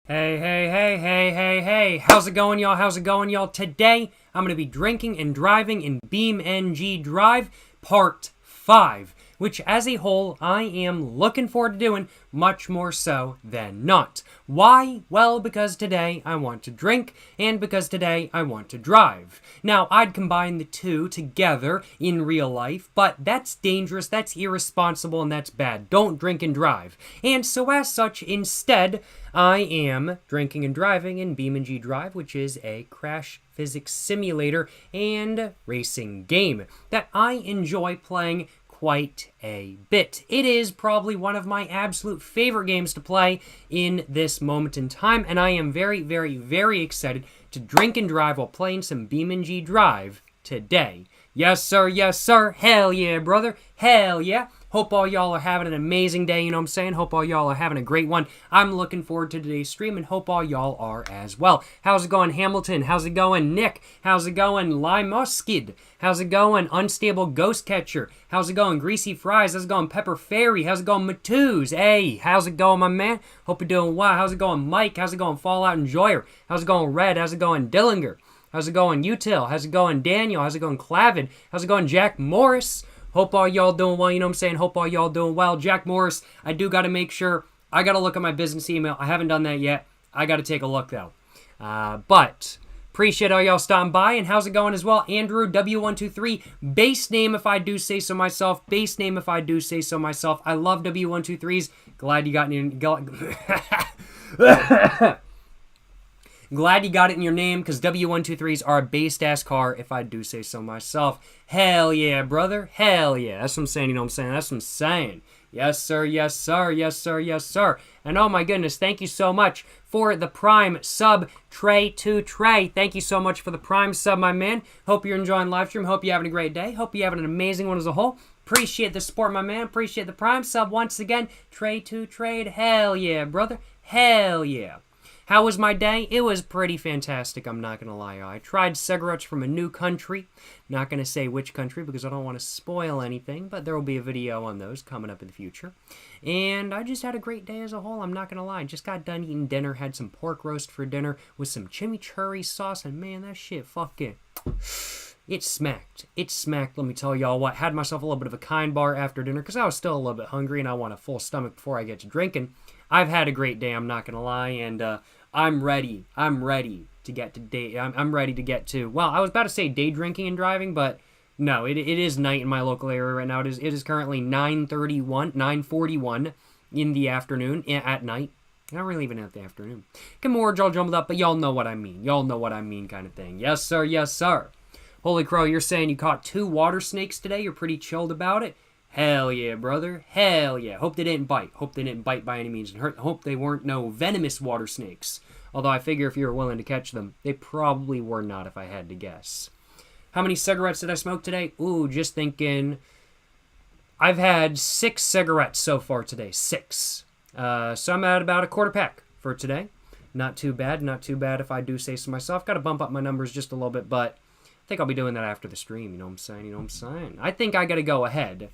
Hey, hey, hey, hey, hey, hey. How's it going, y'all? How's it going, y'all? Today, I'm going to be drinking and driving in BeamNG Drive Part 5, which as a whole, I am looking forward to doing much more so than not. Why? Well, because today I want to drink, and because today I want to drive. Now, I'd combine the two together in real life, but that's dangerous, that's irresponsible, and that's bad. Don't drink and drive. And so as such, instead, I am drinking and driving in BeamNG Drive, which is a crash physics simulator and racing game that I enjoy playing quite a bit. It is probably one of my absolute favorite games to play in this moment in time, and I am very, very, very excited to drink and drive while playing some BeamNG Drive today. Yes, sir, yes, sir. Hell yeah, brother. Hell yeah. Hope all y'all are having an amazing day, you know what I'm saying? Hope all y'all are having a great one. I'm looking forward to today's stream, and hope all y'all are as well. How's it going, Hamilton? How's it going, Nick? How's it going, Limuskid? How's it going, Unstable Ghost Catcher? How's it going, Greasy Fries? How's it going, Pepper Fairy? How's it going, Matooz? Hey, how's it going, my man? Hope you're doing well. How's it going, Mike? How's it going, Fallout Enjoyer? How's it going, Red? How's it going, Dillinger? How's it going, Util? How's it going, Daniel? How's it going, Clavin? How's it going, Jack Morris? Hope all y'all doing well, you know what I'm saying? Hope all y'all doing well. Jack Morris, I do got to make sure, I got to look at my business email. I haven't done that yet. I got to take a look, though. But appreciate all y'all stopping by, and how's it going as well? Andrew, W123, base name if I do say so myself. Base name if I do say so myself. I love W123s. Glad you got in Glad you got it in your name, because W123s are a based-ass car, if I do say so myself. Hell yeah, brother. Hell yeah. That's what I'm saying, you know what I'm saying? That's what I'm saying. Yes, sir, yes, sir, yes, sir, yes, sir. And oh my goodness, thank you so much for the Prime sub, Trey to Trey. Thank you so much for the Prime sub, my man. Hope you're enjoying live stream. Hope you're having a great day. Hope you're having an amazing one as a whole. Appreciate the support, my man. Appreciate the Prime sub once again. Trey to Trade. Hell yeah, brother. Hell yeah. How was my day? It was pretty fantastic, I'm not going to lie. I tried cigarettes from a new country. Not going to say which country because I don't want to spoil anything, but there will be a video on those coming up in the future. And I just had a great day as a whole, I'm not going to lie. Just got done eating dinner, had some pork roast for dinner with some chimichurri sauce, and man, that shit fucking... It smacked. It smacked, let me tell y'all what. Had myself a little bit of a kind bar after dinner because I was still a little bit hungry and I want a full stomach before I get to drinking. I've had a great day, I'm not going to lie, and I'm ready. I'm ready to get to day. I'm ready to get to, well, I was about to say day drinking and driving, but no, it is night in my local area right now. It is currently 9:41 in the afternoon, at night. Not really even at the afternoon. Get more all jumbled up, but y'all know what I mean. Y'all know what I mean kind of thing. Yes, sir, yes, sir. Holy crow, you're saying you caught 2 water snakes today? You're pretty chilled about it? Hell yeah, brother. Hell yeah. Hope they didn't bite. Hope they didn't bite by any means. And hope they weren't no venomous water snakes. Although I figure if you were willing to catch them, they probably were not if I had to guess. How many cigarettes did I smoke today? Ooh, just thinking. I've had 6 cigarettes so far today. 6. So I'm at about a quarter pack for today. Not too bad. Not too bad if I do say so myself. Got to bump up my numbers just a little bit, but I think I'll be doing that after the stream. You know what I'm saying? You know what I'm saying? I think I got to go ahead.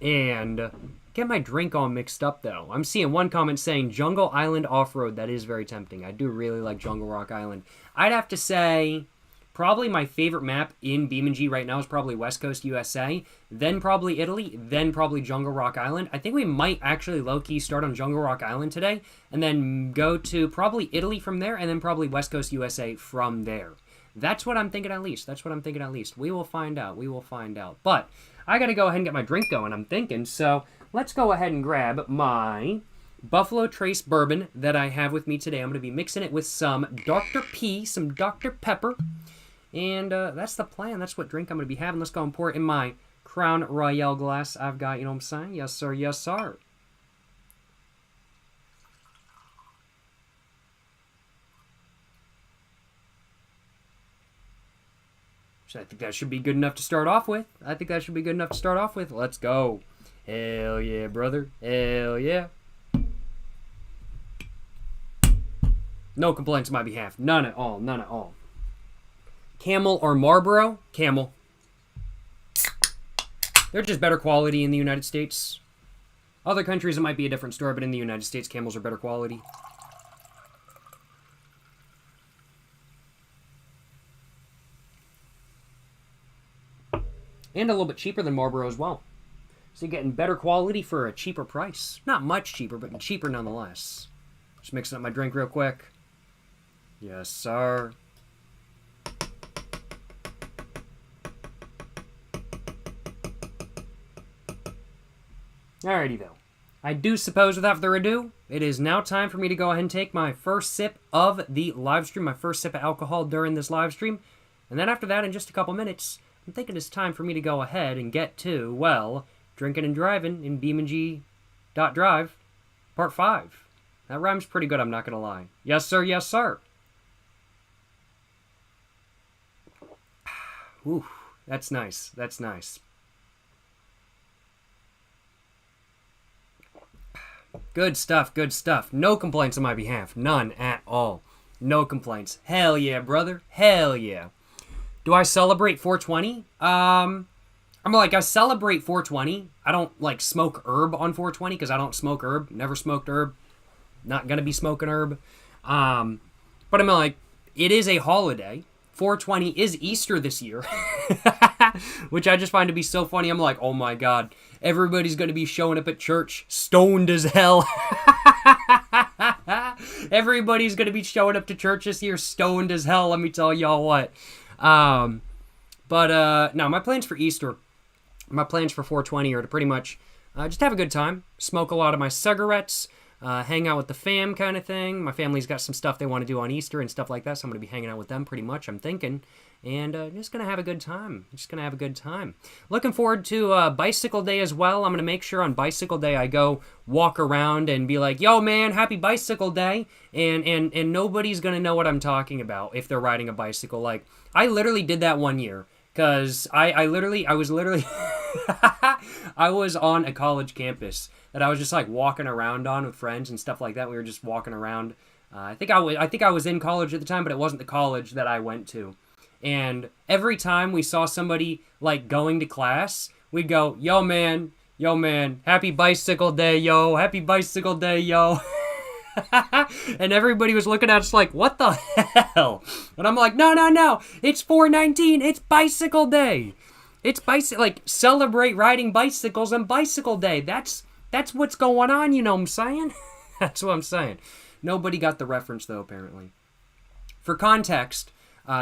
And get my drink all mixed up, though. I'm seeing one comment saying Jungle Island Off-Road. That is very tempting. I do really like Jungle Rock Island. I'd have to say probably my favorite map in BeamNG right now is probably West Coast USA, then probably Italy, then probably Jungle Rock Island. I think we might actually low-key start on Jungle Rock Island today, and then go to probably Italy from there, and then probably West Coast USA from there. That's what I'm thinking at least. That's what I'm thinking at least. We will find out. We will find out. But I got to go ahead and get my drink going, I'm thinking. So let's go ahead and grab my Buffalo Trace bourbon that I have with me today. I'm going to be mixing it with some Dr. P, some Dr. Pepper. And that's the plan. That's what drink I'm going to be having. Let's go and pour it in my Crown Royale glass I've got, you know what I'm saying? Yes, sir. Yes, sir. So I think that should be good enough to start off with. Let's go. Hell yeah, brother. Hell yeah. No complaints on my behalf. None at all. None at all. Camel or Marlboro? Camel. They're just better quality in the United States. Other countries, it might be a different story, but in the United States, camels are better quality. And a little bit cheaper than Marlboro as well. So you're getting better quality for a cheaper price. Not much cheaper, but cheaper nonetheless. Just mixing up my drink real quick. Yes, sir. Alrighty, though. I do suppose, without further ado, it is now time for me to go ahead and take my first sip of the live stream, my first sip of alcohol during this live stream. And then after that, in just a couple minutes, I'm thinking it's time for me to go ahead and get to, well, drinking and driving in BeamNG.drive, part 5. That rhymes pretty good, I'm not going to lie. Yes, sir, yes, sir. Ooh, that's nice, that's nice. Good stuff, good stuff. No complaints on my behalf. None at all. No complaints. Hell yeah, brother. Hell yeah. Do I celebrate 420? I celebrate 420. I don't, like, smoke herb on 420 because I don't smoke herb. Never smoked herb. Not gonna be smoking herb. But I'm like, it is a holiday. 420 is Easter this year. Which I just find to be so funny. I'm like, oh my god. Everybody's going to be showing up at church stoned as hell. Everybody's going to be showing up to church this year stoned as hell, let me tell y'all what. No, my plans for Easter, my plans for 420 are to pretty much just have a good time, smoke a lot of my cigarettes, hang out with the fam kind of thing. My family's got some stuff they want to do on Easter and stuff like that, so I'm going to be hanging out with them pretty much, I'm thinking. And just going to have a good time. Just going to have a good time. Looking forward to Bicycle Day as well. I'm going to make sure on Bicycle Day I go walk around and be like, yo, man, happy Bicycle Day. And nobody's going to know what I'm talking about if they're riding a bicycle. Like, I literally did that one year. Because I was I was on a college campus that I was just like walking around on with friends and stuff like that. We were just walking around. I think I was in college at the time, but it wasn't the college that I went to. And every time we saw somebody, like, going to class, we'd go, yo, man, happy Bicycle Day, yo, happy Bicycle Day, yo. And everybody was looking at us like, what the hell? And I'm like, no, it's 4/19, it's Bicycle Day. It's celebrate riding bicycles on Bicycle Day. That's what's going on, you know what I'm saying? That's what I'm saying. Nobody got the reference, though, apparently. For context,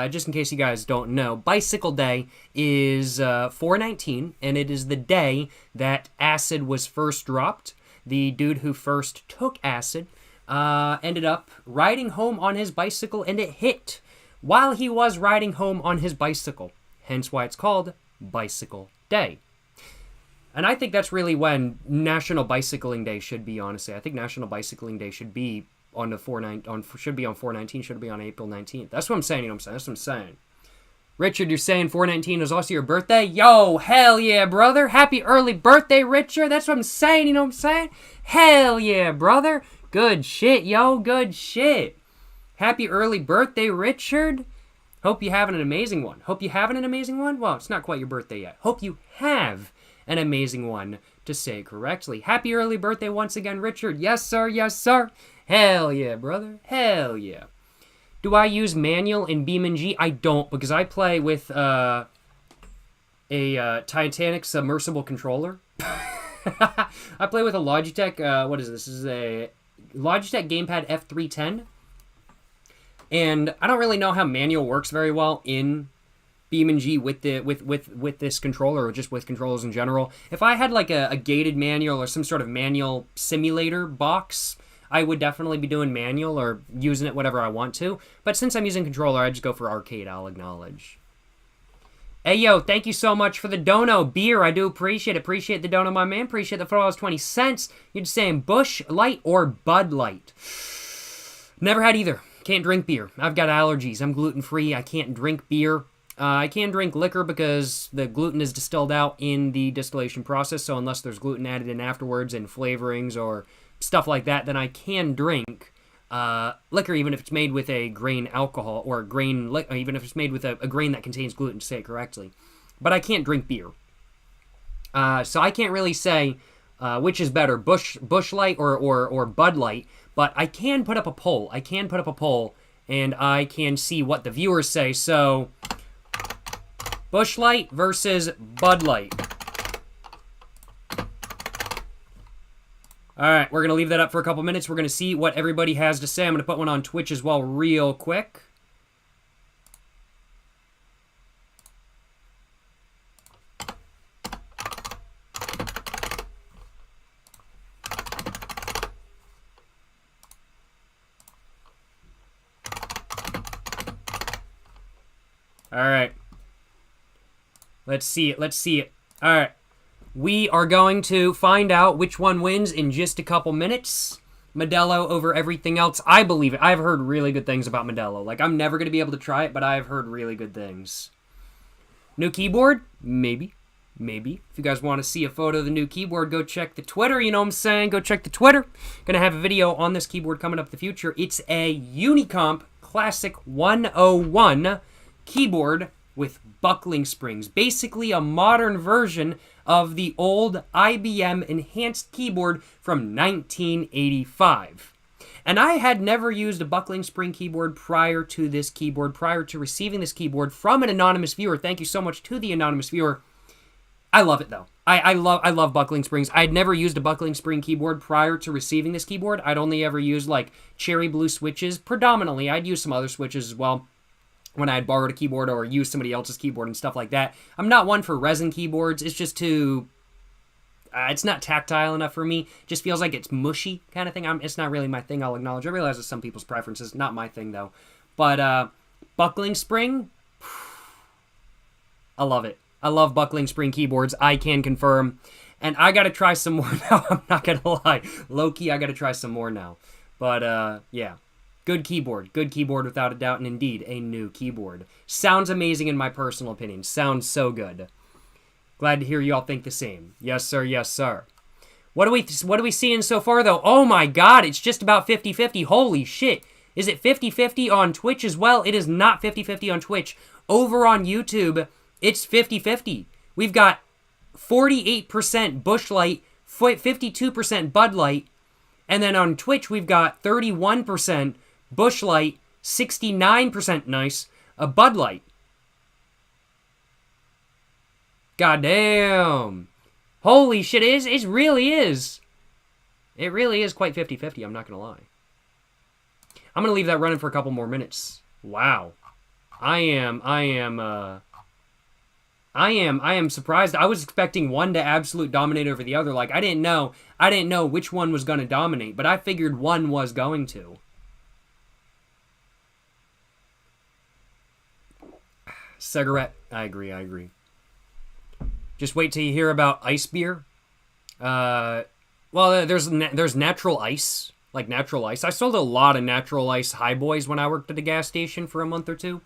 just in case you guys don't know, Bicycle Day is 4/19, and it is the day that acid was first dropped. The dude who first took acid ended up riding home on his bicycle, and it hit while he was riding home on his bicycle. Hence why it's called Bicycle Day. And I think that's really when National Bicycling Day should be, honestly. I think National Bicycling Day should be on 4/19, should be on April 19th. That's what I'm saying, you know what I'm saying? That's what I'm saying. Richard, you're saying 4/19 is also your birthday? Yo, hell yeah, brother. Happy early birthday, Richard. That's what I'm saying, you know what I'm saying? Hell yeah, brother. Good shit, yo, good shit. Happy early birthday, Richard. Hope you're having an amazing one. Hope you're having an amazing one? Well, it's not quite your birthday yet. Hope you have an amazing one, to say correctly. Happy early birthday once again, Richard. Yes, sir, yes, sir. Hell yeah, brother. Hell yeah. Do I use manual in BeamNG? I don't, because I play with a Titanic submersible controller. I play with a Logitech, what is this? This is a Logitech Gamepad F310. And I don't really know how manual works very well in BeamNG with this controller, or just with controllers in general. If I had like a gated manual or some sort of manual simulator box, I would definitely be doing manual or using it whatever I want to. But since I'm using controller, I just go for arcade, I'll acknowledge. Hey, yo, thank you so much for the dono. Beer, I do appreciate it. Appreciate the dono, my man. Appreciate the $4.20. You're just saying Busch Light or Bud Light? Never had either. Can't drink beer. I've got allergies. I'm gluten-free. I can't drink beer. I can drink liquor because the gluten is distilled out in the distillation process, so unless there's gluten added in afterwards and flavorings or stuff like that, then I can drink liquor, even if it's made with a grain alcohol, or even if it's made with a grain that contains gluten, to say it correctly. But I can't drink beer. So I can't really say Which is better, Busch Light or Bud Light? But I can put up a poll. I can put up a poll, and I can see what the viewers say. So, Busch Light versus Bud Light. All right, we're going to leave that up for a couple minutes. We're going to see what everybody has to say. I'm going to put one on Twitch as well real quick. All right. Let's see it. Let's see it. All right. We are going to find out which one wins in just a couple minutes. Modelo over everything else. I believe it. I've heard really good things about Modelo. Like, I'm never going to be able to try it, but I've heard really good things. New keyboard? Maybe. Maybe. If you guys want to see a photo of the new keyboard, go check the Twitter. You know what I'm saying? Go check the Twitter. Gonna have a video on this keyboard coming up in the future. It's a Unicomp Classic 101 keyboard with buckling springs. Basically a modern version of the old IBM enhanced keyboard from 1985. And I had never used a buckling spring keyboard prior to this keyboard, prior to receiving this keyboard from an anonymous viewer. Thank you so much to the anonymous viewer. I love it though. I love buckling springs. I'd never used a buckling spring keyboard prior to receiving this keyboard. I'd only ever used like cherry blue switches predominantly. I'd use some other switches as well when I had borrowed a keyboard or used somebody else's keyboard and stuff like that. I'm not one for resin keyboards. It's just too... it's not tactile enough for me. Just feels like it's mushy kind of thing. It's not really my thing, I'll acknowledge. I realize it's some people's preferences. Not my thing, though. But buckling spring, I love it. I love buckling spring keyboards. I can confirm. And I got to try some more now. I'm not going to lie. Low-key, I got to try some more now. But, yeah. Good keyboard without a doubt, and indeed, a new keyboard. Sounds amazing in my personal opinion. Sounds so good. Glad to hear you all think the same. Yes, sir, yes, sir. What are we seeing so far, though? Oh my god, it's just about 50-50. Holy shit. Is it 50-50 on Twitch as well? It is not 50-50 on Twitch. Over on YouTube, it's 50-50. We've got 48% Busch Light, 52% Bud Light, and then on Twitch, we've got 31% Busch Light, 69% nice, a Bud Light. Goddamn. Holy shit, it really is. It really is quite 50-50, I'm not gonna lie. I'm gonna leave that running for a couple more minutes. Wow. I am surprised. I was expecting one to absolute dominate over the other. Like, I didn't know which one was gonna dominate, but I figured one was going to. Cigarette. I agree. Just wait till you hear about ice beer. Well, there's natural ice, like natural ice. I sold a lot of natural ice high boys when I worked at a gas station for a month or two.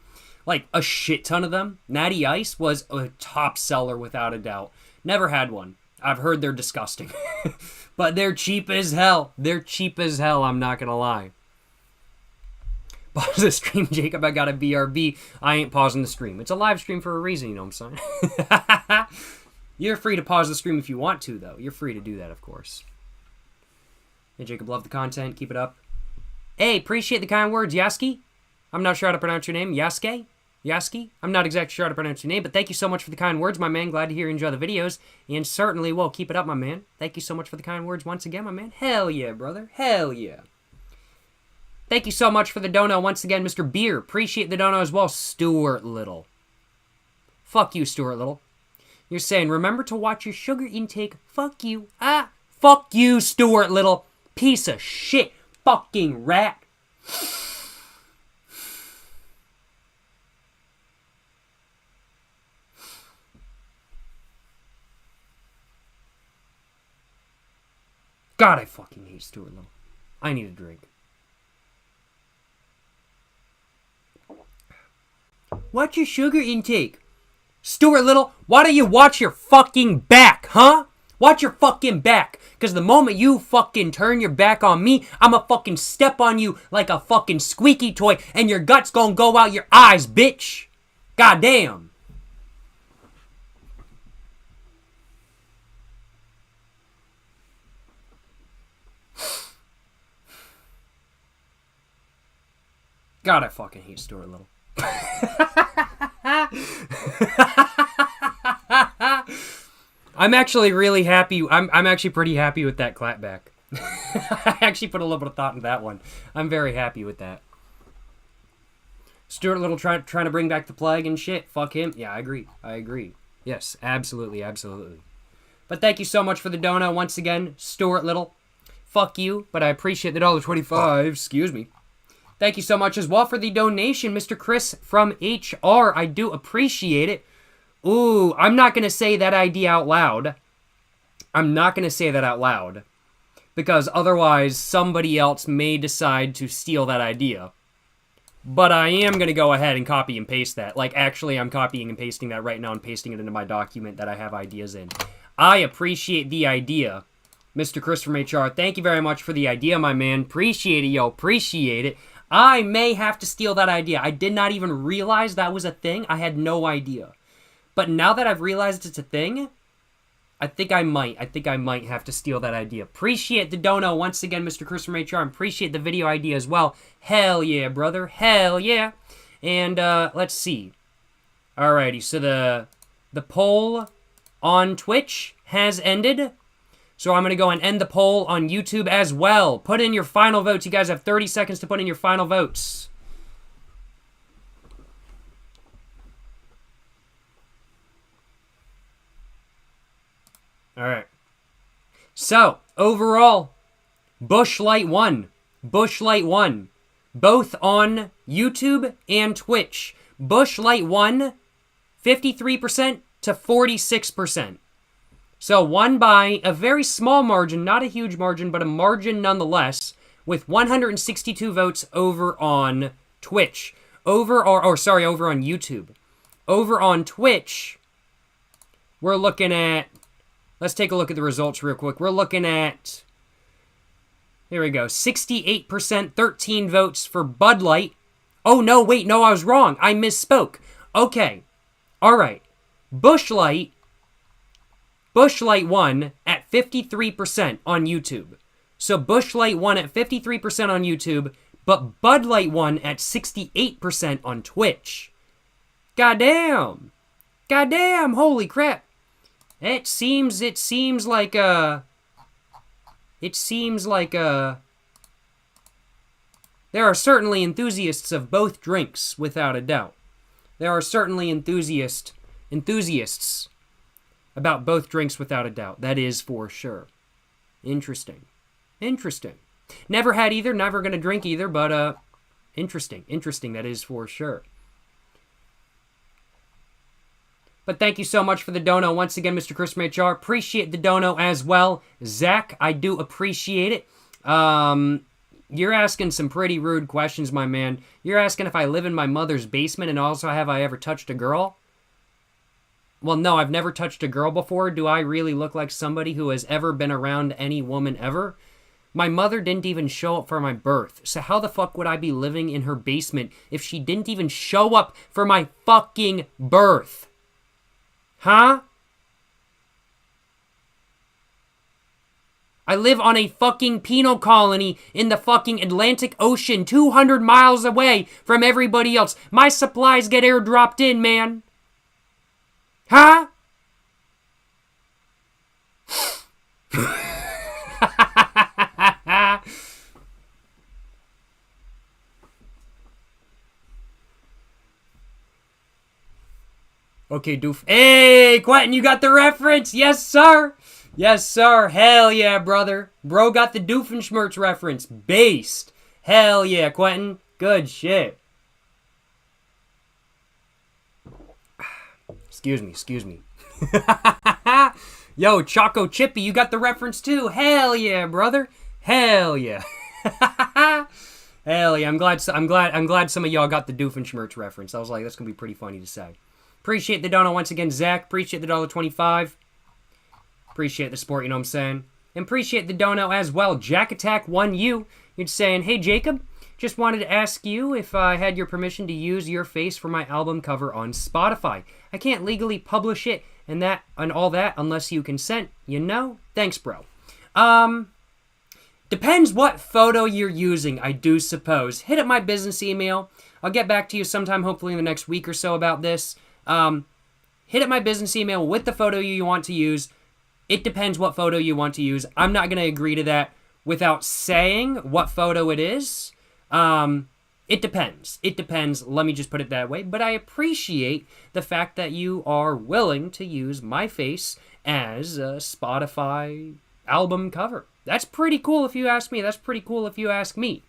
Like, a shit ton of them. Natty Ice was a top seller without a doubt. Never had one. I've heard they're disgusting. But they're cheap as hell. They're cheap as hell, I'm not gonna lie. Pause the stream, Jacob. I got a BRB. I ain't pausing the stream. It's a live stream for a reason, you know what I'm saying? You're free to pause the stream if you want to, though. You're free to do that, of course. Hey, Jacob, love the content. Keep it up. Hey, appreciate the kind words, Yaski. I'm not sure how to pronounce your name. Yaski? I'm not exactly sure how to pronounce your name, but thank you so much for the kind words, my man. Glad to hear you enjoy the videos. And certainly, well, keep it up, my man. Thank you so much for the kind words once again, my man. Hell yeah, brother. Hell yeah. Thank you so much for the dono once again, Mr. Beer. Appreciate the dono as well, Stuart Little. Fuck you, Stuart Little. You're saying, remember to watch your sugar intake. Fuck you. Fuck you, Stuart Little. Piece of shit. Fucking rat. God, I fucking hate Stuart Little. I need a drink. Watch your sugar intake. Stuart Little, why don't you watch your fucking back, huh? Watch your fucking back. Because the moment you fucking turn your back on me, I'ma fucking step on you like a fucking squeaky toy and your guts gonna go out your eyes, bitch. Goddamn. God, I fucking hate Stuart Little. I'm actually really happy. I'm actually pretty happy with that clapback. I actually put a little bit of thought into that one. I'm very happy with that. Stuart Little trying to bring back the plague and shit. Fuck him. Yeah, I agree. Yes, absolutely. But thank you so much for the dono once again, Stuart Little. Fuck you, but I appreciate the $1.25. Excuse me. Thank you so much as well for the donation, Mr. Chris from HR. I do appreciate it. Ooh, I'm not going to say that idea out loud. Because otherwise somebody else may decide to steal that idea. But I am going to go ahead and copy and paste that. Like, actually, I'm copying and pasting that right now and pasting it into my document that I have ideas in. I appreciate the idea, Mr. Chris from HR. Thank you very much for the idea, my man. Appreciate it, yo. Appreciate it. I may have to steal that idea. I did not even realize that was a thing. I had no idea. But now that I've realized it's a thing, I think I might have to steal that idea. Appreciate the dono once again, Mr. Chris from HR. Appreciate the video idea as well. Hell yeah, brother. Hell yeah. And let's see. Alrighty, so the poll on Twitch has ended. So I'm going to go and end the poll on YouTube as well. Put in your final votes. You guys have 30 seconds to put in your final votes. Alright. So, overall, Bushlight won. Bushlight won. Both on YouTube and Twitch. Bushlight won 53% to 46%. So, won by a very small margin, not a huge margin, but a margin nonetheless, with 162 votes over on Twitch. Over on YouTube. Over on Twitch, we're looking at... Let's take a look at the results real quick. We're looking at, here we go, 68%, 13 votes for Bud Light. Oh, no, wait, no, I was wrong. I misspoke. Okay, all right. Bushlight won at 53% on YouTube. So Bushlight won at 53% on YouTube, but Bud Light won at 68% on Twitch. Goddamn. Goddamn, holy crap. It seems like there are certainly enthusiasts of both drinks, without a doubt. There are certainly enthusiasts about both drinks, without a doubt. That is for sure. Interesting. Never had either, never gonna drink either, but interesting, that is for sure. But thank you so much for the dono once again, Mr. Chris from HR. Appreciate the dono as well. Zach, I do appreciate it. You're asking some pretty rude questions, my man. You're asking if I live in my mother's basement and also have I ever touched a girl? Well, no, I've never touched a girl before. Do I really look like somebody who has ever been around any woman ever? My mother didn't even show up for my birth. So how the fuck would I be living in her basement if she didn't even show up for my fucking birth? Huh? I live on a fucking penal colony in the fucking Atlantic Ocean, 200 miles away from everybody else. My supplies get airdropped in, man. Huh? Okay, doof. Hey, Quentin, you got the reference? Yes, sir. Yes, sir. Hell yeah, brother. Bro got the Doofenshmirtz reference. Based. Hell yeah, Quentin. Good shit. Excuse me. Yo, Choco Chippy, you got the reference too. Hell yeah, brother. Hell yeah. Hell yeah. I'm glad some of y'all got the Doofenshmirtz reference. I was like, that's gonna be pretty funny to say. Appreciate the dono once again, Zach. Appreciate the $1.25. Appreciate the support, you know what I'm saying? And appreciate the dono as well. Jack Attack 1U. You're saying, hey, Jacob, just wanted to ask you if I had your permission to use your face for my album cover on Spotify. I can't legally publish it and all that unless you consent, you know? Thanks, bro. Depends what photo you're using, I do suppose. Hit up my business email. I'll get back to you sometime, hopefully in the next week or so about this. Hit up my business email with the photo you want to use. It depends what photo you want to use. I'm not going to agree to that without saying what photo it is. It depends. It depends. Let me just put it that way. But I appreciate the fact that you are willing to use my face as a Spotify album cover. That's pretty cool if you ask me. That's pretty cool if you ask me.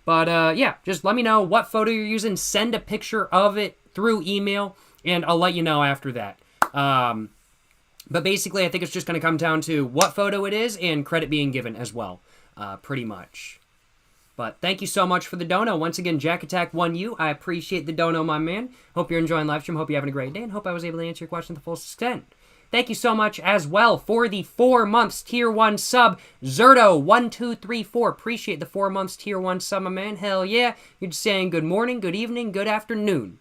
But yeah, just let me know what photo you're using. Send a picture of it through email, and I'll let you know after that. But basically, I think it's just going to come down to what photo it is and credit being given as well, pretty much. But thank you so much for the dono. Once again, Jack Attack 1U. I appreciate the dono, my man. Hope you're enjoying live stream. Hope you're having a great day, and hope I was able to answer your question to the full extent. Thank you so much as well for the 4 months Tier 1 sub. Zerto1234. Appreciate the 4 months Tier 1 sub, my man. Hell yeah. You're just saying good morning, good evening, good afternoon.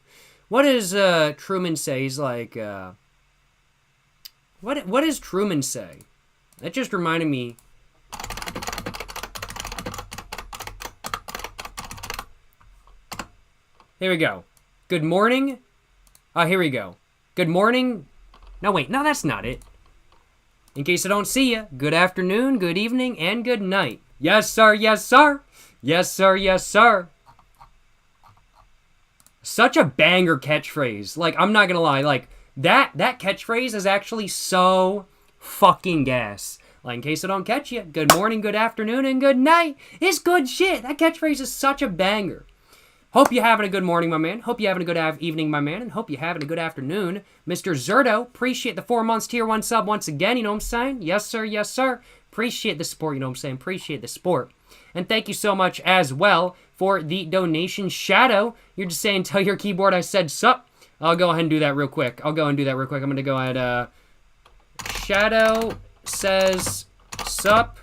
What does Truman say? He's like, what does Truman say? That just reminded me. Here we go. Good morning. Here we go. Good morning. No, wait. No, that's not it. In case I don't see you, good afternoon, good evening, and good night. Yes, sir. Yes, sir. Yes, sir. Yes, sir. Such a banger catchphrase. Like, I'm not gonna lie. Like, that catchphrase is actually so fucking gas. Like, in case I don't catch you, good morning, good afternoon, and good night. It's good shit. That catchphrase is such a banger. Hope you're having a good morning, my man. Hope you're having a good evening, my man. And hope you're having a good afternoon. Mr. Zerto, appreciate the 4 months Tier 1 sub once again, you know what I'm saying? Yes, sir, yes, sir. Appreciate the support, you know what I'm saying? Appreciate the support. And thank you so much as well for the donation. Shadow, you're just saying, tell your keyboard I said sup. I'll go ahead and do that real quick. I'm going to go ahead. Shadow says sup.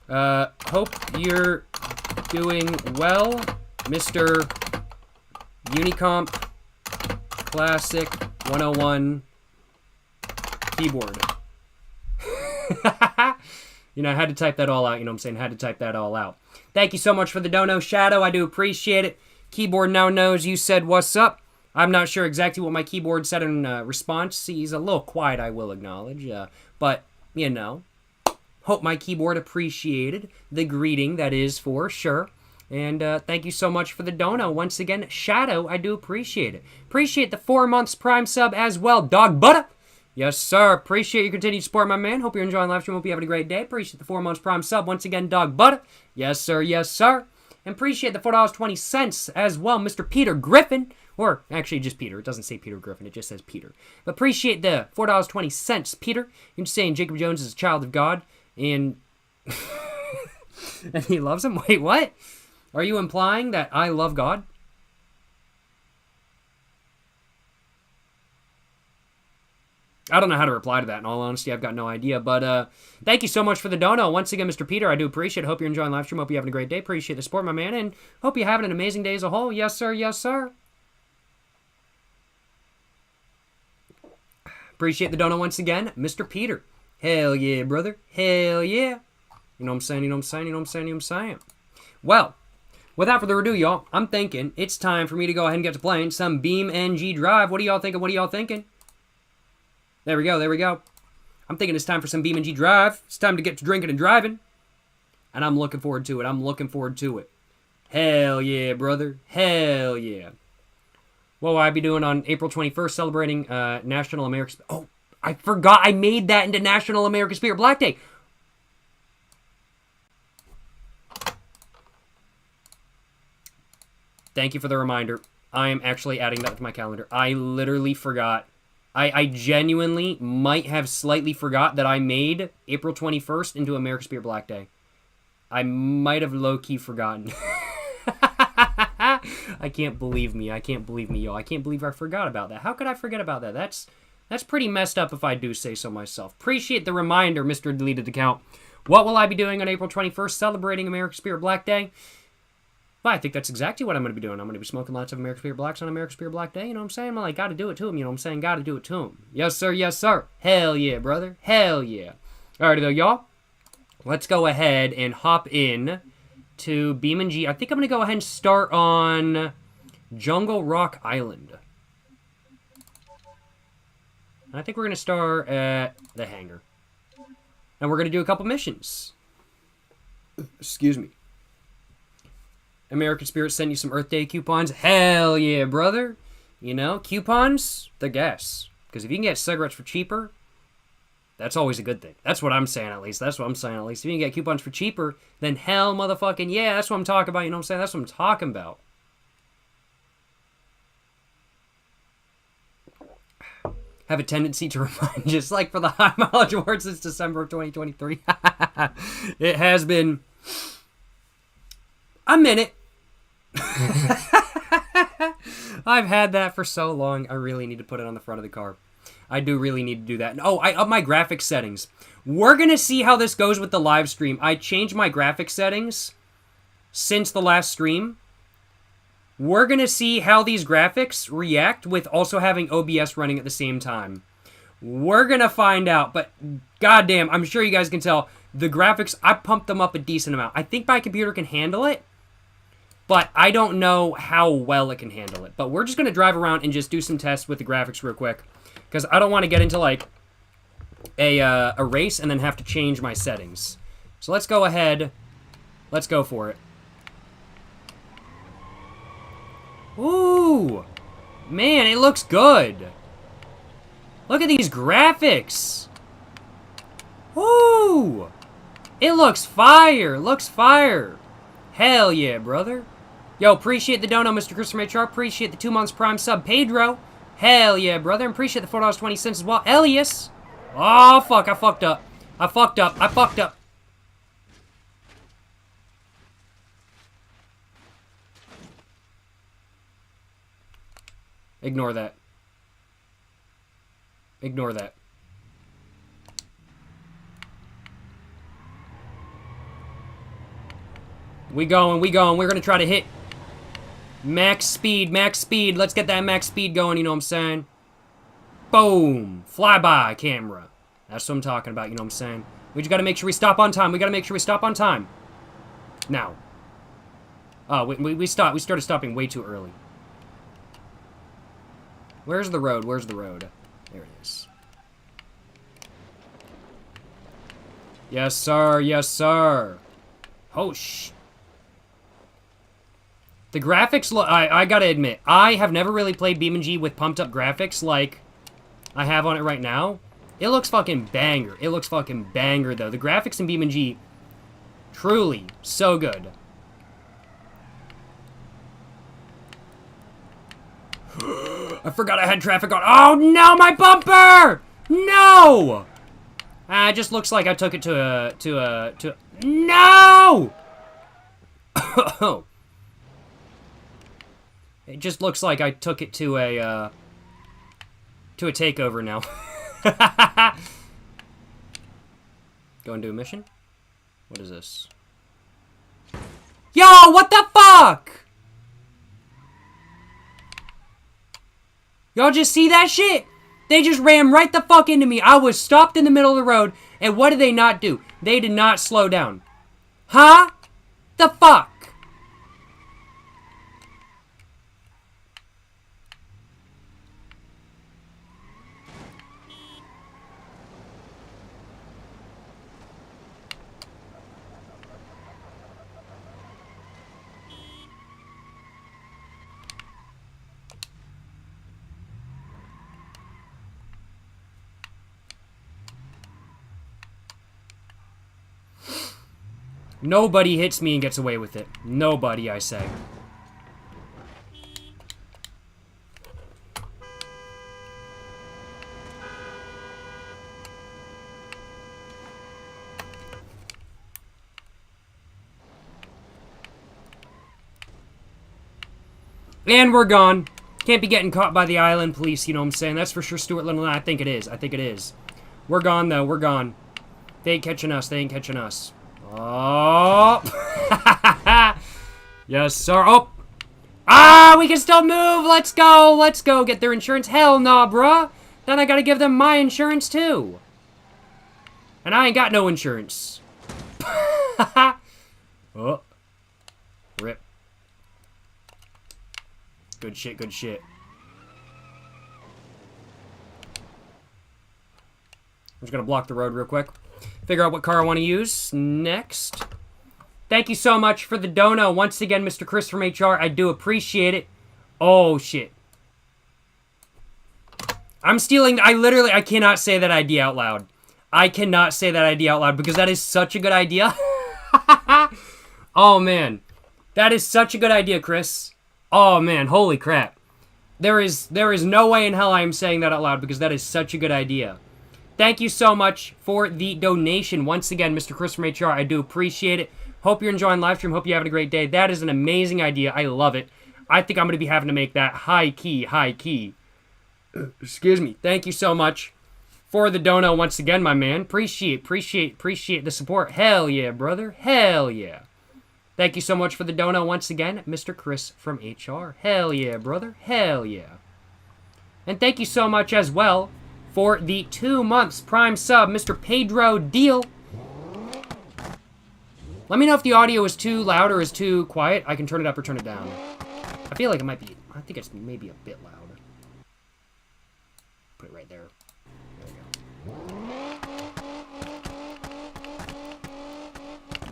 Hope you're doing well, Mr. Unicomp Classic 101 keyboard. You know, I had to type that all out, you know what I'm saying? Had to type that all out. Thank you so much for the dono, Shadow. I do appreciate it. Keyboard now knows you said what's up. I'm not sure exactly what my keyboard said in response. He's a little quiet, I will acknowledge. But, you know, hope my keyboard appreciated the greeting, that is for sure. And thank you so much for the dono. Once again, Shadow, I do appreciate it. Appreciate the 4 months Prime sub as well, Dog Butter. Yes, sir. Appreciate your continued support, my man. Hope you're enjoying live stream. Hope you're having a great day. Appreciate the 4 months Prime sub. Once again, Dog Butter. Yes, sir. Yes, sir. And appreciate the $4.20 as well, Mr. Peter Griffin. Or, actually, just Peter. It doesn't say Peter Griffin. It just says Peter. But appreciate the $4.20, Peter. You're just saying Jacob Jones is a child of God. And... and he loves him? Wait, what? Are you implying that I love God? I don't know how to reply to that, in all honesty. I've got no idea. But thank you so much for the dono. Once again, Mr. Peter, I do appreciate it. Hope you're enjoying live stream. Hope you're having a great day. Appreciate the support, my man. And hope you're having an amazing day as a whole. Yes, sir. Yes, sir. Appreciate the dono once again, Mr. Peter. Hell yeah, brother. Hell yeah. You know what I'm saying? You know what I'm saying? You know what I'm saying? You know what I'm saying? Well, without further ado, y'all, I'm thinking it's time for me to go ahead and get to playing some BeamNG Drive. What are y'all thinking? What are y'all thinking? There we go. There we go. I'm thinking it's time for some BeamNG Drive. It's time to get to drinking and driving. And I'm looking forward to it. I'm looking forward to it. Hell yeah, brother. Hell yeah. What will I be doing on April 21st, celebrating National American... Oh, I forgot I made that into National American Spirit Black Day. Thank you for the reminder. I am actually adding that to my calendar. I literally forgot. I genuinely might have slightly forgot that I made April 21st into American Spirit Black Day. I might have low-key forgotten. I can't believe me. I can't believe me, yo. I can't believe I forgot about that. How could I forget about that? That's pretty messed up if I do say so myself. Appreciate the reminder, Mr. Deleted Account. What will I be doing on April 21st, celebrating American Spirit Black Day? Well, I think that's exactly what I'm going to be doing. I'm going to be smoking lots of American Spirit Blacks on American Spirit Black Day. You know what I'm saying? Well, I got to do it to him. You know what I'm saying? Got to do it to him. Yes, sir. Yes, sir. Hell yeah, brother. Hell yeah. Alrighty, though, y'all. let's go ahead and hop in to BeamNG. I think I'm going to go ahead and start on Jungle Rock Island. I think we're going to start at the hangar. And we're going to do a couple missions. Excuse me. American Spirit sent you some Earth Day coupons. Hell yeah, brother. You know, coupons, they're gas. Because if you can get cigarettes for cheaper, that's always a good thing. That's what I'm saying, at least. That's what I'm saying, at least. If you can get coupons for cheaper, then hell motherfucking yeah, that's what I'm talking about. You know what I'm saying? That's what I'm talking about. Have a tendency to remind, just like for the high mileage award since December of 2023. It has been a minute. I've had that for so long. I really need to put it on the front of the car. I do really need to do that. Oh, I up my graphics settings. We're going to see how this goes with the live stream. I changed my graphics settings since the last stream. We're going to see how these graphics react with also having OBS running at the same time. We're going to find out, but goddamn, I'm sure you guys can tell, the graphics, I pumped them up a decent amount. I think my computer can handle it, but I don't know how well it can handle it. But we're just going to drive around and just do some tests with the graphics real quick, because I don't want to get into, like, a race and then have to change my settings. So let's go ahead. Let's go for it. Ooh, man, it looks good. Look at these graphics. Ooh, it looks fire. Looks fire. Hell yeah, brother. Yo, appreciate the dono, Mr. Christopher H.R. Appreciate the 2 months Prime sub, Pedro. Hell yeah, brother. And appreciate the $4.20 as well, Elias. Oh, fuck, I fucked up. I fucked up. I fucked up. Ignore that. Ignore that. We going, we going. We're going to try to hit max speed, max speed. Let's get that max speed going, you know what I'm saying? Boom. Flyby camera. That's what I'm talking about, you know what I'm saying? We just got to make sure we stop on time. We got to make sure we stop on time. Now. Oh, we stopped. We started stopping way too early. Where's the road? Where's the road? There it is. Yes, sir. Yes, sir. Oh, the graphics look... I gotta admit, I have never really played BeamNG with pumped up graphics like I have on it right now. It looks fucking banger. It looks fucking banger, though. The graphics in BeamNG, truly so good. I forgot I had traffic on. Oh, no, my bumper! No! It just looks like I took it to a... No! It just looks like I took it to a takeover now. Go and do a mission? What is this? Yo, what the fuck? Y'all just see that shit? They just ran right the fuck into me. I was stopped in the middle of the road, and what did they not do? They did not slow down. Huh? The fuck? Nobody hits me and gets away with it. Nobody, I say. And we're gone. Can't be getting caught by the island police, you know what I'm saying? That's for sure Stuart Little. I think it is. I think it is. We're gone, though. We're gone. They ain't catching us. They ain't catching us. Oh. Yes, sir. Oh. Ah, we can still move. Let's go. Let's go. Get their insurance. Hell nah, bruh. Then I gotta give them my insurance, too. And I ain't got no insurance. Oh. Rip. Good shit, good shit. I'm just gonna block the road real quick. Figure out what car I want to use next. Thank you so much for the dono. Once again, Mr. Chris from HR. I do appreciate it. Oh, shit. I'm stealing... I cannot say that idea out loud. I cannot say that idea out loud because that is such a good idea. Oh, man. That is such a good idea, Chris. Oh, man. Holy crap. There is no way in hell I am saying that out loud because that is such a good idea. Thank you so much for the donation. Once again, Mr. Chris from HR, I do appreciate it. Hope you're enjoying live stream. Hope you're having a great day. That is an amazing idea. I love it. I think I'm going to be having to make that high key. Excuse me. Thank you so much for the dono once again, my man. Appreciate the support. Hell yeah, brother. Hell yeah. Thank you so much for the dono once again, Mr. Chris from HR. Hell yeah, brother. Hell yeah. And thank you so much as well for the 2 months Prime sub, Mr. Pedro Deal. Let me know if the audio is too loud or is too quiet. I can turn it up or turn it down. I feel like it might be... I think it's maybe a bit loud. Put it right there. There we go.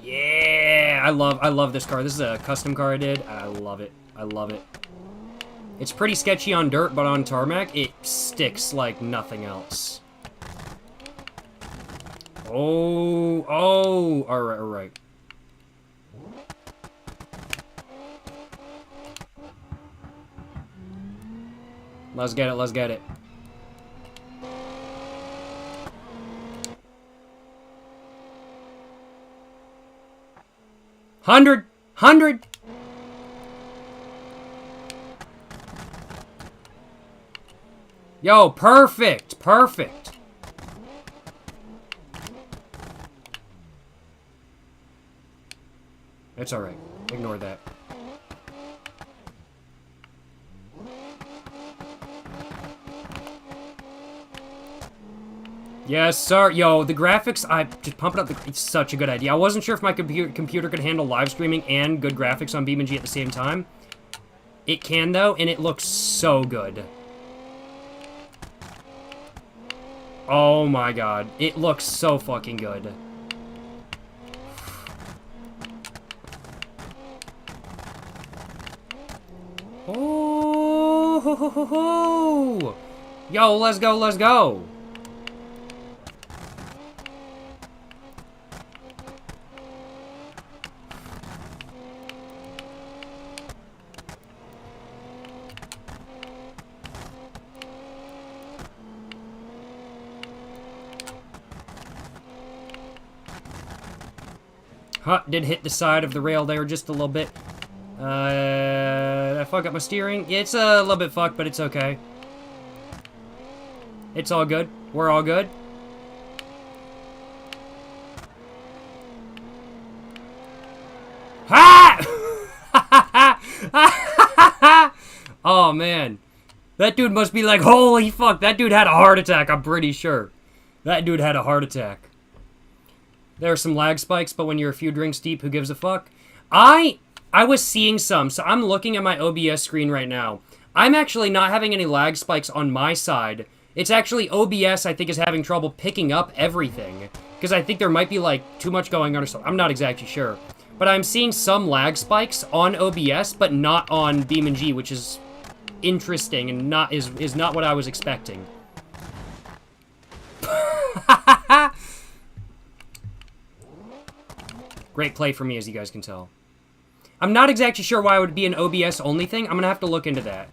Yeah! I love this car. This is a custom car I did. I love it. I love it. It's pretty sketchy on dirt, but on tarmac, it sticks like nothing else. Oh, alright. Let's get it. Hundred! Yo, perfect! It's alright. Ignore that. Yes, sir. Yo, the graphics, I just pump it up. It's such a good idea. I wasn't sure if my computer could handle live streaming and good graphics on BeamNG at the same time. It can, though, and it looks so good. Oh, my God. It looks so fucking good. Oh, ho, ho, ho, ho. Yo, let's go. Huh, did hit the side of the rail there just a little bit. Did I fuck up my steering? Yeah, it's a little bit fucked, but it's okay. It's all good. We're all good. Ha! Oh, man. That dude must be like, holy fuck, that dude had a heart attack, I'm pretty sure. That dude had a heart attack. There are some lag spikes, but when you're a few drinks deep, who gives a fuck? I was seeing some, so I'm looking at my OBS screen right now. I'm actually not having any lag spikes on my side. It's actually OBS, I think, is having trouble picking up everything. Because I think there might be, like, too much going on or something. I'm not exactly sure. But I'm seeing some lag spikes on OBS, but not on BeamNG, which is interesting and is not what I was expecting. Great play for me, as you guys can tell. I'm not exactly sure why it would be an OBS only thing. I'm gonna have to look into that.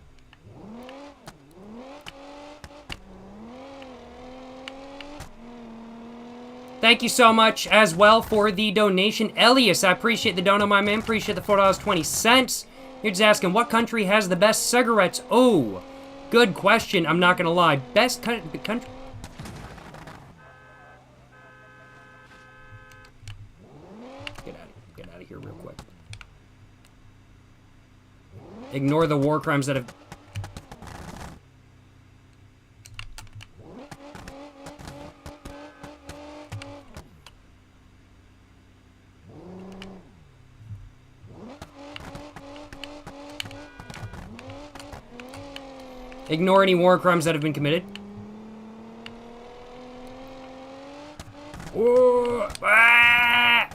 Thank you so much as well for the donation. Elias, I appreciate the dono, my man. Appreciate the $4.20. You're just asking, what country has the best cigarettes? Oh, good question. I'm not gonna lie. Best country... Get out of here real quick. Ignore the war crimes that have... Ignore any war crimes that have been committed. Whoa. Ah!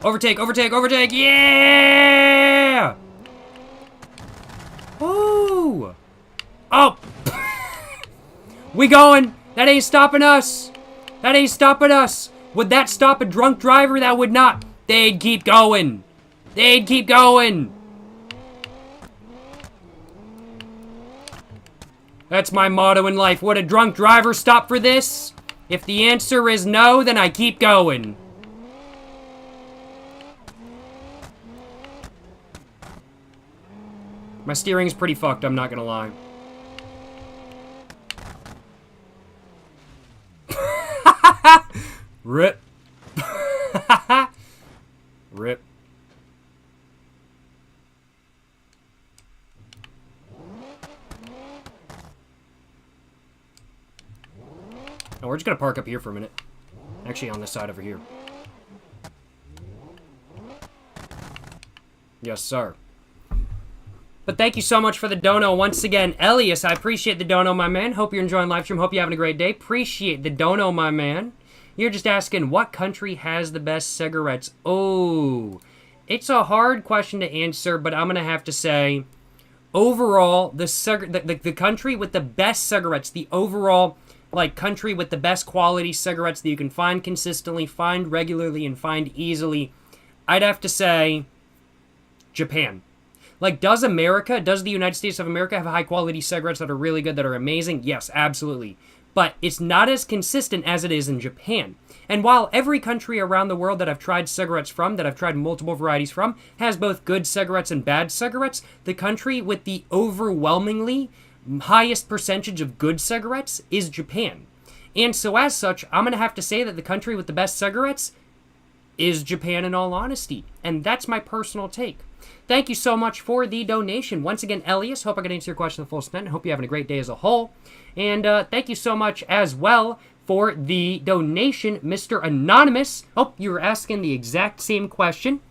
Overtake, overtake, overtake! Yeah! Woo! Oh! We going! That ain't stopping us! That ain't stopping us! Would that stop a drunk driver? That would not. They'd keep going. They'd keep going. That's my motto in life. Would a drunk driver stop for this? If the answer is no, then I keep going. My steering's pretty fucked, I'm not gonna lie. Rip. Rip. Oh, we're just gonna park up here for a minute. Actually, on this side over here. Yes, sir. But thank you so much for the dono once again. Elias, I appreciate the dono, my man. Hope you're enjoying live stream. Hope you're having a great day. Appreciate the dono, my man. You're just asking, what country has the best cigarettes? Oh, it's a hard question to answer, but I'm going to have to say, overall, the country with the best cigarettes, the overall, like, country with the best quality cigarettes that you can find consistently, find regularly, and find easily, I'd have to say Japan. Like, does the United States of America have high-quality cigarettes that are really good, that are amazing? Yes, absolutely. But it's not as consistent as it is in Japan. And while every country around the world that I've tried cigarettes from, that I've tried multiple varieties from, has both good cigarettes and bad cigarettes, the country with the overwhelmingly highest percentage of good cigarettes is Japan. And so as such, I'm going to have to say that the country with the best cigarettes is Japan in all honesty. And that's my personal take. Thank you so much for the donation. Once again, Elias, hope I could answer your question in full extent. Hope you're having a great day as a whole. And thank you so much as well for the donation, Mr. Anonymous. Hope you were asking the exact same question.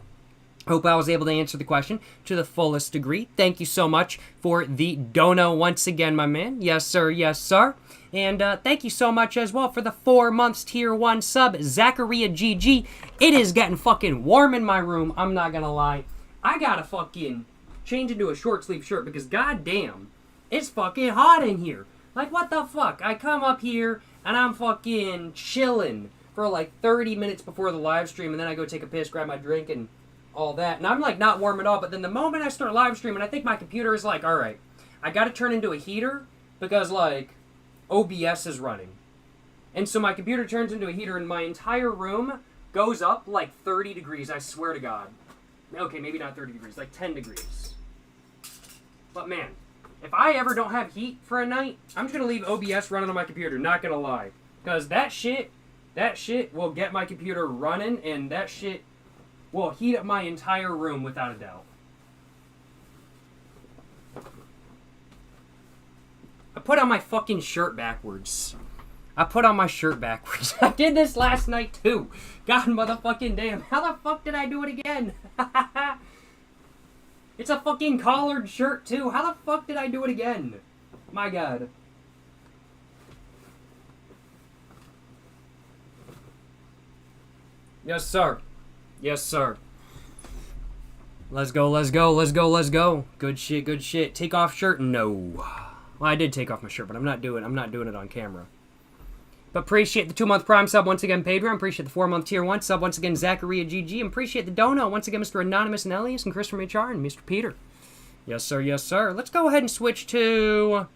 Hope I was able to answer the question to the fullest degree. Thank you so much for the dono once again, my man. Yes, sir. Yes, sir. And thank you so much as well for the 4 months tier 1 sub, Zachariah GG. It is getting fucking warm in my room. I'm not gonna lie. I gotta fucking change into a short sleeve shirt because goddamn, it's fucking hot in here. Like, what the fuck? I come up here and I'm fucking chilling for like 30 minutes before the live stream, and then I go take a piss, grab my drink, and all that. And I'm like not warm at all, but then the moment I start live streaming, I think my computer is like, alright, I gotta turn into a heater because like OBS is running. And so my computer turns into a heater and my entire room goes up like 30 degrees, I swear to God. Okay, maybe not 30 degrees, like 10 degrees. But man, if I ever don't have heat for a night, I'm just gonna leave OBS running on my computer, not gonna lie. Because that shit will get my computer running, and that shit will heat up my entire room without a doubt. I put on my fucking shirt backwards. I did this last night too. God motherfucking damn. How the fuck did I do it again? It's a fucking collared shirt too. How the fuck did I do it again? My God. Yes, sir. Yes, sir. Let's go, let's go, let's go, let's go. Good shit, good shit. Take off shirt? No. Well, I did take off my shirt, but I'm not doing it on camera. But appreciate the 2-month Prime sub once again, Pedro. Appreciate the 4-month Tier 1 sub once again, Zachariah GG. Appreciate the dono once again, Mr. Anonymous and Elias and Chris from HR and Mr. Peter. Yes, sir. Yes, sir. Let's go ahead and switch to...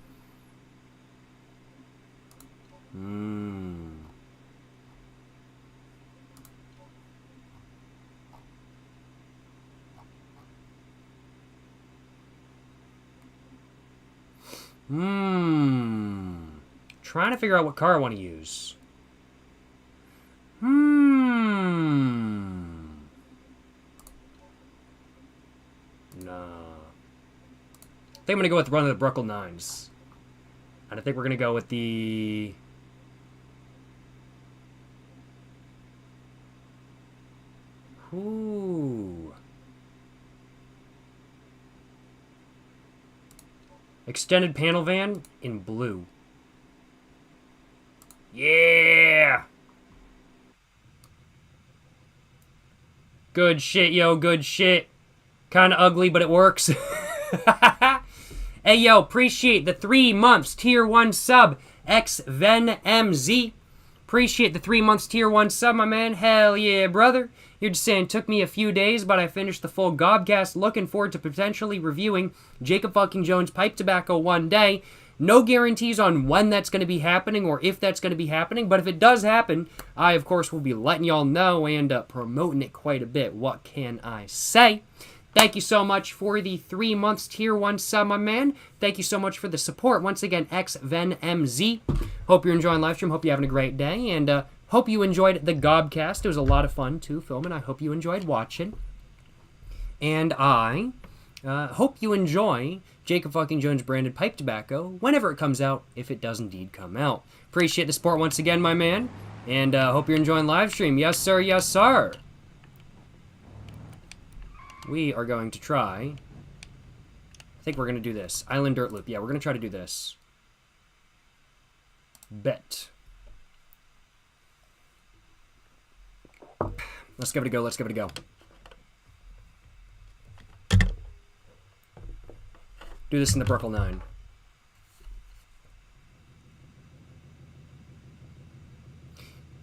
Trying to figure out what car I want to use. Nah. I think I'm going to go with one of the Bruckle 9s. And I think we're going to go with the... Ooh. Extended panel van in blue. Yeah! Good shit, yo, good shit. Kinda ugly, but it works. Hey, yo, appreciate the 3 months tier 1 sub. XVenMZ. Appreciate the 3 months tier 1 sub, my man. Hell yeah, brother. You're just saying, took me a few days, but I finished the full Gobcast. Looking forward to potentially reviewing Jacob fucking Jones' Pipe Tobacco one day. No guarantees on when that's going to be happening or if that's going to be happening, but if it does happen, I, of course, will be letting y'all know and promoting it quite a bit. What can I say? Thank you so much for the 3 months tier 1 sub, my man. Thank you so much for the support. Once again, XVenMZ. Hope you're enjoying live stream. Hope you're having a great day. And hope you enjoyed the Gobcast. It was a lot of fun to film, and I hope you enjoyed watching. And I hope you enjoy Jacob fucking Jones branded pipe tobacco whenever it comes out, if it does indeed come out. Appreciate the support once again, my man. And hope you're enjoying live stream. Yes, sir. Yes, sir. We are going to try... I think we're going to do this. Island Dirt Loop. Yeah, we're going to try to do this. Bet. Let's give it a go. Let's give it a go. Do this in the Brookle 9.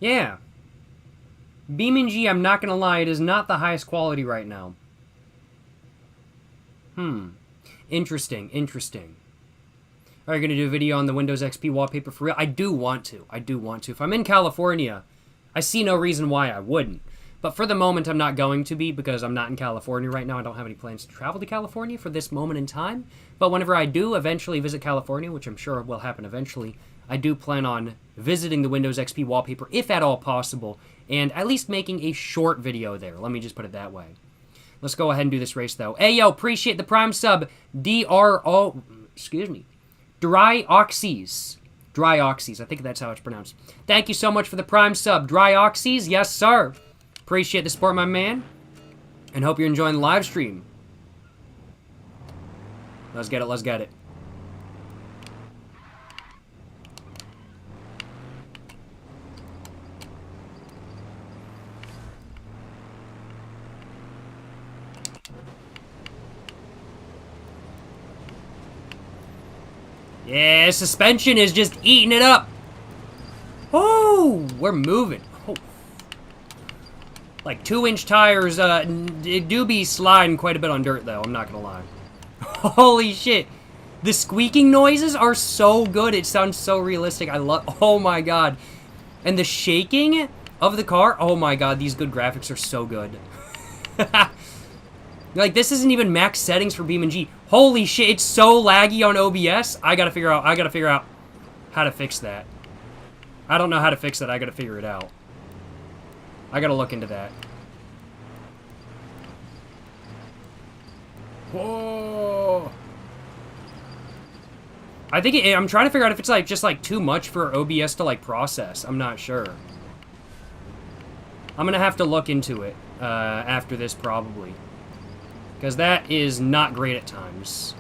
Yeah. BeamNG, I'm not going to lie, it is not the highest quality right now. Interesting, interesting. Are you going to do a video on the Windows XP wallpaper for real? I do want to. I do want to. If I'm in California, I see no reason why I wouldn't. But for the moment, I'm not going to be because I'm not in California right now. I don't have any plans to travel to California for this moment in time. But whenever I do eventually visit California, which I'm sure will happen eventually, I do plan on visiting the Windows XP wallpaper, if at all possible, and at least making a short video there. Let me just put it that way. Let's go ahead and do this race, though. Hey, yo, appreciate the Prime sub. Excuse me. Dry Oxys. Dry Oxys. I think that's how it's pronounced. Thank you so much for the Prime sub. Dry Oxys. Yes, sir. Appreciate the support, my man. And hope you're enjoying the live stream. Let's get it. Let's get it. Yeah, suspension is just eating it up. Oh, we're moving. Oh. Like 2-inch tires, it do be sliding quite a bit on dirt, though. I'm not gonna lie. Holy shit. The squeaking noises are so good. It sounds so realistic. I love... Oh, my God. And the shaking of the car. Oh, my God. These good graphics are so good. Like, this isn't even max settings for BeamNG. Holy shit, it's so laggy on OBS. I gotta figure out how to fix that. I don't know how to fix that. I gotta figure it out. I gotta look into that. Whoa. I think I'm trying to figure out if it's like just like too much for OBS to like process. I'm not sure. I'm gonna have to look into it after this probably. Because that is not great at times.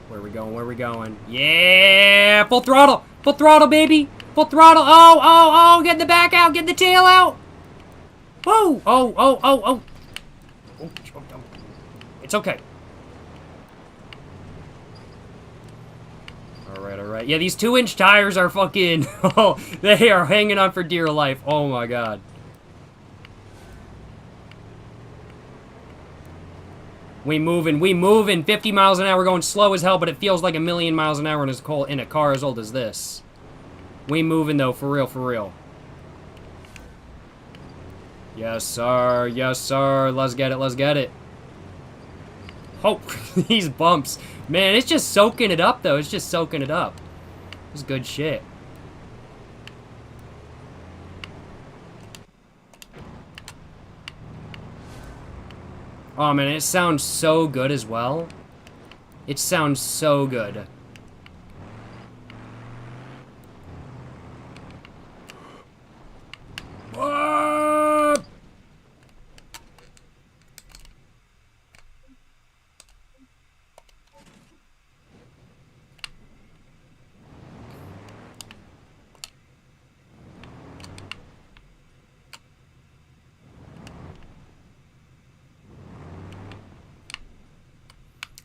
Where are we going? Where are we going? Yeah! Full throttle! Full throttle, baby! Full throttle! Oh, oh, oh! Get the back out! Get the tail out! Whoa! Oh, oh, oh, oh! It's okay. Alright, alright. Yeah, these 2-inch tires are fucking... Oh, they are hanging on for dear life. Oh my god. We moving. 50 miles an hour, going slow as hell, but it feels like a million miles an hour in a car as old as this. We moving, though, for real, for real. Yes, sir. Yes, sir. Let's get it. Let's get it. Oh, these bumps. Man, it's just soaking it up, though. It's just soaking it up. It's good shit. Oh, man, it sounds so good as well. It sounds so good.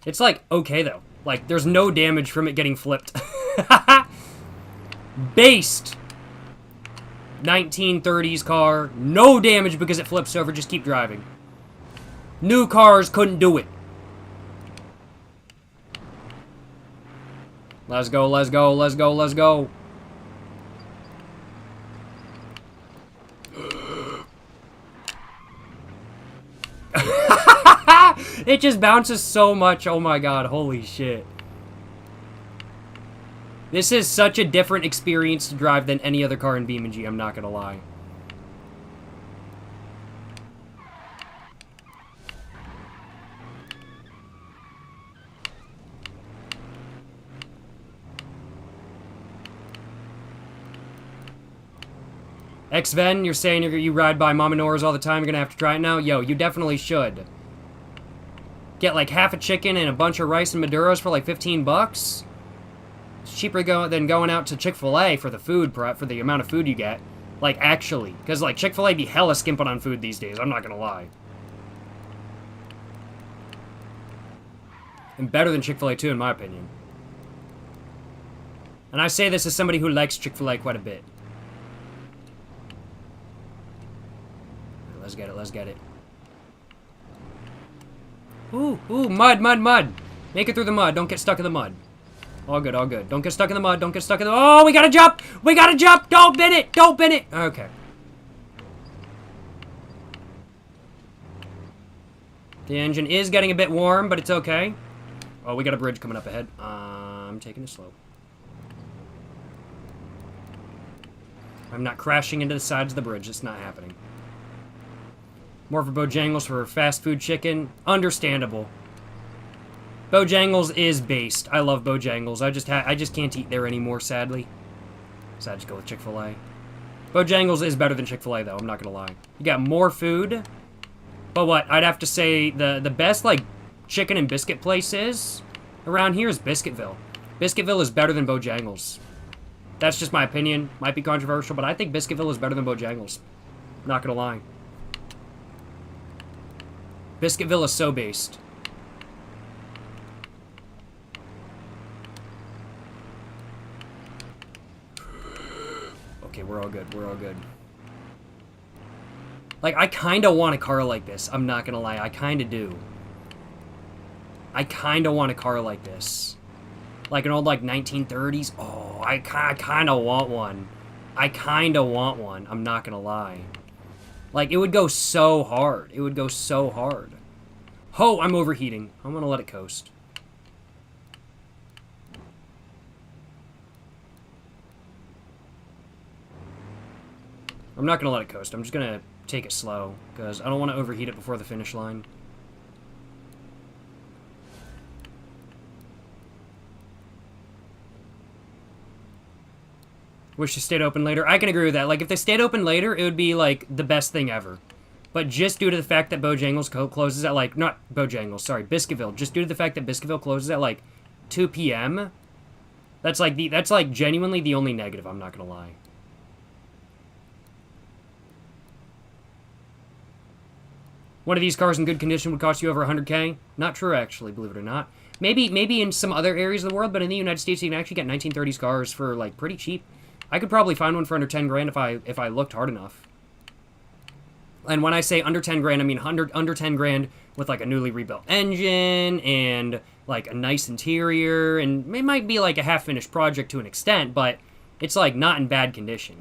It's, like, okay, though. Like, there's no damage from it getting flipped. Based 1930s car. No damage because it flips over. Just keep driving. New cars couldn't do it. Let's go, let's go, let's go, let's go. It just bounces so much. Oh my god, holy shit. This is such a different experience to drive than any other car in BeamNG, I'm not gonna lie. X-Ven, you're saying you ride by Mama Nora's all the time, you're gonna have to try it now? Yo, you definitely should. Get like half a chicken and a bunch of rice and Maduros for like 15 bucks. It's cheaper than going out to Chick-fil-A for the food, for the amount of food you get. Like, actually. Because, like, Chick-fil-A be hella skimping on food these days, I'm not gonna lie. And better than Chick-fil-A too, in my opinion. And I say this as somebody who likes Chick-fil-A quite a bit. Let's get it, let's get it. Ooh, ooh, mud, mud, mud. Make it through the mud. Don't get stuck in the mud. All good, all good. Don't get stuck in the mud. Don't get stuck in the... Oh, we gotta jump! We gotta jump! Don't bin it! Don't bin it! Okay. The engine is getting a bit warm, but it's okay. Oh, we got a bridge coming up ahead. I'm taking it slow. I'm not crashing into the sides of the bridge. It's not happening. More for Bojangles for fast food chicken. Understandable. Bojangles is based. I love Bojangles. I just can't eat there anymore, sadly. So I just go with Chick-fil-A. Bojangles is better than Chick-fil-A, though. I'm not gonna lie. You got more food. But what? I'd have to say the best, like, chicken and biscuit places around here is Biscuitville. Biscuitville is better than Bojangles. That's just my opinion. Might be controversial, but I think Biscuitville is better than Bojangles. Not gonna lie. Biscuitville is so based. Okay, we're all good. We're all good. Like, I kind of want a car like this. I'm not gonna lie. I kind of do. I kind of want a car like this. Like an old, like, 1930s. Oh, I kind of want one. I kind of want one. I'm not gonna lie. Like, it would go so hard. It would go so hard. Oh, I'm overheating. I'm gonna let it coast. I'm not gonna let it coast. I'm just gonna take it slow, because I don't want to overheat it before the finish line. Wish they stayed open later. I can agree with that. Like, if they stayed open later, it would be, like, the best thing ever. But just due to the fact that Bojangles closes at, like... Not Bojangles, sorry. Biscuitville. Just due to the fact that Biscuitville closes at, like, 2 p.m., that's, like, genuinely the only negative, I'm not gonna lie. One of these cars in good condition would cost you over 100K? Not true, actually, believe it or not. Maybe in some other areas of the world, but in the United States, you can actually get 1930s cars for, like, pretty cheap. I could probably find one for under 10 grand if I looked hard enough. And when I say under 10 grand, I mean under 10 grand with, like, a newly rebuilt engine and, like, a nice interior. And it might be, like, a half-finished project to an extent, but it's, like, not in bad condition.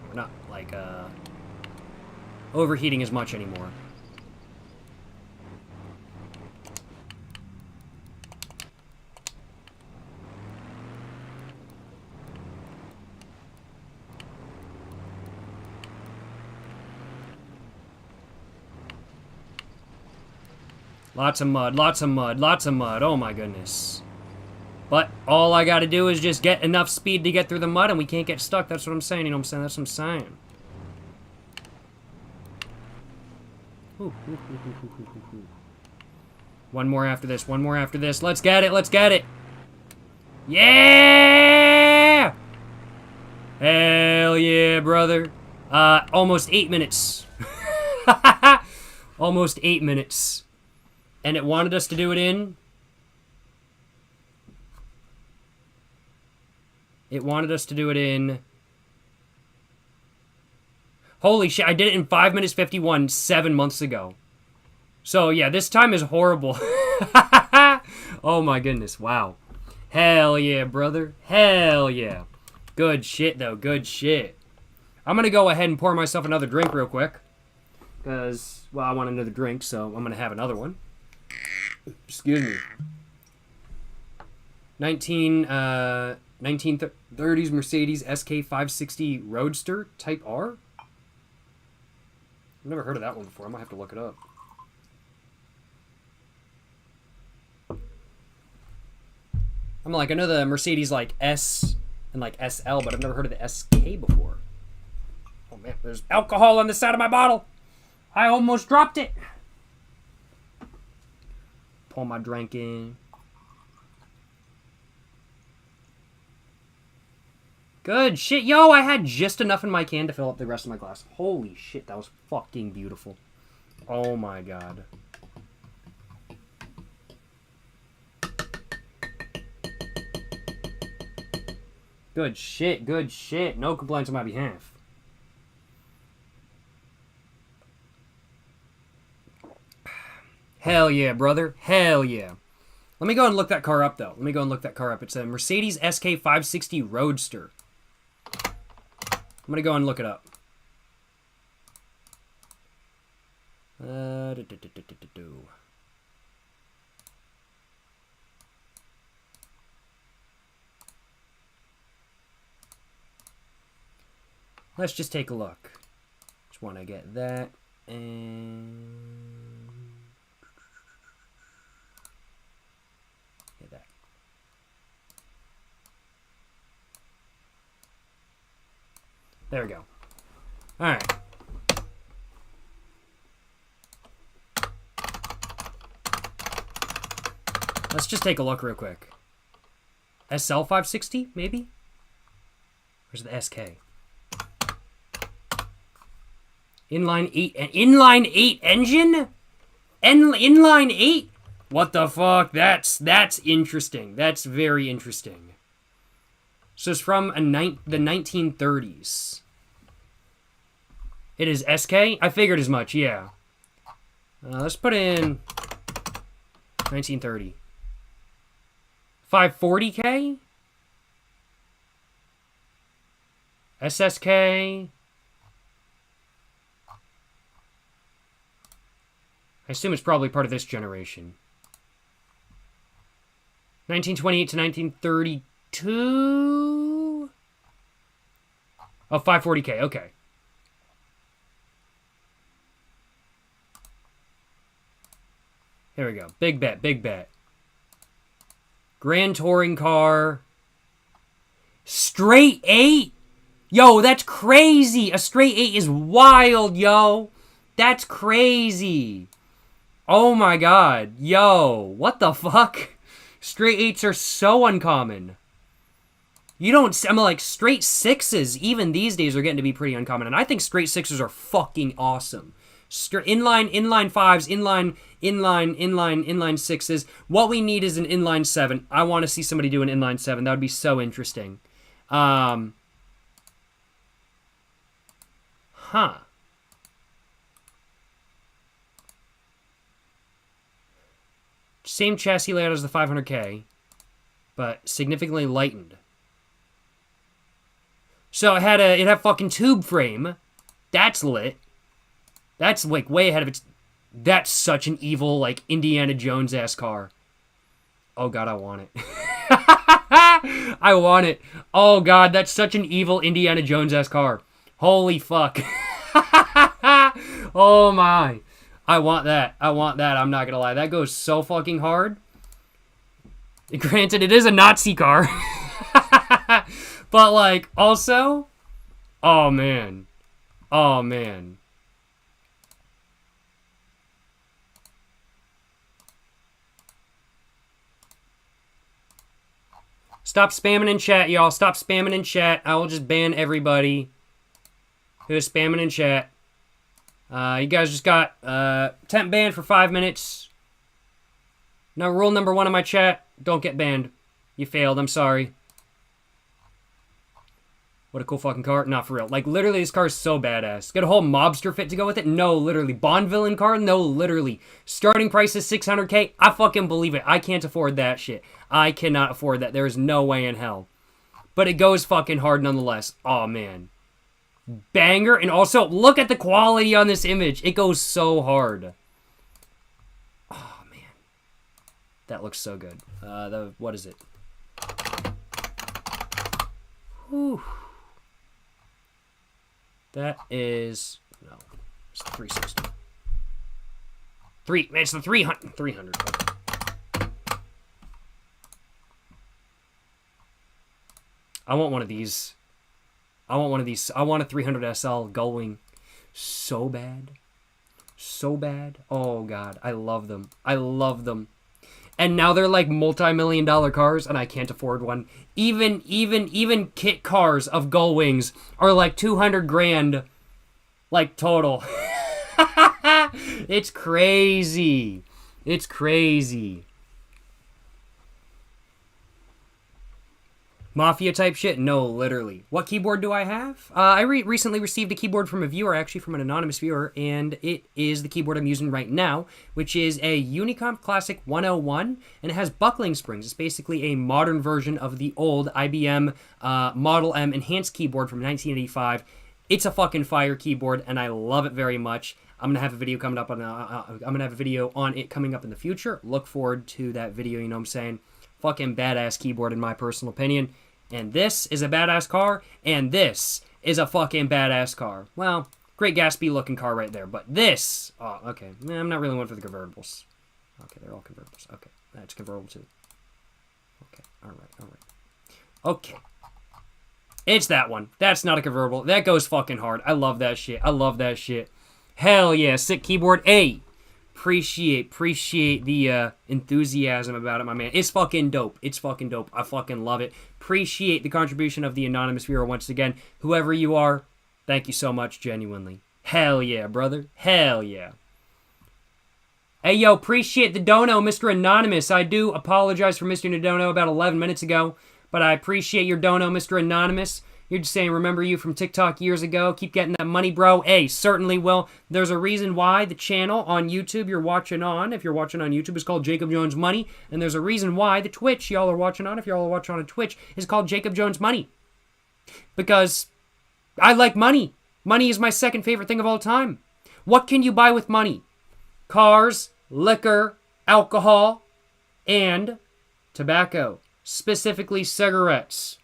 We're not, like, overheating as much anymore. Lots of mud, lots of mud, lots of mud. Oh my goodness. But all I gotta do is just get enough speed to get through the mud and we can't get stuck. That's what I'm saying, you know what I'm saying? That's what I'm saying. One more after this, one more after this. Let's get it, let's get it. Yeah! Hell yeah, brother. Almost 8 minutes. Almost 8 minutes. And it wanted us to do it in... It wanted us to do it in... Holy shit, I did it in 5 minutes 51 7 months ago. So, yeah, this time is horrible. Oh my goodness, wow. Hell yeah, brother. Hell yeah. Good shit, though. Good shit. I'm gonna go ahead and pour myself another drink real quick. Because, well, I want another drink, so I'm gonna have another one. Excuse me. 1930s Mercedes SK560 Roadster Type R? I've never heard of that one before. I might have to look it up. I'm like, I know the Mercedes like S and like SL, but I've never heard of the SK before. Oh man, there's alcohol on the side of my bottle. I almost dropped it. Pour my drink in. Good shit. Yo, I had just enough in my can to fill up the rest of my glass. Holy shit, that was fucking beautiful. Oh my god. Good shit, good shit. No complaints on my behalf. Hell yeah, brother. Hell yeah. Let me go and look that car up, though. Let me go and look that car up. It's a Mercedes SK560 Roadster. I'm gonna go and look it up. Let's just take a look. Just want to get that and get that. There we go. All right. Let's just take a look real quick. SL560, maybe? Where's the SK? Inline 8 engine? Inline 8? What the fuck? That's interesting. That's very interesting. So it's from the 1930s. It is SK? I figured as much, yeah. Let's put in 1930. 540K? SSK? I assume it's probably part of this generation. 1928 to 1932? Oh, 540K, okay. Here we go. Big bet, big bet. Grand Touring Car. Straight 8? Yo, that's crazy. A straight 8 is wild, yo. That's crazy. Oh my god. Yo, what the fuck? Straight 8s are so uncommon. You don't... I'm like, straight 6s, even these days, are getting to be pretty uncommon. And I think straight 6s are fucking awesome. Inline 5s, inline 6s. What we need is an inline 7. I want to see somebody do an inline 7. That would be so interesting. Huh. Same chassis layout as the 500K, but significantly lightened. So it had fucking tube frame. That's lit. That's like way ahead of its... That's such an evil, like, Indiana Jones-ass car. Oh god, I want it. I want it. Oh god, that's such an evil Indiana Jones-ass car. Holy fuck. Oh my. I want that. I want that. I'm not gonna lie. That goes so fucking hard. Granted, it is a Nazi car. But, like, also... Oh, man. Oh, man. Stop spamming in chat, y'all. Stop spamming in chat. I will just ban everybody who is spamming in chat. You guys just got temp banned for 5 minutes. Now, rule number 1 of my chat, don't get banned. You failed, I'm sorry. What a cool fucking car. Not for real. Like, literally, this car is so badass. Got a whole mobster fit to go with it? No, literally. Bond villain car? No, literally. Starting price is $600K? I fucking believe it. I can't afford that shit. I cannot afford that. There is no way in hell. But it goes fucking hard nonetheless. Oh man. Banger. And also, look at the quality on this image. It goes so hard. Oh man. That looks so good. What is it? Whew. That is, no, it's 360. It's the 300. Okay. I want one of these. I want a 300 SL Gullwing so bad. So bad. Oh, God. I love them. I love them. And now they're like multi-million-dollar cars, and I can't afford one. Even kit cars of Gullwings are like 200 grand, like total. It's crazy. It's crazy. Mafia type shit? No, literally. What keyboard do I have? I recently received a keyboard from a viewer, actually from an anonymous viewer, and it is the keyboard I'm using right now, which is a Unicomp Classic 101, and it has buckling springs. It's basically a modern version of the old IBM Model M enhanced keyboard from 1985. It's a fucking fire keyboard, and I love it very much. I'm gonna have a video coming up on. I'm gonna have a video on it coming up in the future. Look forward to that video. You know what I'm saying? Fucking badass keyboard in my personal opinion. And this is a badass car, and this is a fucking badass car. Well, Great Gatsby looking car right there, but this, oh, okay. I'm not really one for the convertibles. Okay, they're all convertibles. Okay, that's convertible too. Okay, all right. Okay. It's that one. That's not a convertible. That goes fucking hard. I love that shit. I love that shit. Hell yeah, sick keyboard. Hey. Appreciate the enthusiasm about it, my man. It's fucking dope. It's fucking dope. I fucking love it. Appreciate the contribution of the anonymous viewer once again. Whoever you are, thank you so much, genuinely. Hell yeah, brother. Hell yeah. Hey, yo, appreciate the dono, Mr. Anonymous. I do apologize for missing your dono about 11 minutes ago, but I appreciate your dono, Mr. Anonymous. You're just saying, remember you from TikTok years ago. Keep getting that money, bro. Hey, certainly will. There's a reason why the channel on YouTube you're watching on, if you're watching on YouTube, is called Jacob Jones Money. And there's a reason why the Twitch y'all are watching on, if y'all are watching on Twitch, is called Jacob Jones Money. Because I like money. Money is my second favorite thing of all time. What can you buy with money? Cars, liquor, alcohol, and tobacco. Specifically cigarettes.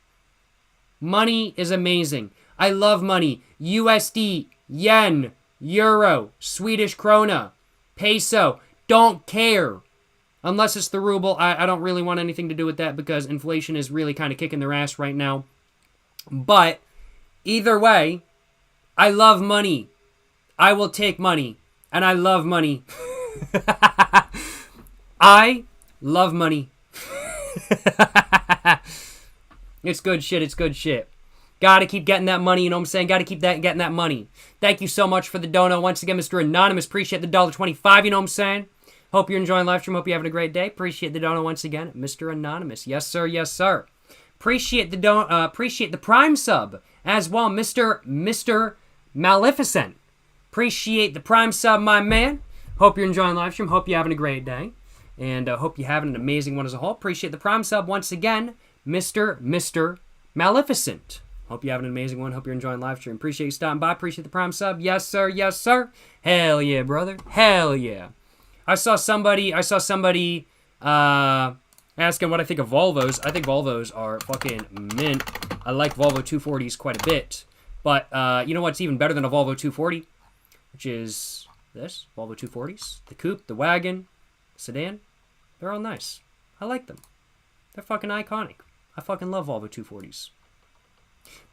Money is amazing. I love money. USD, yen, euro, Swedish krona, peso. Don't care. Unless it's the ruble. I don't really want anything to do with that because inflation is really kind of kicking their ass right now. But either way, I love money. I will take money. And I love money. I love money. It's good shit. It's good shit. Gotta keep getting that money, you know what I'm saying? Gotta keep getting that money. Thank you so much for the dono. Once again, Mr. Anonymous. Appreciate the $1.25, you know what I'm saying? Hope you're enjoying live stream. Hope you're having a great day. Appreciate the dono once again, Mr. Anonymous. Yes, sir. Yes, sir. Appreciate the Prime sub as well, Mr. Maleficent. Appreciate the Prime sub, my man. Hope you're enjoying live stream. Hope you're having a great day. And hope you're having an amazing one as a whole. Appreciate the Prime sub once again, Mr. Maleficent. Hope you have an amazing one. Hope you're enjoying live stream. Appreciate you stopping by. Appreciate the Prime sub. Yes, sir. Yes, sir. Hell yeah, brother. Hell yeah. I saw somebody asking what I think of Volvos. I think Volvos are fucking mint. I like Volvo 240s quite a bit. But you know what's even better than a Volvo 240? Which is this. Volvo 240s. The coupe, the wagon, sedan. They're all nice. I like them. They're fucking iconic. I fucking love Volvo 240s.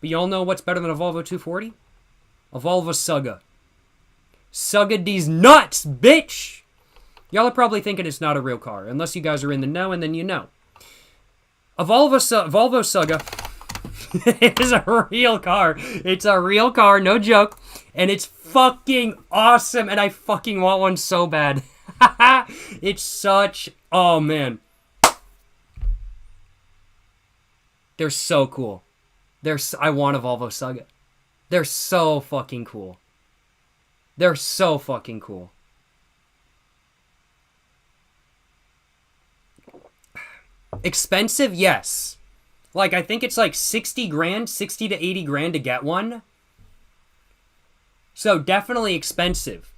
But y'all know what's better than a Volvo 240? A Volvo Suga. Suga these nuts, bitch! Y'all are probably thinking it's not a real car, unless you guys are in the know, and then you know. A Volvo Suga is a real car. It's a real car, no joke. And it's fucking awesome, and I fucking want one so bad. It's such... Oh, man. They're so cool. I want a Volvo Saga. They're so fucking cool. They're so fucking cool. Expensive? Yes. Like, I think it's like 60 grand, 60 to 80 grand to get one. So, definitely expensive.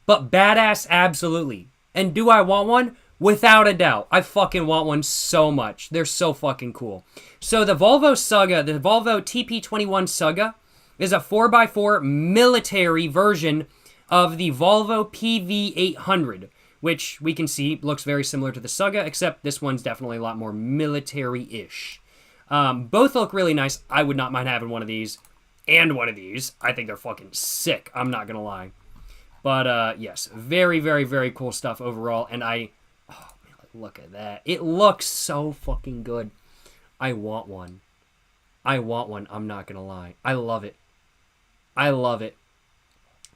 But badass, absolutely. And do I want one? Without a doubt. I fucking want one so much. They're so fucking cool. So, the Volvo Saga, the Volvo TP21 Saga, is a 4x4 military version of the Volvo PV800, which we can see looks very similar to the Saga, except this one's definitely a lot more military-ish. Both look really nice. I would not mind having one of these and one of these. I think they're fucking sick. I'm not gonna lie. But, yes, very, very, very cool stuff overall. And oh, man, look at that. It looks so fucking good. I want one. I want one. I'm not gonna lie. I love it. I love it.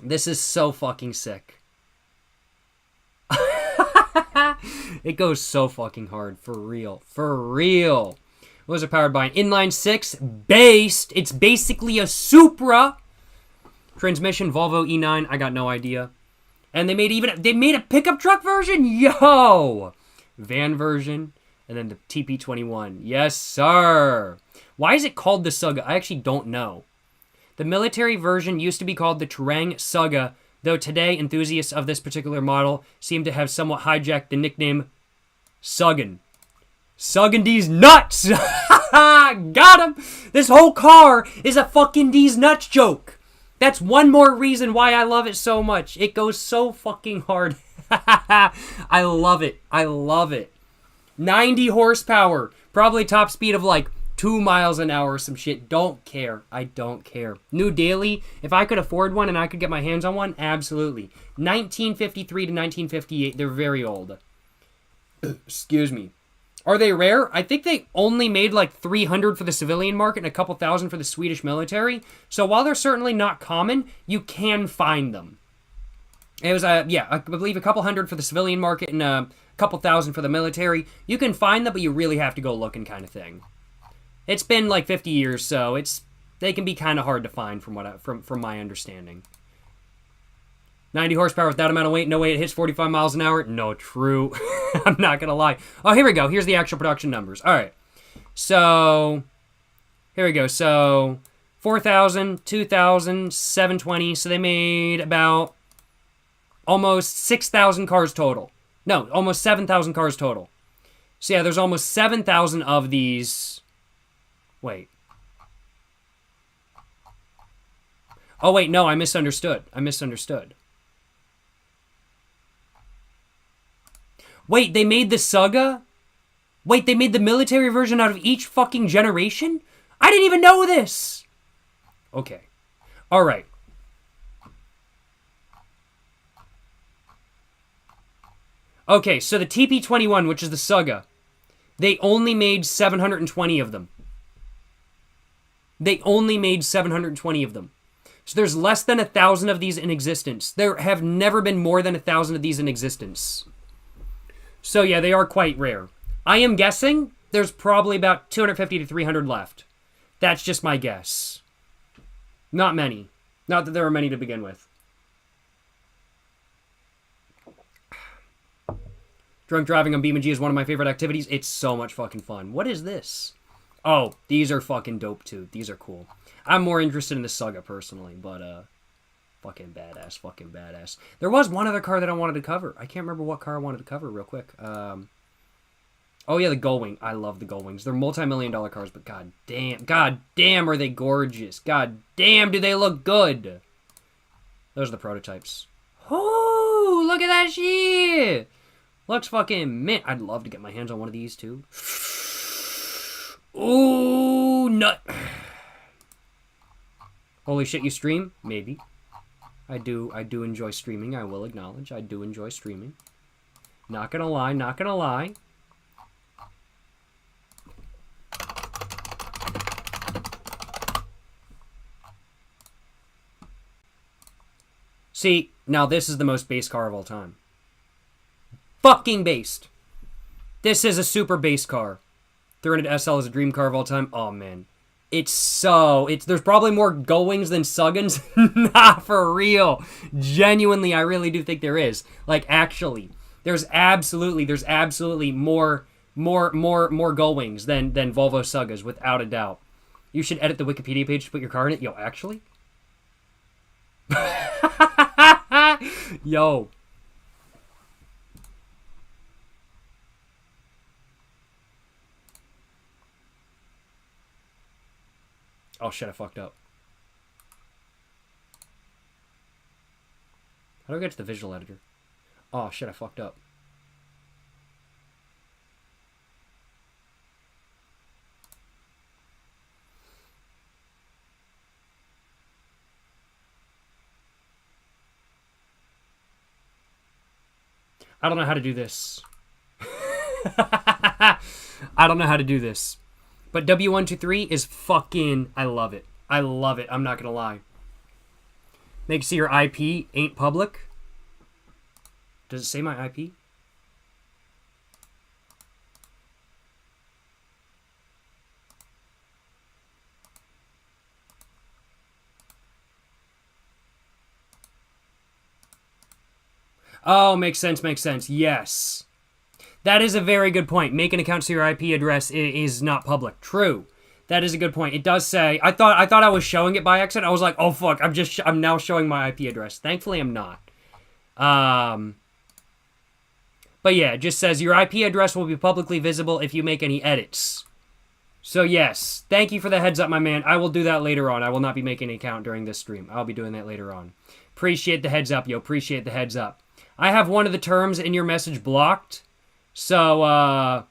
This is so fucking sick. It goes so fucking hard. For real. For real. What was it powered by? An inline-six based. It's basically a Supra. Transmission, Volvo E9. I got no idea. And they made a pickup truck version? Yo! Van version. And then the TP21. Yes, sir. Why is it called the Saga? I actually don't know. The military version used to be called the Terang Saga, though today enthusiasts of this particular model seem to have somewhat hijacked the nickname Suggin. Suggin these nuts! Got him! This whole car is a fucking these nuts joke. That's one more reason why I love it so much. It goes so fucking hard. I love it. I love it. 90 horsepower. Probably top speed of like 2 miles an hour or some shit. Don't care. I don't care. New daily. If I could afford one and I could get my hands on one, absolutely. 1953 to 1958. They're very old. Excuse me. Are they rare? I think they only made like 300 for the civilian market and a couple thousand for the Swedish military. So while they're certainly not common, you can find them. It was, I believe a couple hundred for the civilian market and a couple thousand for the military. You can find them, but you really have to go looking kind of thing. It's been like 50 years, so they can be kind of hard to find from my understanding. 90 horsepower with that amount of weight. No way it hits 45 miles an hour. No, true. I'm not going to lie. Oh, here we go. Here's the actual production numbers. All right. So, here we go. So, 4,000, 2,000, 720. So, they made about almost 6,000 cars total. No, almost 7,000 cars total. So, yeah, there's almost 7,000 of these. Wait. Oh, wait, no, I misunderstood. Wait, they made the Saga? Wait, they made the military version out of each fucking generation? I didn't even know this! Okay. Alright. Okay, so the TP21, which is the Saga, they only made 720 of them. They only made 720 of them. So there's less than 1,000 of these in existence. There have never been more than 1,000 of these in existence. So yeah, they are quite rare. I am guessing there's probably about 250 to 300 left. That's just my guess. Not many. Not that there are many to begin with. Drunk driving on BeamNG is one of my favorite activities. It's so much fucking fun. What is this? Oh, these are fucking dope too. These are cool. I'm more interested in the Saga personally, but fucking badass, fucking badass. There was one other car that I wanted to cover. I can't remember what car I wanted to cover real quick. Oh yeah, the Gullwing. I love the Gullwings. They're multi-million-dollar cars, but god damn are they gorgeous. God damn do they look good. Those are the prototypes. Oh, look at that shit. Looks fucking mint. I'd love to get my hands on one of these too. Ooh, nut. Holy shit, you stream? Maybe. I do enjoy streaming, I will acknowledge. I do enjoy streaming. Not gonna lie, not gonna lie. See, now this is the most base car of all time. fucking based. This is a super base car. 300 SL is a dream car of all time. Oh, man. There's probably more Gullwings than Suggins. Nah, for real. Genuinely, I really do think there is. Like, actually. There's absolutely more Gullwings than Volvo Suggas, without a doubt. You should edit the Wikipedia page to put your car in it. Yo, actually? Yo. Oh shit, I fucked up. How do I get to the visual editor? Oh shit, I fucked up. I don't know how to do this. I don't know how to do this. But W123 is fucking... I love it. I love it. I'm not going to lie. Make sure your IP ain't public. Does it say my IP? Oh, makes sense, makes sense. Yes. That is a very good point. Make an account so your IP address is not public. True. That is a good point. It does say... I thought I was showing it by accident. I was like, oh, fuck. I'm now showing my IP address. Thankfully, I'm not. But yeah, it just says your IP address will be publicly visible if you make any edits. So yes, thank you for the heads up, my man. I will do that later on. I will not be making an account during this stream. I'll be doing that later on. Appreciate the heads up, yo. Appreciate the heads up. I have one of the terms in your message blocked, so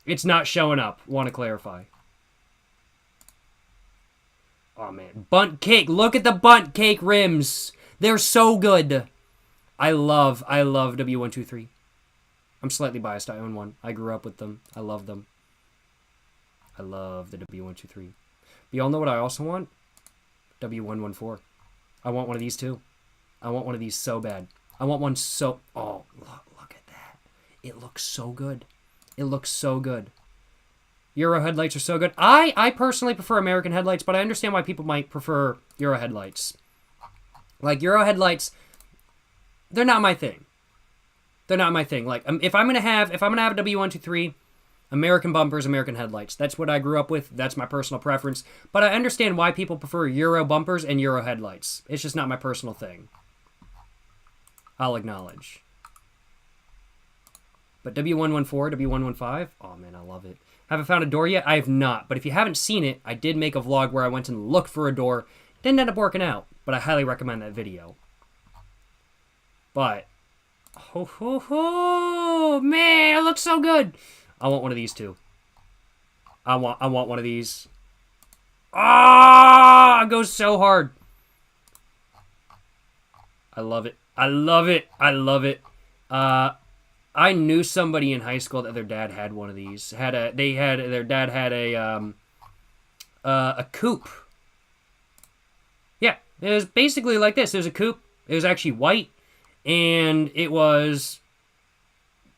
it's not showing up. Want to clarify. Oh, man. Bunt cake. Look at the bunt cake rims. They're so good. I love W123. I'm slightly biased. I own one. I grew up with them. I love them. I love the W123. But y'all know what I also want? W114. I want one of these too. I want one of these so bad. I want one so... Oh, look at that. It looks so good. It looks so good. Euro headlights are so good. I personally prefer American headlights, but I understand why people might prefer Euro headlights. Like, Euro headlights, they're not my thing. They're not my thing. Like, if I'm gonna have a W123, American bumpers, American headlights. That's what I grew up with. That's my personal preference. But I understand why people prefer Euro bumpers and Euro headlights. It's just not my personal thing. I'll acknowledge. But W114, W115, oh man, I love it. Haven't found a door yet? I have not. But if you haven't seen it, I did make a vlog where I went and looked for a door. Didn't end up working out, but I highly recommend that video. But, oh man, it looks so good. I want one of these too. I want one of these. Ah, it goes so hard. I love it. I love it. I love it. I knew somebody in high school that their dad had one of these. Their dad had a coupe. Yeah, it was basically like this. It was a coupe. It was actually white, and it was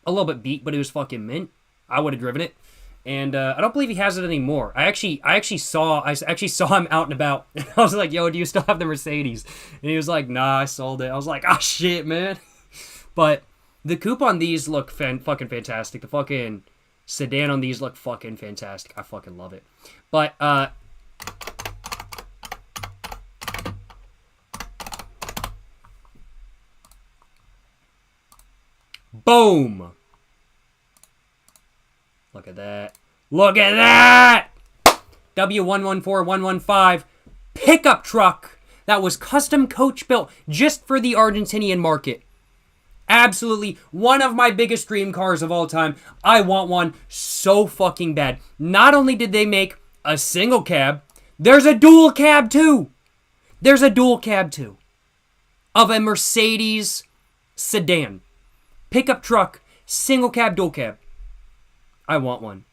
a little bit beat, but it was fucking mint. I would have driven it, and I don't believe he has it anymore. I actually saw him out and about, and I was like, "Yo, do you still have the Mercedes?" And he was like, "Nah, I sold it." I was like, "Ah, shit, man." But the coupe on these look fucking fantastic. The fucking sedan on these look fucking fantastic. I fucking love it. But, boom! Look at that. Look at that! W114115 pickup truck that was custom coach built just for the Argentinian market. Absolutely one of my biggest dream cars of all time. I want one so fucking bad. Not only did they make a single cab, there's a dual cab too. There's a dual cab too. Of a Mercedes sedan. Pickup truck, single cab, dual cab. I want one.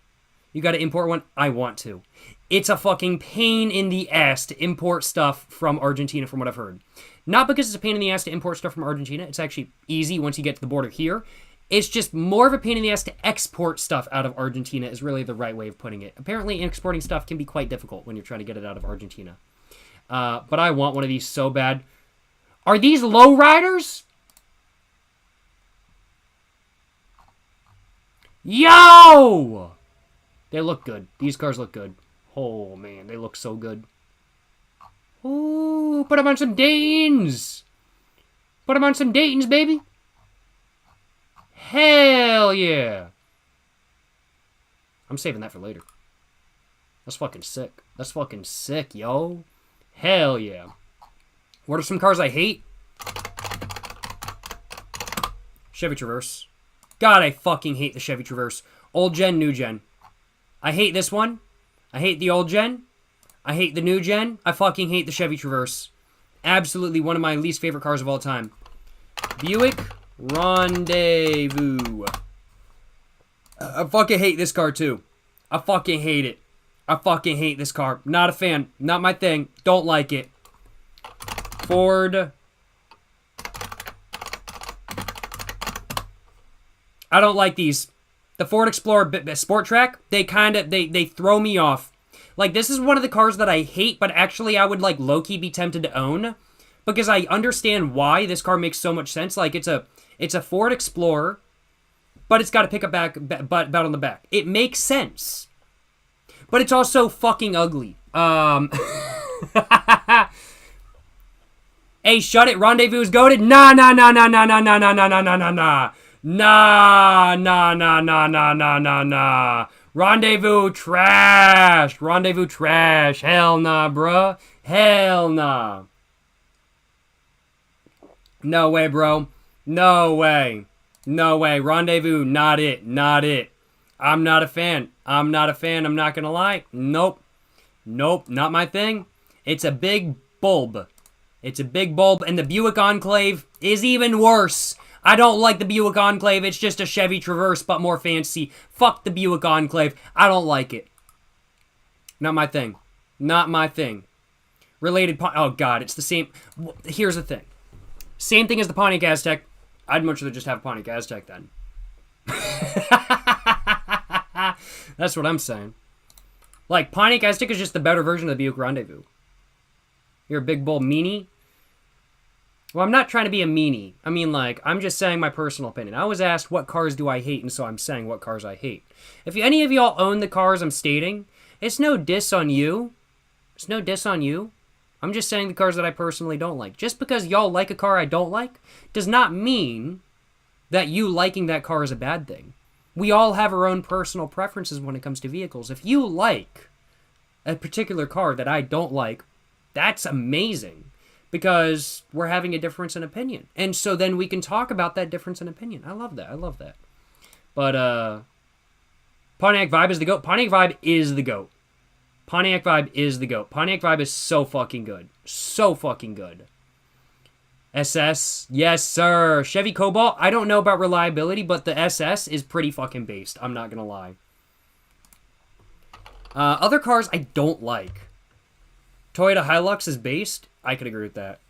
You gotta import one? I want to. It's a fucking pain in the ass to import stuff from Argentina, from what I've heard. Not because it's a pain in the ass to import stuff from Argentina. It's actually easy once you get to the border here. It's just more of a pain in the ass to export stuff out of Argentina is really the right way of putting it. Apparently, exporting stuff can be quite difficult when you're trying to get it out of Argentina. But I want one of these so bad. Are these lowriders? Yo! They look good. These cars look good. Oh, man. They look so good. Ooh, put them on some Daytons. Put them on some Daytons, baby. Hell yeah. I'm saving that for later. That's fucking sick. That's fucking sick, yo. Hell yeah. What are some cars I hate? Chevy Traverse. God, I fucking hate the Chevy Traverse. Old gen, new gen. I hate this one. I hate the old gen. I hate the new gen. I fucking hate the Chevy Traverse. Absolutely one of my least favorite cars of all time. Buick Rendezvous. I fucking hate this car too. I fucking hate it. I fucking hate this car. Not a fan. Not my thing. Don't like it. Ford. I don't like these. The Ford Explorer Sport Track, they throw me off. Like, this is one of the cars that I hate, but actually I would, like, low-key be tempted to own. Because I understand why this car makes so much sense. Like, it's a Ford Explorer, but it's got a pickup belt on the back. It makes sense. But it's also fucking ugly. Hey, shut it. Rendezvous is goated. Nah. Nah. Rendezvous trash. Rendezvous trash. Hell nah, bruh. Hell nah. No way, bro. No way. No way. Rendezvous, not it. Not it. I'm not a fan. I'm not gonna lie. Nope. Not my thing. It's a big bulb. It's a big bulb, and the Buick Enclave is even worse. I don't like the Buick Enclave. It's just a Chevy Traverse, but more fancy. Fuck the Buick Enclave. I don't like it. Not my thing. Not my thing. Related... Oh, God. It's the same... Here's the thing. Same thing as the Pontiac Aztek. I'd much rather just have a Pontiac Aztek then. That's what I'm saying. Like, Pontiac Aztek is just the better version of the Buick Rendezvous. You're a big bull meanie. Well, I'm not trying to be a meanie. I mean, like, I'm just saying my personal opinion. I was asked what cars do I hate, and so I'm saying what cars I hate. If any of y'all own the cars I'm stating, it's no diss on you. It's no diss on you. I'm just saying the cars that I personally don't like. Just because y'all like a car I don't like does not mean that you liking that car is a bad thing. We all have our own personal preferences when it comes to vehicles. If you like a particular car that I don't like, that's amazing. Because we're having a difference in opinion. And so then we can talk about that difference in opinion. I love that. I love that. But, Pontiac Vibe is the GOAT. Pontiac Vibe is the GOAT. Pontiac Vibe is the GOAT. Pontiac Vibe is so fucking good. So fucking good. SS. Yes, sir. Chevy Cobalt. I don't know about reliability, but the SS is pretty fucking based. I'm not gonna lie. Other cars I don't like. Toyota Hilux is based. I could agree with that.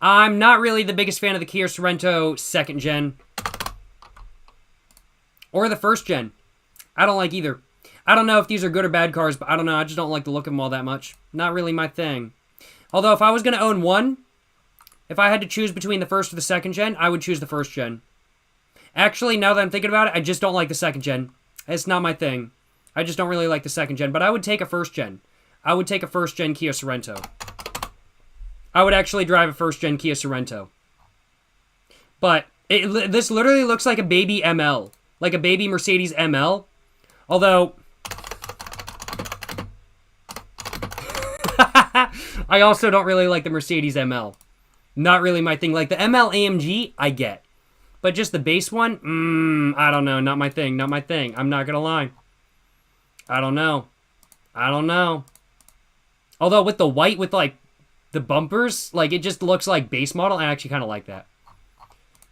I'm not really the biggest fan of the Kia Sorento 2nd gen. Or the 1st gen. I don't like either. I don't know if these are good or bad cars, but I don't know. I just don't like the look of them all that much. Not really my thing. Although, if I was going to own one, if I had to choose between the 1st or the 2nd gen, I would choose the 1st gen. Actually, now that I'm thinking about it, I just don't like the 2nd gen. It's not my thing. I just don't really like the 2nd gen, but I would take a 1st gen. I would take a 1st gen Kia Sorento. I would actually drive a 1st gen Kia Sorento. But this literally looks like a baby ML. Like a baby Mercedes ML. Although... I also don't really like the Mercedes ML. Not really my thing. Like the ML AMG, I get. But just the base one? I don't know. Not my thing. Not my thing. I'm not gonna lie. I don't know. Although with the white, with like the bumpers, like it just looks like base model. I actually kind of like that.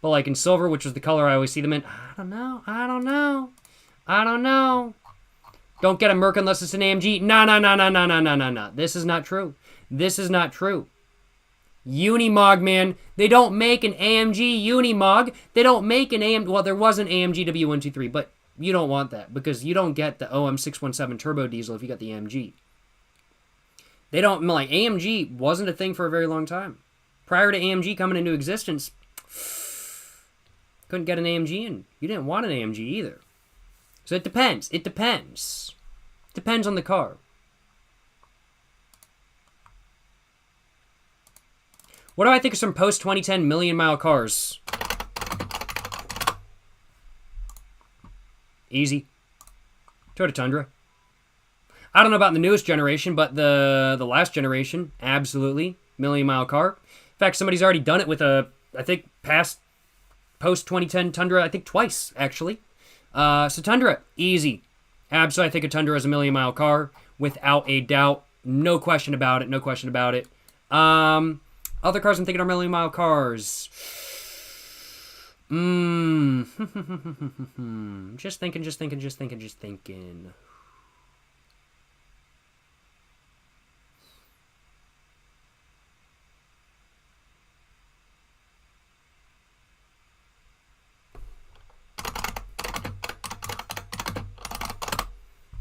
But like in silver, which was the color I always see them in, I don't know. I don't know. Don't get a Merc unless it's an AMG. No. This is not true. This is not true. Unimog, man. They don't make an AMG Unimog. They don't make an AMG. Well, there was an AMG W123, but you don't want that because you don't get the OM617 turbo diesel if you got the AMG. They don't, like, AMG wasn't a thing for a very long time. Prior to AMG coming into existence, couldn't get an AMG, and you didn't want an AMG either. So it depends. It depends. Depends on the car. What do I think of some post-2010 million-mile cars? Easy. Toyota Tundra. I don't know about the newest generation, but the last generation, absolutely. Million-mile car. In fact, somebody's already done it with a, I think, post-2010 Tundra, I think twice, actually. So Tundra, easy. Absolutely, I think a Tundra is a million-mile car, without a doubt. No question about it, no question about it. Other cars I'm thinking are million-mile cars. Just thinking.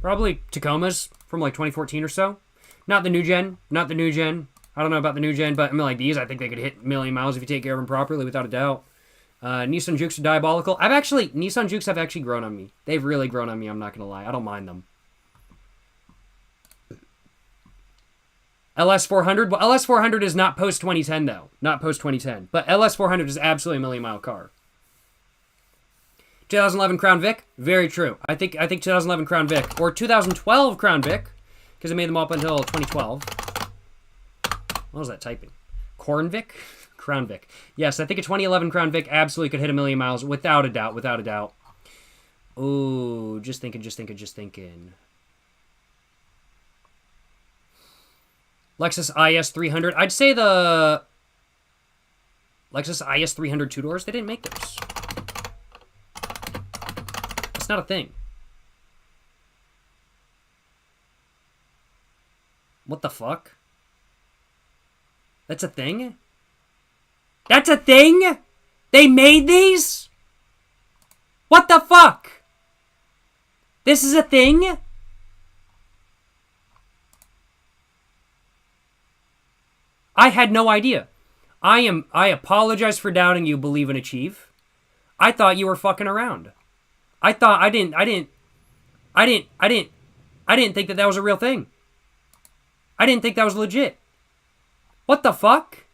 Probably Tacomas from like 2014 or so. Not the new gen. I don't know about the new gen, but I mean, like these, I think they could hit a million miles if you take care of them properly, without a doubt. Nissan Jukes are diabolical. Nissan Jukes have actually grown on me. They've really grown on me, I'm not going to lie. I don't mind them. LS400? Well, LS400 is not post-2010, though. Not post-2010. But LS400 is absolutely a million-mile car. 2011 Crown Vic? Very true. I think 2011 Crown Vic. Or 2012 Crown Vic. Because I made them up until 2012. What was that typing? Corn Vic? Crown Vic. Yes, I think a 2011 Crown Vic absolutely could hit a million miles. Without a doubt. Ooh, just thinking. Lexus IS300. I'd say the Lexus IS300 two-doors, they didn't make those. It's not a thing. What the fuck? That's a thing? That's a thing? They made these? What the fuck? This is a thing? I had no idea. I apologize for doubting you, Believe and Achieve. I thought you were fucking around. I didn't think that was a real thing. I didn't think that was legit. What the fuck?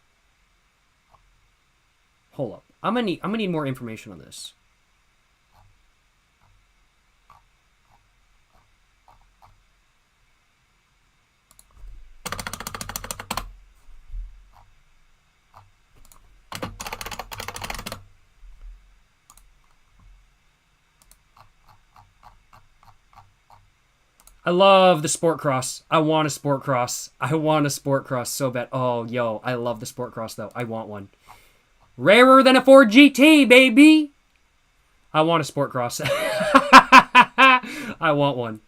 Hold up. I'm gonna need more information on this. I love the Sport Cross. I want a Sport Cross. So bad. Oh, yo, I love the Sport Cross, though. I want one. Rarer than a Ford GT, baby! I want a Sport Cross. I want one.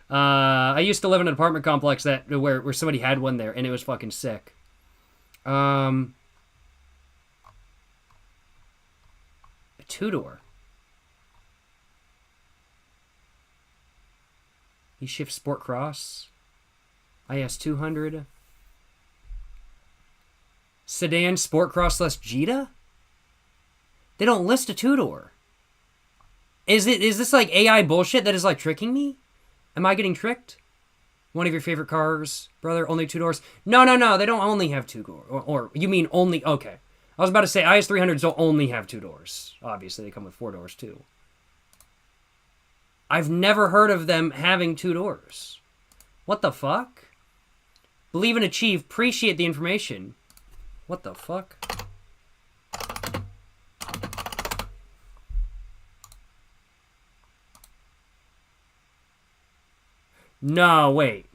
I used to live in an apartment complex where somebody had one there, and it was fucking sick. A two-door. E-Shift Sport Cross. IS200. Sedan Sport Cross less Jetta? They don't list a two-door. Is this like AI bullshit that is like tricking me? Am I getting tricked? One of your favorite cars, brother, only two doors? No, they don't only have two doors. Or you mean only, okay. I was about to say IS300s don't only have two doors. Obviously, they come with four doors too. I've never heard of them having two doors. What the fuck? Believe and Achieve. Appreciate the information. What the fuck? No, wait.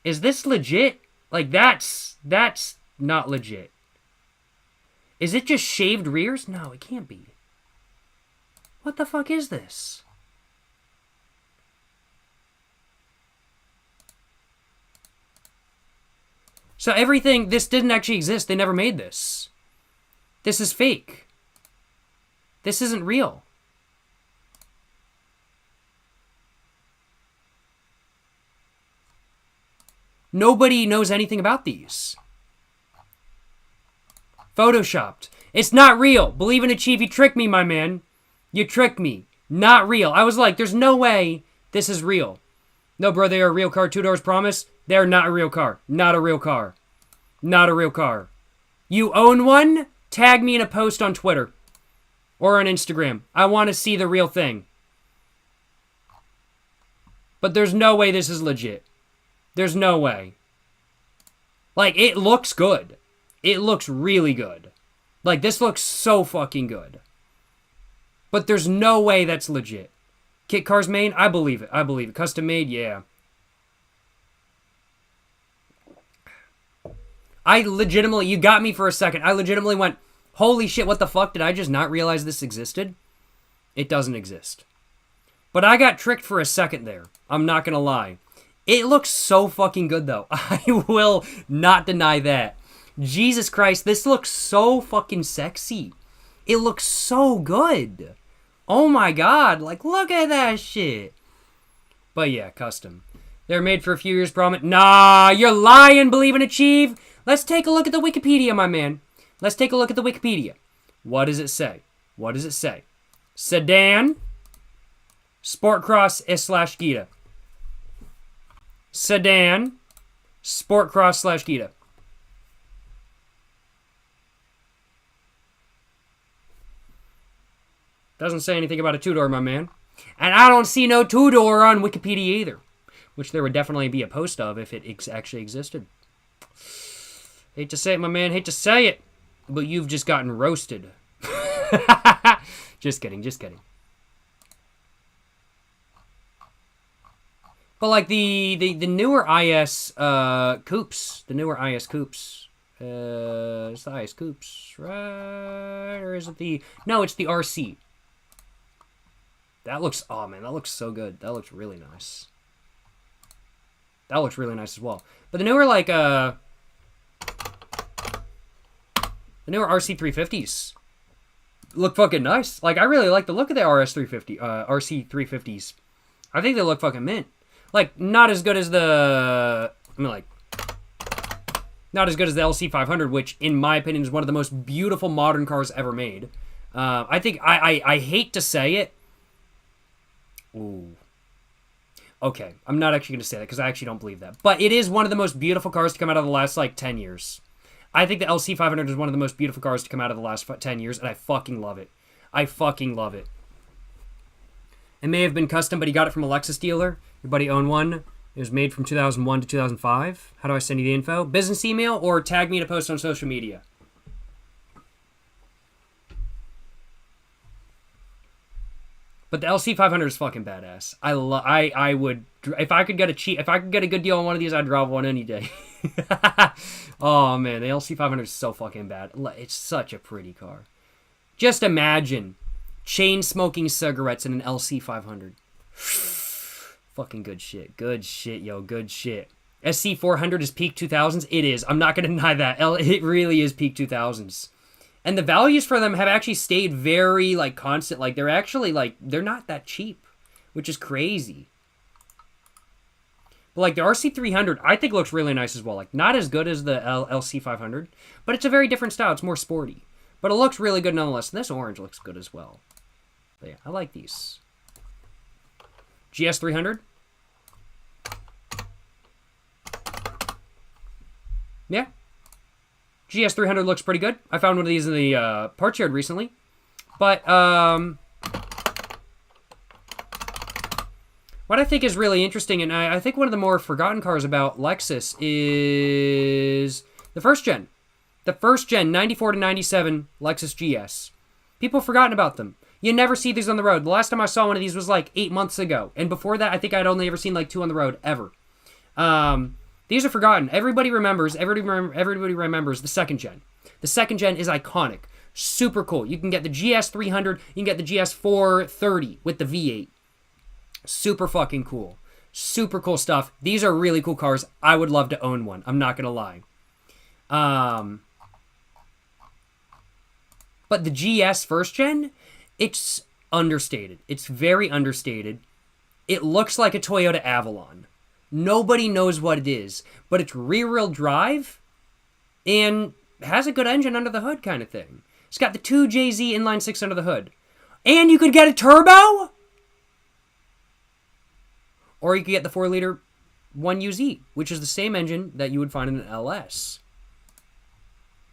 Is this legit? Like, that's not legit. Is it just shaved rears? No, it can't be. What the fuck is this? So everything, this didn't actually exist. They never made this. This is fake. This isn't real. Nobody knows anything about these. Photoshopped. It's not real. Believe and achieve. You tricked me, my man. You tricked me. Not real. I was like, there's no way this is real. No, bro, they are a real car. 2 doors promise. They're not a real car. Not a real car. Not a real car. You own one? Tag me in a post on Twitter. Or on Instagram. I want to see the real thing. But there's no way this is legit. There's no way. Like, it looks good. It looks really good. Like, this looks so fucking good. But there's no way that's legit. Kit Cars main? I believe it. I believe it. Custom made? Yeah. I legitimately, you got me for a second. I legitimately went, holy shit, what the fuck? Did I just not realize this existed? It doesn't exist. But I got tricked for a second there. I'm not gonna lie. It looks so fucking good, though. I will not deny that. Jesus Christ, this looks so fucking sexy. It looks so good. Oh my god, like, look at that shit. But yeah, custom. They're made for a few years, promise. Nah, you're lying, believe and achieve. Let's take a look at the Wikipedia, my man. Let's take a look at the Wikipedia. What does it say? What does it say? Sedan, Sport Cross / Gita. Sedan, Sport Cross / Gita. Doesn't say anything about a 2-door, my man. And I don't see no 2-door on Wikipedia either. Which there would definitely be a post of if it actually existed. Hate to say it, my man. Hate to say it. But you've just gotten roasted. Just kidding. Just kidding. But like the newer IS coupes. The newer IS coupes. It's the IS coupes, right? Or is it the... No, it's the RC. That looks... Oh, man. That looks so good. That looks really nice. That looks really nice as well. But the newer, like, the newer RC350s look fucking nice. Like, I really like the look of the RC350s. I think they look fucking mint. Like, not as good as the... I mean, like... Not as good as the LC500, which, in my opinion, is one of the most beautiful modern cars ever made. I think... I hate to say it. Ooh. Okay, I'm not actually going to say that because I actually don't believe that. But it is one of the most beautiful cars to come out of the last, like, 10 years. I think the LC500 is one of the most beautiful cars to come out of the last 10 years, and I fucking love it. I fucking love it. It may have been custom, but he got it from a Lexus dealer. Your buddy owned one. It was made from 2001 to 2005. How do I send you the info? Business email or tag me to post on social media? But the LC500 is fucking badass. I would, if I could get a good deal on one of these, I'd drive one any day. Oh man, the LC500 is so fucking bad. It's such a pretty car. Just imagine chain smoking cigarettes in an LC500. Fucking good shit. Good shit, yo. Good shit. SC400 is peak 2000s. It is. I'm not gonna deny that. It really is peak 2000s. And the values for them have actually stayed very, like, constant. Like, they're actually, like, they're not that cheap, which is crazy. But, like, the RC300, I think looks really nice as well. Like, not as good as the LC500, but it's a very different style. It's more sporty. But it looks really good nonetheless. And this orange looks good as well. But, yeah, I like these. GS300. Yeah. GS300 looks pretty good. I found one of these in the parts yard recently. But, what I think is really interesting, and I think one of the more forgotten cars about Lexus is the first gen. The first gen, 94 to 97 Lexus GS. People have forgotten about them. You never see these on the road. The last time I saw one of these was like 8 months ago. And before that, I think I'd only ever seen like 2 on the road, ever. These are forgotten. Everybody remembers the second gen. The second gen is iconic. Super cool. You can get the GS 300. You can get the GS 430 with the V8. Super fucking cool. Super cool stuff. These are really cool cars. I would love to own one. I'm not going to lie. But the GS first gen, it's understated. It's very understated. It looks like a Toyota Avalon. Nobody knows what it is, but it's rear-wheel drive and has a good engine under the hood kind of thing. It's got the 2JZ inline 6 under the hood. And you could get a turbo? Or you could get the 4-liter 1UZ, which is the same engine that you would find in an LS.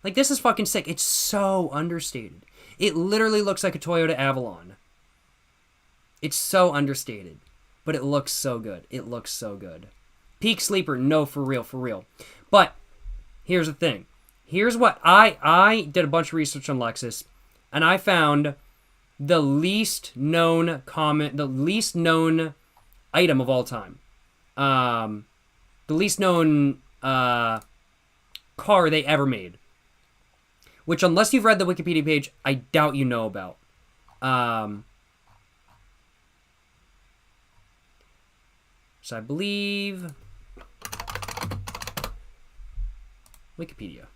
Like, this is fucking sick. It's so understated. It literally looks like a Toyota Avalon. It's so understated. But it looks so good. It looks so good. Peak sleeper, no, for real, for real. But here's the thing. Here's what I did a bunch of research on Lexus, and I found the least known item of all time. The least known car they ever made. Which, unless you've read the Wikipedia page, I doubt you know about. So I believe... Wikipedia.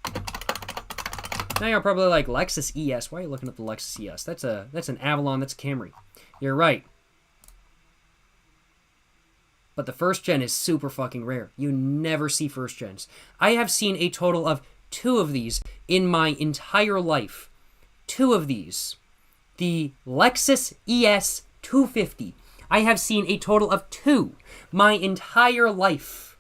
Now you're probably like, Lexus ES. Why are you looking at the Lexus ES? That's an Avalon. That's a Camry. You're right. But the first gen is super fucking rare. You never see first gens. I have seen a total of 2 of these in my entire life. 2 of these. The Lexus ES 250. I have seen a total of 2 my entire life.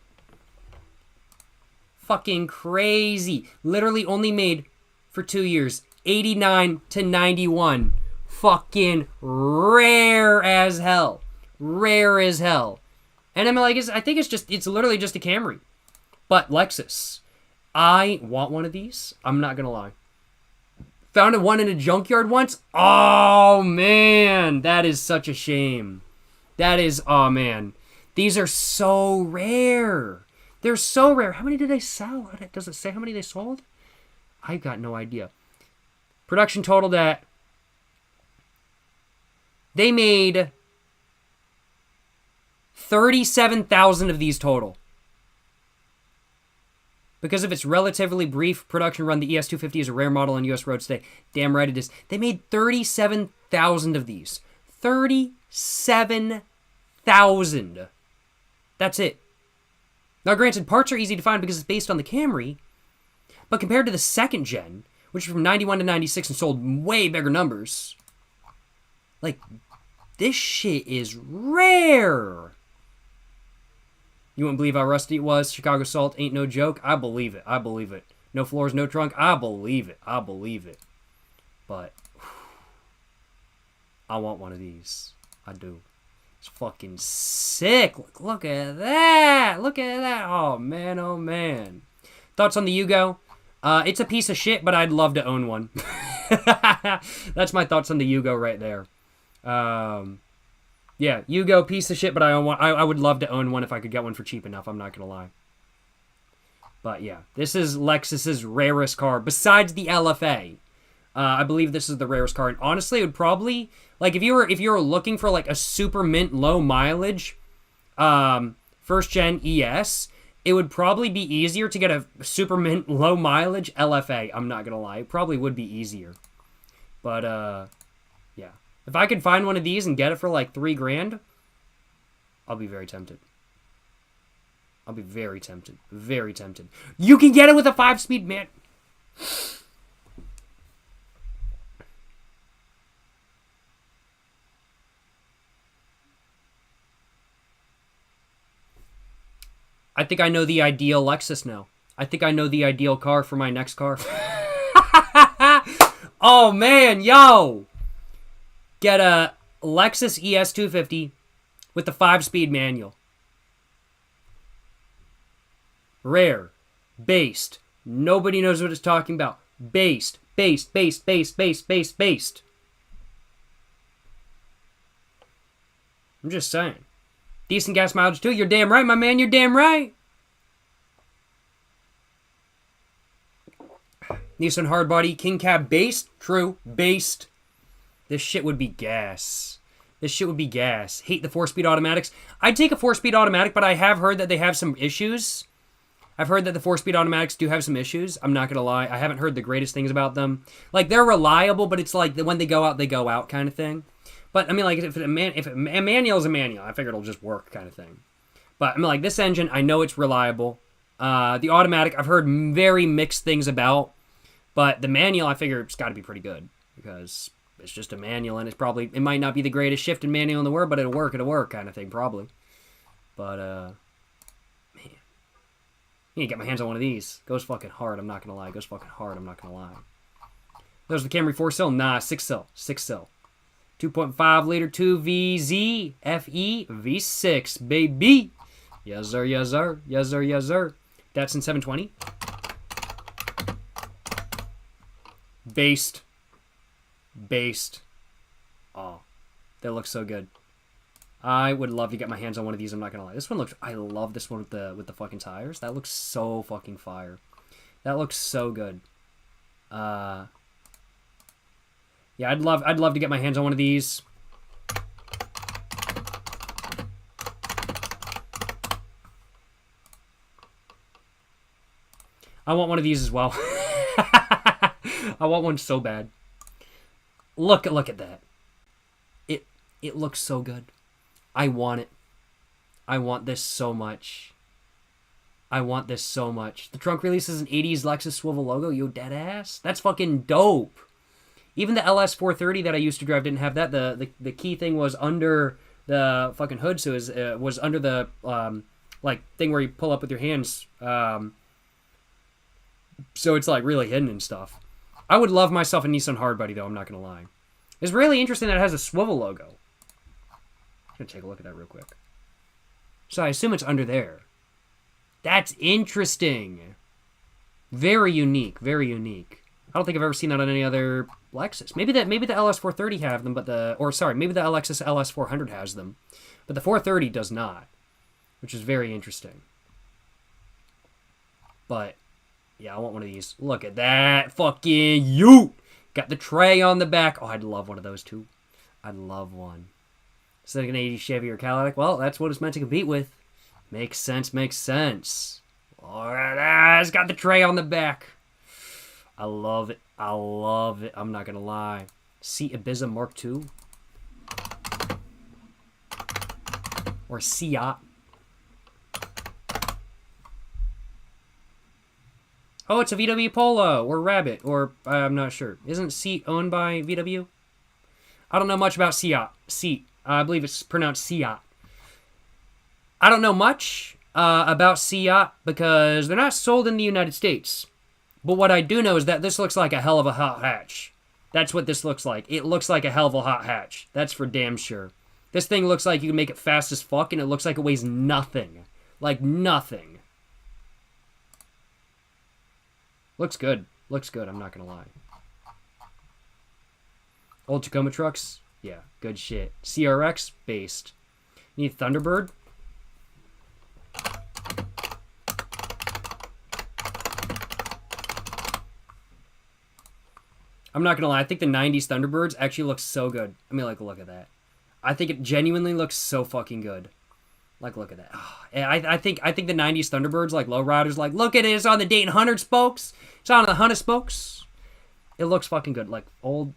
Fucking crazy. Literally only made for 2 years. 89 to 91. Fucking rare as hell. Rare as hell. And I'm like, I think it's literally just a Camry. But Lexus. I want one of these. I'm not going to lie. Found one in a junkyard once. Oh, man. That is such a shame. That is, oh, man. These are so rare. They're so rare. How many did they sell? Does it say how many they sold? I've got no idea. Production totaled at... They made 37,000 of these total. Because of its relatively brief production run, the ES250 is a rare model on U.S. roads today. Damn right it is. They made 37,000 of these. 37,000. That's it. Now, granted, parts are easy to find because it's based on the Camry, but compared to the second gen, which is from 91 to 96 and sold way bigger numbers, like, this shit is rare. You wouldn't believe how rusty it was. Chicago Salt ain't no joke. I believe it. I believe it. No floors, no trunk. I believe it. I believe it. But I want one of these. I do. It's fucking sick. Look at that. Look at that. Oh, man. Oh, man. Thoughts on the Yugo? It's a piece of shit, but I'd love to own one. That's my thoughts on the Yugo right there. Yeah, Yugo, piece of shit, but I would love to own one if I could get one for cheap enough. I'm not going to lie. But yeah, this is Lexus's rarest car, besides the LFA. I believe this is the rarest car. And honestly, it would probably, like, if you were looking for, like, a super mint low mileage first gen ES, it would probably be easier to get a super mint low mileage LFA. I'm not going to lie. It probably would be easier. But, yeah. If I could find one of these and get it for like $3,000, I'll be very tempted. I'll be very tempted. Very tempted. You can get it with a 5-speed, man. I think I know the ideal Lexus now. I think I know the ideal car for my next car. Oh, man, yo! Get a Lexus ES250 with the 5-speed manual. Rare. Based. Nobody knows what it's talking about. Based. Based. Based. Based. Based. Based. Based. I'm just saying. Decent gas mileage too. You're damn right, my man. You're damn right. Nissan Hardbody, King Cab based. True, based. This shit would be gas. This shit would be gas. Hate the 4-speed automatics. I'd take a 4-speed automatic, but I have heard that they have some issues. I've heard that the 4-speed automatics do have some issues. I'm not going to lie. I haven't heard the greatest things about them. Like, they're reliable, but it's like when they go out kind of thing. But, I mean, like, if a manual is a manual, I figure it'll just work kind of thing. But, I mean, like, this engine, I know it's reliable. The automatic, I've heard very mixed things about. But the manual, I figure it's got to be pretty good. Because it's just a manual, and it might not be the greatest shifting manual in the world, but it'll work kind of thing, probably. But, man. I need to get my hands on one of these. Goes fucking hard, I'm not going to lie. Goes fucking hard, I'm not going to lie. There's the Camry 4-cylinder. Nah, 6-cylinder. 6-cylinder. 2.5 liter 2VZ FE V6, baby. Yes, sir, yes, sir. Yes, sir, yes, sir. Datsun 720. Based. Oh, that looks so good. I would love to get my hands on one of these. I'm not gonna lie. This one looks. I love this one with the fucking tires. That looks so fucking fire. That looks so good. Yeah, I'd love to get my hands on one of these. I want one of these as well. I want one so bad. Look at that. It looks so good. I want it. I want this so much. I want this so much. The trunk releases an 80s Lexus swivel logo. Yo, dead ass. That's fucking dope. Even the LS430 that I used to drive didn't have that. The key thing was under the fucking hood, so it was under the like thing where you pull up with your hands. So it's like really hidden and stuff. I would love myself a Nissan Hardbody though. I'm not gonna lie. It's really interesting that it has a swivel logo. I'm gonna take a look at that real quick. So I assume it's under there. That's interesting. Very unique. Very unique. I don't think I've ever seen that on any other Lexus. Maybe the LS430 have them, but maybe the Lexus LS400 has them, but the 430 does not, which is very interesting. But yeah, I want one of these. Look at that, fucking you! Got the tray on the back. Oh, I'd love one of those too. I'd love one. Is that an 80 Chevy or Cadillac? Well, that's what it's meant to compete with. Makes sense. Makes sense. Look at that. It's got the tray on the back. I love it. I love it. I'm not going to lie. Seat Ibiza Mark II. Or Seat. Oh, it's a VW Polo. Or Rabbit. Or, I'm not sure. Isn't Seat owned by VW? I don't know much about Seat. I believe it's pronounced Seat. I don't know much about Seat because they're not sold in the United States. But what I do know is that this looks like a hell of a hot hatch. That's what this looks like. It looks like a hell of a hot hatch. That's for damn sure. This thing looks like you can make it fast as fuck, and it looks like it weighs nothing. Like nothing. Looks good. Looks good, I'm not gonna lie. Old Tacoma trucks? Yeah, good shit. CRX? Based. Need Thunderbird? I'm not gonna lie, I think the 90s Thunderbirds actually look so good. I mean, like, look at that. I think it genuinely looks so fucking good. Like, look at that. Oh, I think the 90s Thunderbirds, like, lowriders, like, look at it, it's on the Dayton 100 spokes. It's on the 100 spokes. It looks fucking good. Like, old...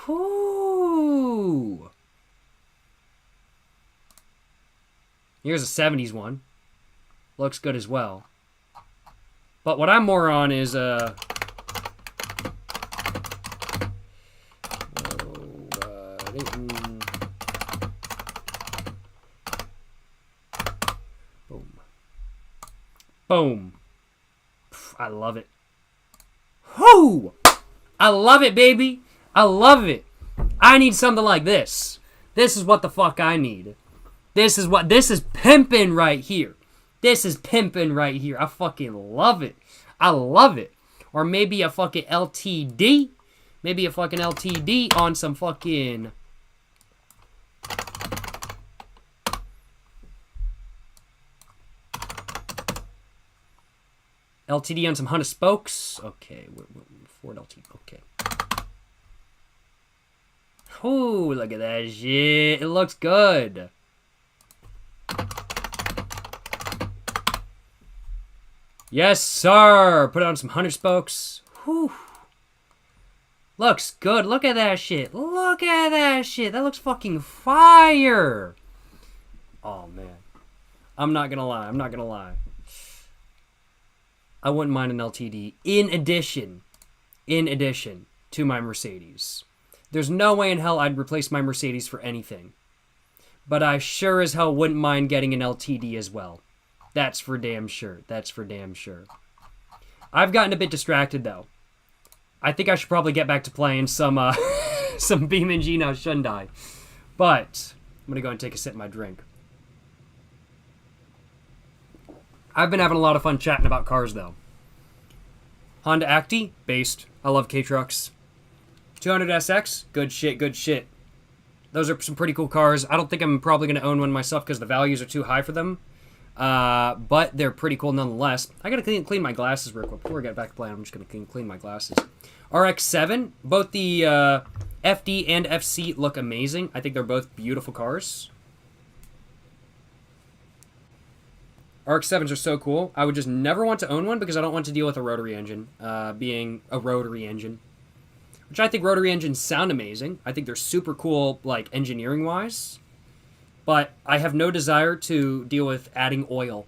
Ooh. Here's a 70s one. Looks good as well. But what I'm more on is, boom. Boom. I love it. Whoo! I love it, baby. I love it. I need something like this. This is what the fuck I need. This is pimping right here. This is pimping right here. I fucking love it. I love it. Or maybe a fucking LTD. Maybe a fucking LTD on some fucking... LTD on some Honda spokes. Okay, Ford LTD. Okay. Oh, look at that shit. It looks good. Yes, sir. Put it on some 100 spokes. Whew. Looks good. Look at that shit. Look at that shit. That looks fucking fire. Oh, man. I'm not gonna lie. I'm not gonna lie. I wouldn't mind an LTD in addition to my Mercedes. There's no way in hell I'd replace my Mercedes for anything. But I sure as hell wouldn't mind getting an LTD as well. That's for damn sure. That's for damn sure. I've gotten a bit distracted, though. I think I should probably get back to playing some BeamNG now, shouldn't I? But I'm going to go and take a sip of my drink. I've been having a lot of fun chatting about cars, though. Honda Acti, based. I love K-Trucks. 200SX, good shit, good shit. Those are some pretty cool cars. I don't think I'm probably going to own one myself because the values are too high for them. But they're pretty cool nonetheless. I got to clean my glasses real quick. Before we get back to playing, I'm just going to clean my glasses. RX-7, both the FD and FC look amazing. I think they're both beautiful cars. RX-7s are so cool. I would just never want to own one because I don't want to deal with a rotary engine, being a rotary engine. Which I think rotary engines sound amazing. I think they're super cool, like, engineering-wise. But I have no desire to deal with adding oil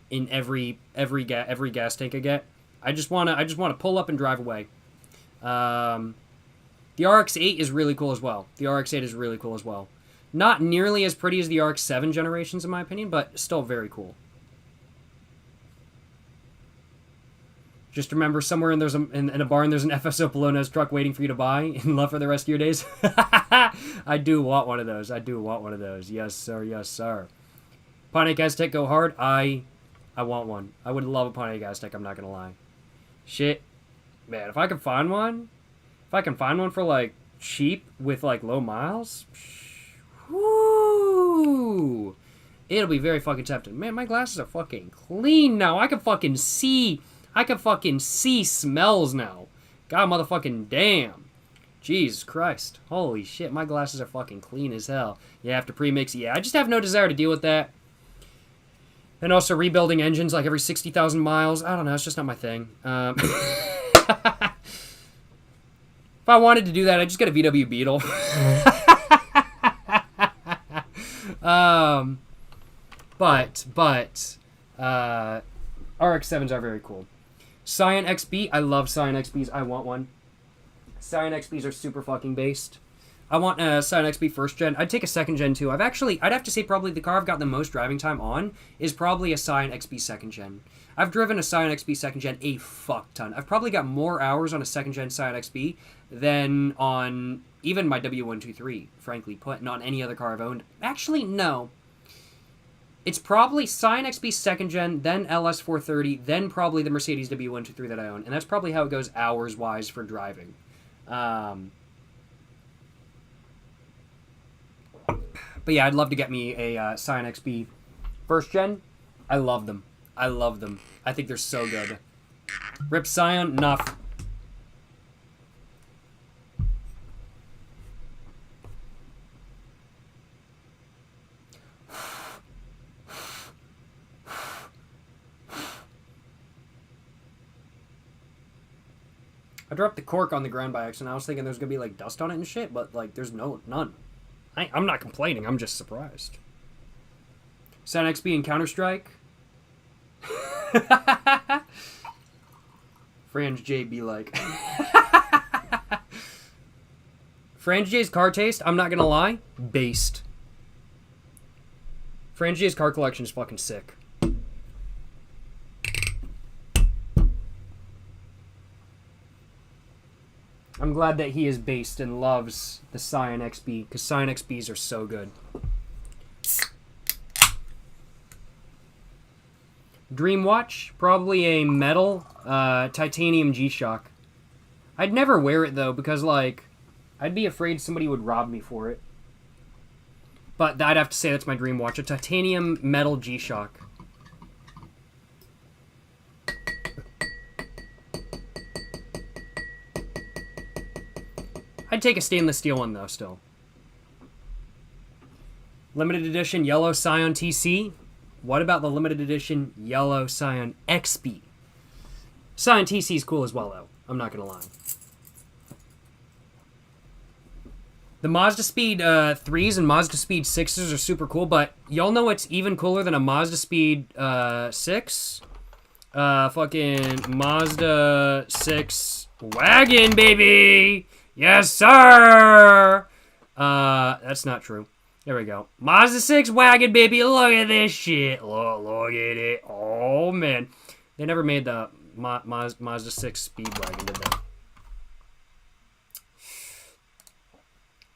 in every gas tank I get. I just wanna pull up and drive away. The RX-8 is really cool as well. The RX-8 is really cool as well. Not nearly as pretty as the RX-7 generations, in my opinion, but still very cool. Just remember, somewhere in a barn, there's an FSO Polonez truck waiting for you to buy and love for the rest of your days. I do want one of those. I do want one of those. Yes, sir. Yes, sir. Pontiac Aztec go hard. I want one. I would love a Pontiac Aztec. I'm not gonna lie. Shit, man. If I can find one for like cheap with like low miles, whoo, it'll be very fucking tempting. Man, my glasses are fucking clean now. I can fucking see smells now. God motherfucking damn. Jesus Christ. Holy shit, my glasses are fucking clean as hell. You have to pre-mix. Yeah, I just have no desire to deal with that. And also rebuilding engines like every 60,000 miles. I don't know, it's just not my thing. If I wanted to do that, I'd just get a VW Beetle. RX-7s are very cool. Scion XB, I love Scion XBs. I want one. Scion XBs are super fucking based. I want a Scion XB first gen. I'd take a second gen too. I'd have to say probably the car I've got the most driving time on is probably a Scion XB second gen. I've driven a Scion XB second gen a fuck ton. I've probably got more hours on a second gen Scion XB than on even my W123, frankly put, not on any other car I've owned. Actually, no. It's probably Scion XB second gen, then LS430, then probably the Mercedes W123 that I own. And that's probably how it goes hours-wise for driving. But yeah, I'd love to get me a Scion XB first gen. I love them. I love them. I think they're so good. Rip Scion, enough. I dropped the cork on the ground by accident. I was thinking there's going to be, like, dust on it and shit, but, like, there's none. I'm not complaining. I'm just surprised. Scion XB and Counter-Strike. Franz J be like. Franz J's car taste, I'm not going to lie, based. Franz J's car collection is fucking sick. I'm glad that he is based and loves the Scion XB, because Scion XBs are so good. Dream Watch, probably a metal titanium G-Shock. I'd never wear it, though, because, like, I'd be afraid somebody would rob me for it. But I'd have to say that's my dream watch, a titanium metal G-Shock. I'd take a stainless steel one, though, still. Limited edition Yellow Scion TC. What about the limited edition Yellow Scion XB? Scion TC is cool as well, though. I'm not going to lie. The Mazda Speed 3s and Mazda Speed 6s are super cool, but y'all know what's even cooler than a Mazda Speed 6? Fucking Mazda 6 wagon, baby! Yes, sir! That's not true. There we go. Mazda 6 wagon, baby. Look at this shit. Look at it. Oh, man. They never made the Mazda 6 Speed wagon, did they?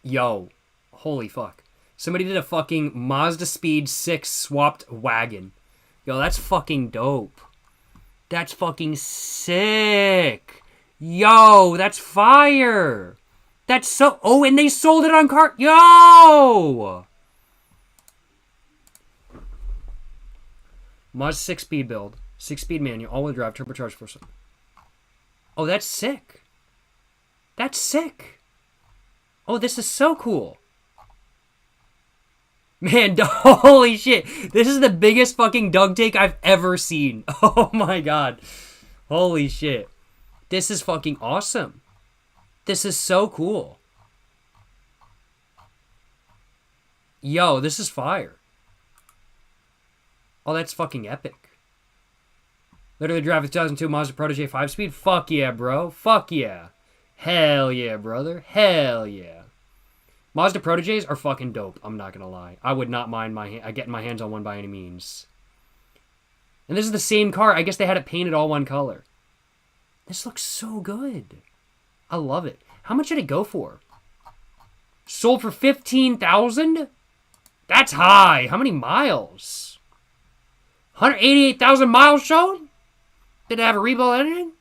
Yo. Holy fuck. Somebody did a fucking Mazda Speed 6 swapped wagon. Yo, that's fucking dope. That's fucking sick. Yo, that's fire. That's so... Oh, and they sold it on car... Yo! Mazda 6 speed build. 6-speed manual. All-wheel drive. Turbocharged force. Oh, that's sick. That's sick. Oh, this is so cool. Man, holy shit. This is the biggest fucking dog take I've ever seen. Oh my god. Holy shit. This is fucking awesome. This is so cool. Yo, this is fire. Oh, that's fucking epic. Literally drive a 2002 Mazda Protege 5-speed? Fuck yeah, bro. Fuck yeah. Hell yeah, brother. Hell yeah. Mazda Proteges are fucking dope. I'm not gonna lie. I would not mind getting my hands on one by any means. And this is the same car. I guess they had it painted all one color. This looks so good. I love it. How much did it go for? Sold for $15,000? That's high. How many miles? 188,000 miles shown? Did it have a rebuild engine?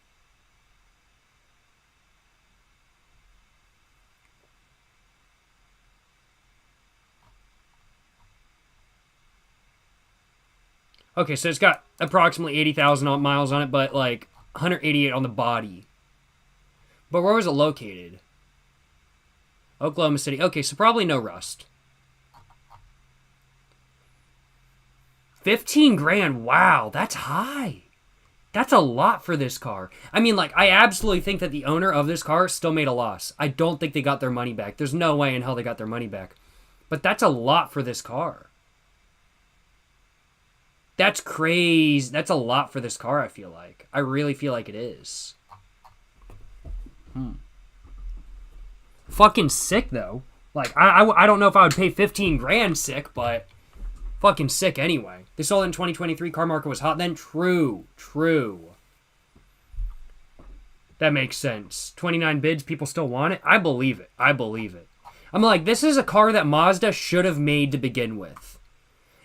Okay, so it's got approximately 80,000 miles on it, but like 188 on the body. But where was it located? Oklahoma City. Okay, so probably no rust. 15 grand. Wow, that's high. That's a lot for this car. I mean, like, I absolutely think that the owner of this car still made a loss. I don't think they got their money back. There's no way in hell they got their money back. But that's a lot for this car. That's crazy. That's a lot for this car, I feel like. I really feel like it is. Fucking sick, though. Like, I don't know if I would pay 15 grand sick, but fucking sick anyway. They sold it in 2023. Car market was hot then. True. That makes sense. 29 bids. People still want it. I believe it. I'm like, this is a car that Mazda should have made to begin with.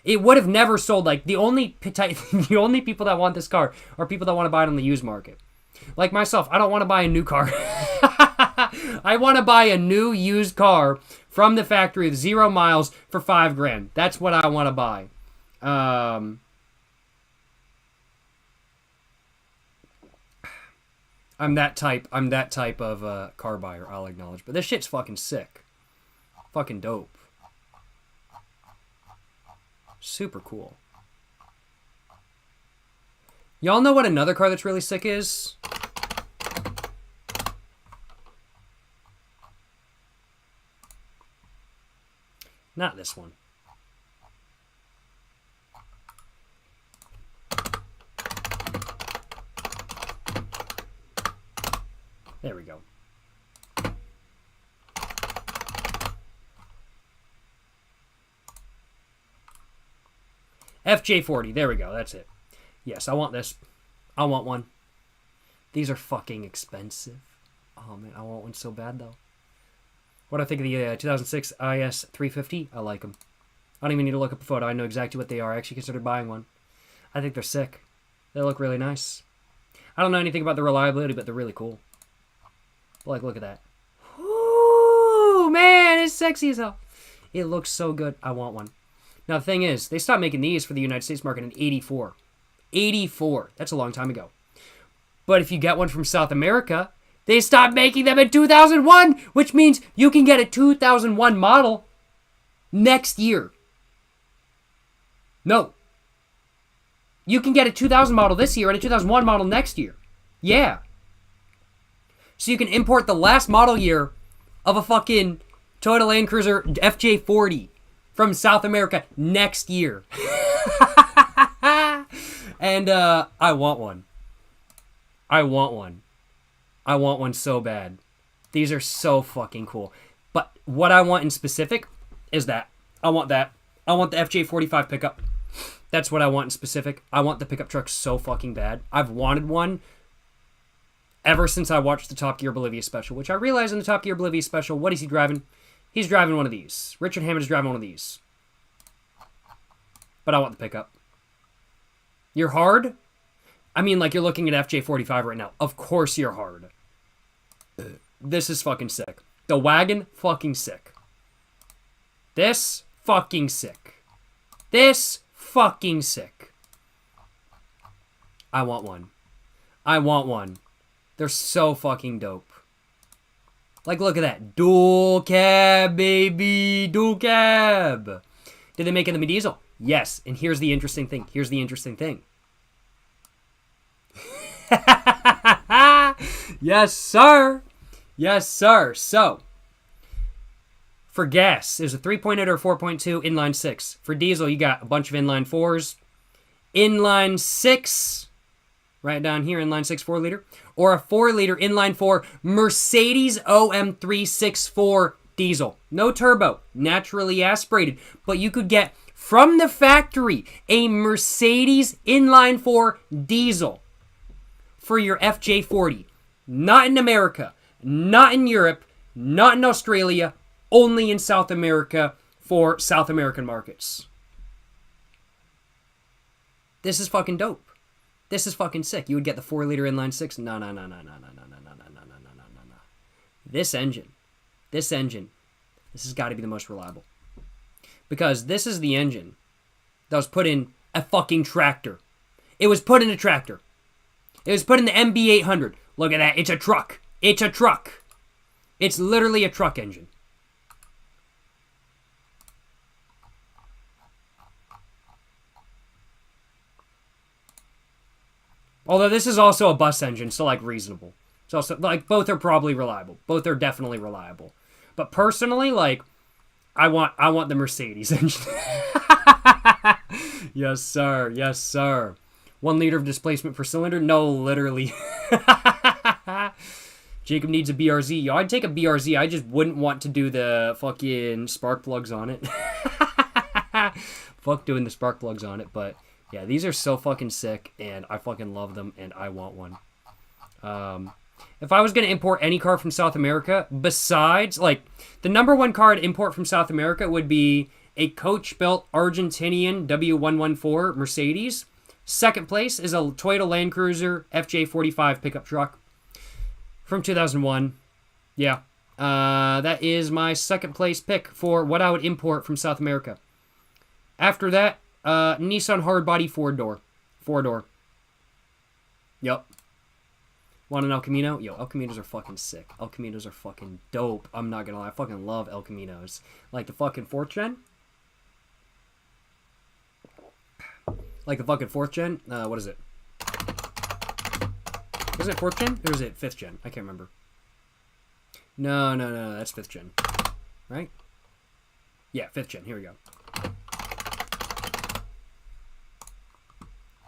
It would have never sold. Like, the only people that want this car are people that want to buy it on the used market. Like myself, I don't want to buy a new car. I want to buy a new used car from the factory with 0 miles for 5 grand. That's what I want to buy. I'm that type of car buyer, I'll acknowledge. But this shit's fucking sick. Fucking dope. Super cool. Y'all know what another car that's really sick is? Not this one. There we go. FJ40. There we go. That's it. Yes, I want this. I want one. These are fucking expensive. Oh, man. I want one so bad, though. What do I think of the 2006 IS 350? I like them. I don't even need to look up a photo. I know exactly what they are. I actually considered buying one. I think they're sick. They look really nice. I don't know anything about the reliability, but they're really cool. Like, look at that. Ooh, man, it's sexy as hell. It looks so good. I want one. Now, the thing is, they stopped making these for the United States market in 84. 84. That's a long time ago. But if you get one from South America, They stopped making them in 2001, which means you can get a 2001 model next year. No. You can get a 2000 model this year and a 2001 model next year. Yeah. So you can import the last model year of a fucking Toyota Land Cruiser FJ40 from South America next year. And I want one. I want one. I want one so bad. These are so fucking cool. But what I want in specific is that. I want that. I want the FJ45 pickup. That's what I want in specific. I want the pickup truck so fucking bad. I've wanted one ever since I watched the Top Gear Bolivia special, which I realized in the Top Gear Bolivia special, what is he driving? He's driving one of these. Richard Hammond is driving one of these. But I want the pickup. You're hard? I mean, like, you're looking at FJ45 right now. Of course you're hard. This is fucking sick. The wagon, fucking sick. This, fucking sick. This, fucking sick. I want one. I want one. They're so fucking dope. Like, look at that. Dual cab, baby. Dual cab. Did they make it in the diesel? Yes. And here's the interesting thing. Here's the interesting thing. Yes, sir. Yes, sir. So, for gas, there's a 3.8 or 4.2, inline 6. For diesel, you got a bunch of inline 4s. Inline 6, right down here, inline 6 4-liter. Or a 4-liter inline 4 Mercedes OM364 diesel. No turbo, naturally aspirated. But you could get, from the factory, a Mercedes inline 4 diesel for your FJ40. Not in America, not in Europe, not in Australia, only in South America for South American markets. This is fucking dope. This is fucking sick. You would get the 4-liter inline 6. No. This engine, this has got to be the most reliable. Because this is the engine that was put in a fucking tractor. It was put in a tractor. It was put in the MB800. Look at that. It's a truck. It's a truck. It's literally a truck engine. Although this is also a bus engine, so like reasonable. It's also like both are probably reliable. Both are definitely reliable. But personally, like I want the Mercedes engine. Yes, sir. Yes, sir. 1 liter of displacement per cylinder? No, literally. Jacob needs a BRZ. Yo, I'd take a BRZ. I just wouldn't want to do the fucking spark plugs on it. Fuck doing the spark plugs on it. But yeah, these are so fucking sick, and I fucking love them, and I want one. If I was going to import any car from South America, besides, like, the number one car to import from South America would be a coach-built Argentinian W114 Mercedes. Second place is a Toyota Land Cruiser FJ45 pickup truck from 2001. Yeah. That is my second place pick for what I would import from South America. After that, Nissan hardbody 4-door. 4-door. Yup. Want an El Camino? Yo, El Caminos are fucking sick. El Caminos are fucking dope. I'm not gonna lie. I fucking love El Caminos. Like the fucking 4th gen. Like the fucking 4th gen? What is it? Is it 4th gen? Or is it 5th gen? I can't remember. No. That's 5th gen. Right? Yeah, 5th gen. Here we go.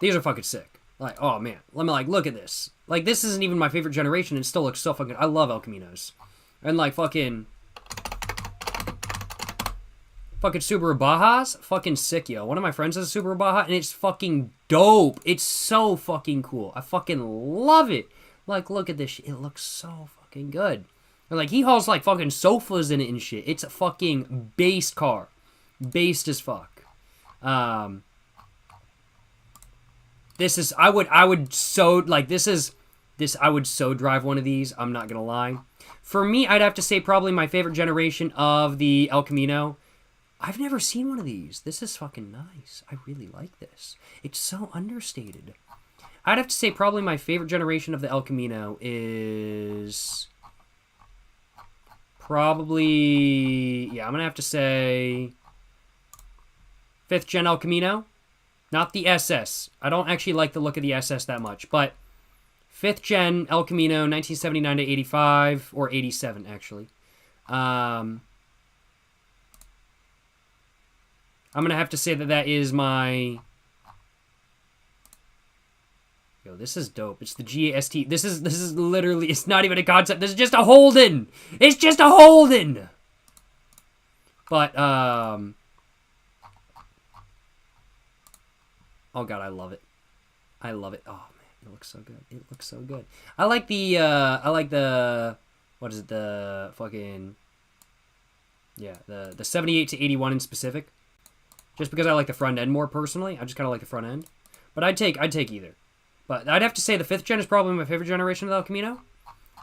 These are fucking sick. Like, oh man. Let me, like, look at this. Like, this isn't even my favorite generation and it still looks so fucking... I love El Caminos. And, like, fucking Subaru Bajas. Fucking sick, yo. One of my friends has a Subaru Baja and it's fucking dope. It's so fucking cool. I fucking love it. Like, look at this shit. It looks so fucking good. And, like, he hauls, like, fucking sofas in it and shit. It's a fucking based car. Based as fuck. This is, I would so, like, I would so drive one of these. I'm not gonna lie. For me, I'd have to say probably my favorite generation of the El Camino. I've never seen one of these. This is fucking nice. I really like this. It's so understated. I'd have to say probably my favorite generation of the El Camino is probably, yeah, I'm going to have to say 5th gen El Camino. Not the SS. I don't actually like the look of the SS that much, but 5th gen El Camino, 1979 to 85, or 87, actually. I'm going to have to say that that is my... Yo, this is dope. It's the GAST. This is literally, it's not even a concept. This is just a Holden. It's just a Holden. But, oh God, I love it. I love it. Oh, man, it looks so good. It looks so good. I like the, what is it, the fucking, yeah, the 78 to 81 in specific. Just because I like the front end more personally. I just kind of like the front end. But I'd take either. But I'd have to say the 5th gen is probably my favorite generation of the El Camino.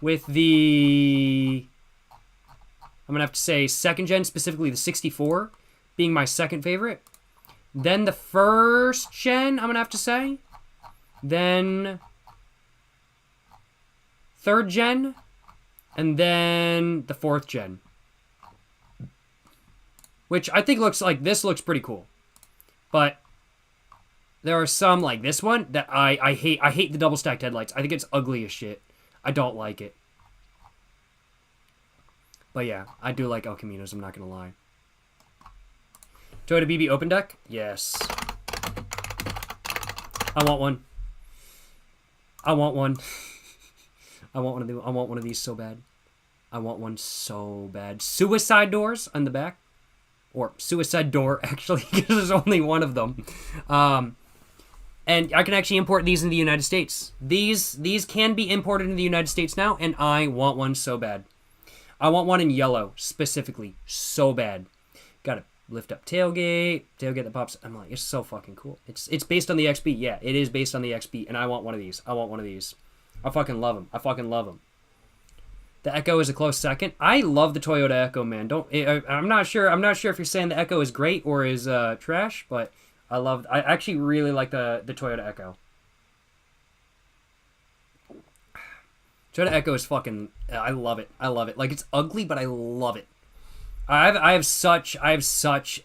With the... I'm going to have to say 2nd gen, specifically the 64, being my second favorite. Then the 1st gen, I'm going to have to say. Then 3rd gen. And then the 4th gen. Which I think looks like, this looks pretty cool. But there are some, like this one, that I hate. I hate the double stacked headlights. I think it's ugly as shit. I don't like it. But yeah, I do like El Caminos, I'm not going to lie. Toyota BB open deck? Yes. I want one. I want one. I want one of these so bad. I want one so bad. Suicide doors on the back. Or suicide door, actually, because there's only one of them. And I can actually import these in the United States. These can be imported in the United States now, and I want one so bad. I want one in yellow, specifically, so bad. Gotta lift up tailgate that pops. I'm like, it's so fucking cool. It's based on the XB. Yeah, it is based on the XB, and I want one of these. I want one of these. I fucking love them. I fucking love them. The Echo is a close second. I love the Toyota Echo, man. I'm not sure if you're saying the Echo is great or is trash, but I actually really like the Toyota Echo. Toyota Echo is fucking, I love it. I love it. Like, it's ugly, but I love it. I have such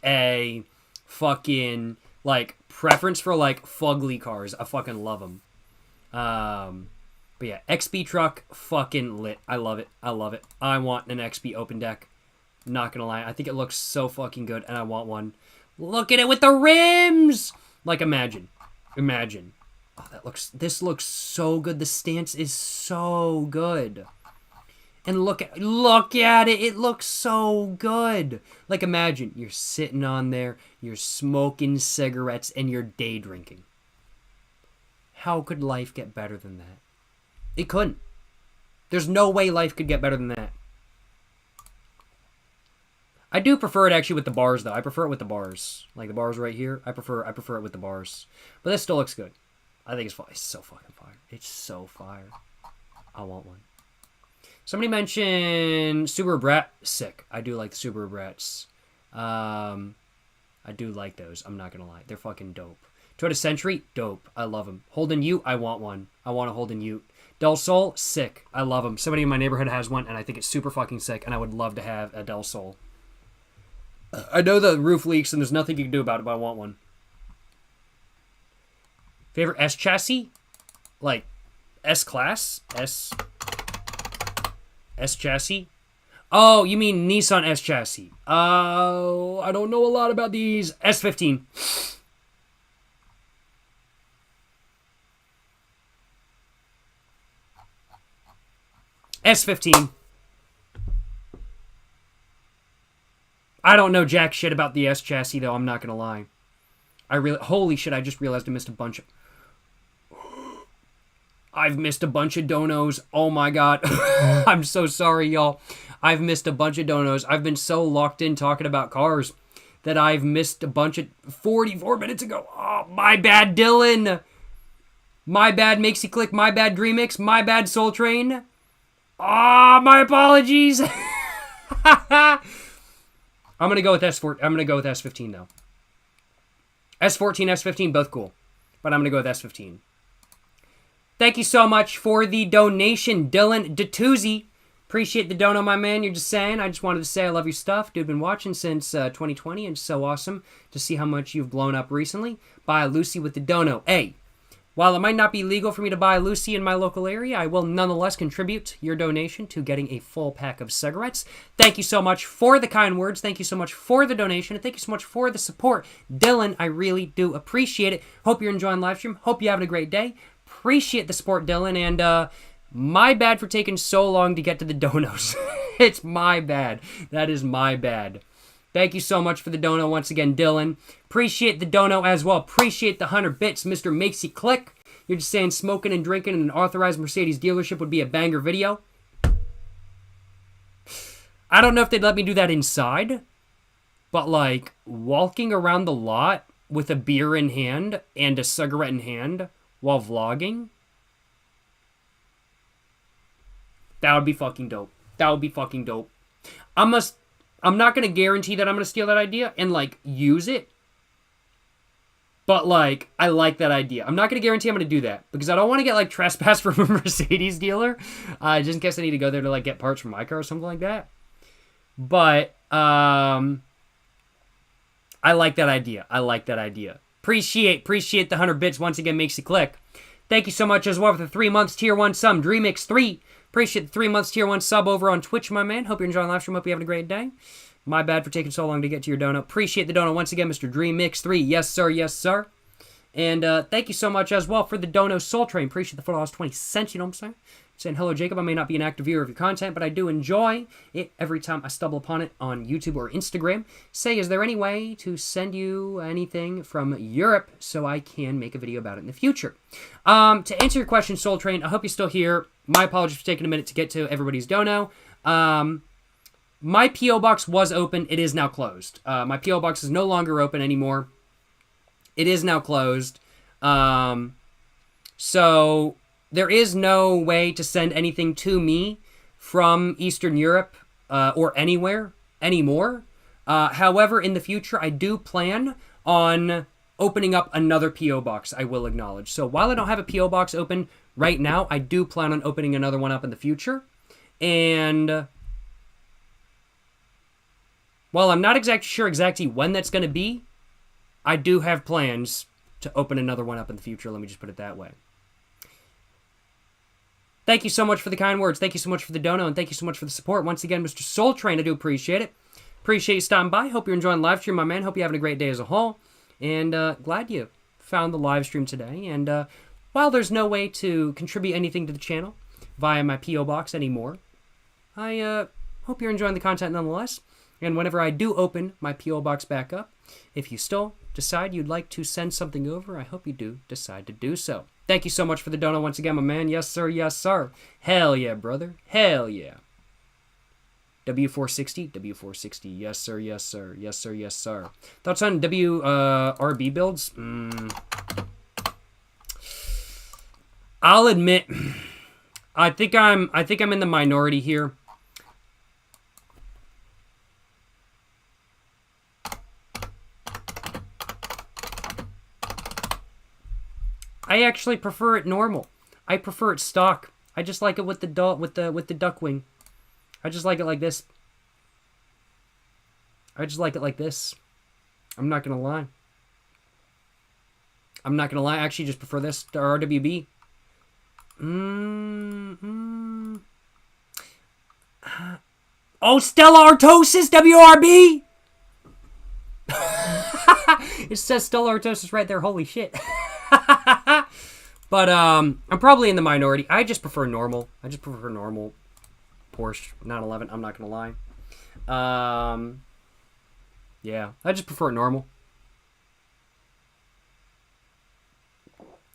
a fucking, like, preference for, like, fugly cars. I fucking love them. But yeah, XB truck, fucking lit. I love it. I love it. I want an XB open deck. Not gonna lie. I think it looks so fucking good, and I want one. Look at it with the rims! Like, imagine. Imagine. Oh, this looks so good. The stance is so good. And look at it. It looks so good. Like, imagine you're sitting on there, you're smoking cigarettes, and you're day drinking. How could life get better than that? It couldn't. There's no way life could get better than that. I do prefer it actually with the bars, though. I prefer it with the bars. Like the bars right here. I prefer it with the bars. But this still looks good. I think it's so fucking fire. It's so fire. I want one. Somebody mentioned Subaru Brat. Sick. I do like the Subaru Brats. I do like those. I'm not going to lie. They're fucking dope. Toyota Century. Dope. I love them. Holden Ute. I want one. I want a Holden Ute. Del Sol. Sick. I love them. Somebody in my neighborhood has one, and I think it's super fucking sick, and I would love to have a Del Sol. I know the roof leaks, and there's nothing you can do about it, but I want one. Favorite S chassis? Like, S-Class? S chassis? Oh, you mean Nissan S chassis. Oh, I don't know a lot about these. S15. S15. I don't know jack shit about the S chassis, though. I'm not going to lie. Holy shit, I just realized I missed a bunch of... I've missed a bunch of donos. Oh my god. I'm so sorry, y'all. I've missed a bunch of donos. I've been so locked in talking about cars that I've missed a bunch of... 44 minutes ago. Oh, my bad, Dylan. My bad, Makesy Click. My bad, Dreamix. My bad, Soul Train. Ah, my apologies. I'm gonna go with S4. I'm gonna go with S15 though. S14, S15, both cool, but I'm gonna go with S15. Thank you so much for the donation, Dylan Datuzzi. Appreciate the dono, my man. You're just saying. I just wanted to say I love your stuff. Dude, been watching since 2020, and it's so awesome to see how much you've blown up recently. Buy Lucy with the dono. Hey, while it might not be legal for me to buy Lucy in my local area, I will nonetheless contribute your donation to getting a full pack of cigarettes. Thank you so much for the kind words. Thank you so much for the donation. And thank you so much for the support. Dylan, I really do appreciate it. Hope you're enjoying live stream. Hope you're having a great day. Appreciate the support, Dylan. And, my bad for taking so long to get to the donos. It's my bad. That is my bad. Thank you so much for the dono once again, Dylan. Appreciate the dono as well. Appreciate the 100 bits, Mr. Makes You Click. You're just saying smoking and drinking in an authorized Mercedes dealership would be a banger video. I don't know if they'd let me do that inside, but like walking around the lot with a beer in hand and a cigarette in hand while vlogging, that would be fucking dope. That would be fucking dope. I'm not going to guarantee that I'm going to steal that idea and, like, use it. But, like, I like that idea. I'm not going to guarantee I'm going to do that. Because I don't want to get, like, trespassed from a Mercedes dealer. Just in case I need to go there to, like, get parts for my car or something like that. But, I like that idea. I like that idea. Appreciate the 100 bits. Once again, makes you click. Thank you so much as well for the 3 months Tier 1 sub. DreamX3. Appreciate the 3 months Tier 1 sub over on Twitch, my man. Hope you're enjoying the live stream. Hope you're having a great day. My bad for taking so long to get to your dono. Appreciate the dono once again, Mr. DreamX3. Yes, sir. Yes, sir. And thank you so much as well for the dono, Soul Train. Appreciate the $4.20. You know what I'm saying? Saying, hello, Jacob. I may not be an active viewer of your content, but I do enjoy it every time I stumble upon it on YouTube or Instagram. Say, is there any way to send you anything from Europe so I can make a video about it in the future? To answer your question, Soul Train, I hope you're still here. My apologies for taking a minute to get to everybody's dono. My P.O. Box was open. It is now closed. My P.O. Box is no longer open anymore. It is now closed. So there is no way to send anything to me from Eastern Europe or anywhere anymore. However, in the future, I do plan on opening up another P.O. Box, I will acknowledge. So while I don't have a P.O. Box open right now, I do plan on opening another one up in the future. And while I'm not exactly when that's going to be, I do have plans to open another one up in the future. Let me just put it that way. Thank you so much for the kind words. Thank you so much for the dono, and thank you so much for the support. Once again, Mr. Soul Train, I do appreciate it. Appreciate you stopping by. Hope you're enjoying the live stream, my man. Hope you're having a great day as a whole. And glad you found the live stream today. And while there's no way to contribute anything to the channel via my P.O. Box anymore, I hope you're enjoying the content nonetheless. And whenever I do open my P.O. Box back up, if you still decide you'd like to send something over, I hope you do decide to do so. Thank you so much for the dono once again, my man. Yes, sir. Yes, sir. Hell yeah, brother. Hell yeah. W460. W460. Yes, sir. Yes, sir. Yes, sir. Yes, sir. Thoughts on WRB builds? I'll admit, I think I'm in the minority here. I actually prefer it normal. I prefer it stock. I just like it with the duck wing. I just like it like this. I just like it like this. I'm not gonna lie. I'm not gonna lie. I actually just prefer this to RWB. Oh, Stella Artosis, WRB. It says Stella Artosis right there. Holy shit. But I'm probably in the minority. I just prefer normal. I just prefer normal Porsche 911. I'm not gonna lie. Yeah, I just prefer normal.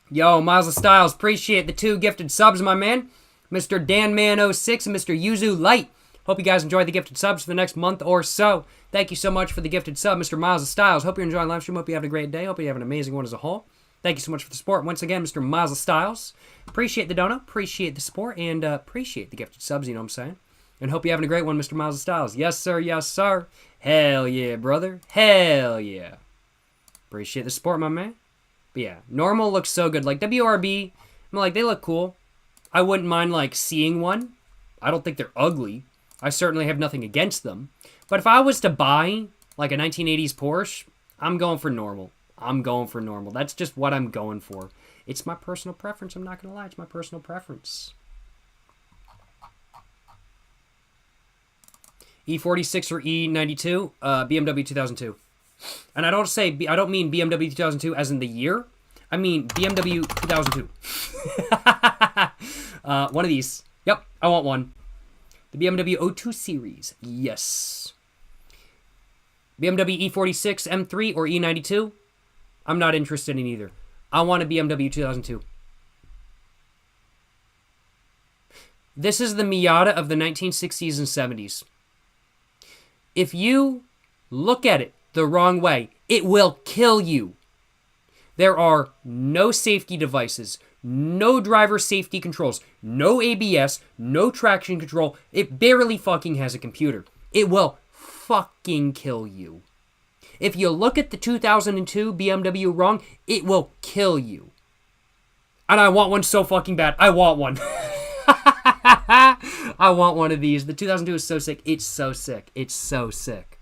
Yo, Mazda Styles, appreciate the 2 gifted subs, my man. Mr. DanMan06 and Mr. Yuzu Light. Hope you guys enjoy the gifted subs for the next month or so. Thank you so much for the gifted sub, Mr. Mazda Styles. Hope you're enjoying live stream. Hope you have a great day. Hope you have an amazing one as a whole. Thank you so much for the support. Once again, Mr. Mazda Styles. Appreciate the dono, appreciate the support, and appreciate the gifted subs, you know what I'm saying? And hope you're having a great one, Mr. Mazda Styles. Yes, sir. Yes, sir. Hell yeah, brother. Hell yeah. Appreciate the support, my man. But yeah, normal looks so good. Like, WRB, I'm I'm like, they look cool. I wouldn't mind, like, seeing one. I don't think they're ugly. I certainly have nothing against them. But if I was to buy, like, a 1980s Porsche, I'm going for normal. I'm going for normal. That's just what I'm going for. It's my personal preference. I'm not going to lie. It's my personal preference. E46 or E92? BMW 2002. And I don't mean BMW 2002 as in the year. I mean BMW 2002. One of these. Yep, I want one. The BMW O2 series. Yes. BMW E46 M3 or E92? I'm not interested in either. I want a BMW 2002. This is the Miata of the 1960s and 70s. If you look at it the wrong way, it will kill you. There are no safety devices, no driver safety controls, no ABS, no traction control. It barely fucking has a computer. It will fucking kill you. If you look at the 2002 BMW wrong, it will kill you. And I want one so fucking bad. I want one. I want one of these. The 2002 is so sick. It's so sick. It's so sick.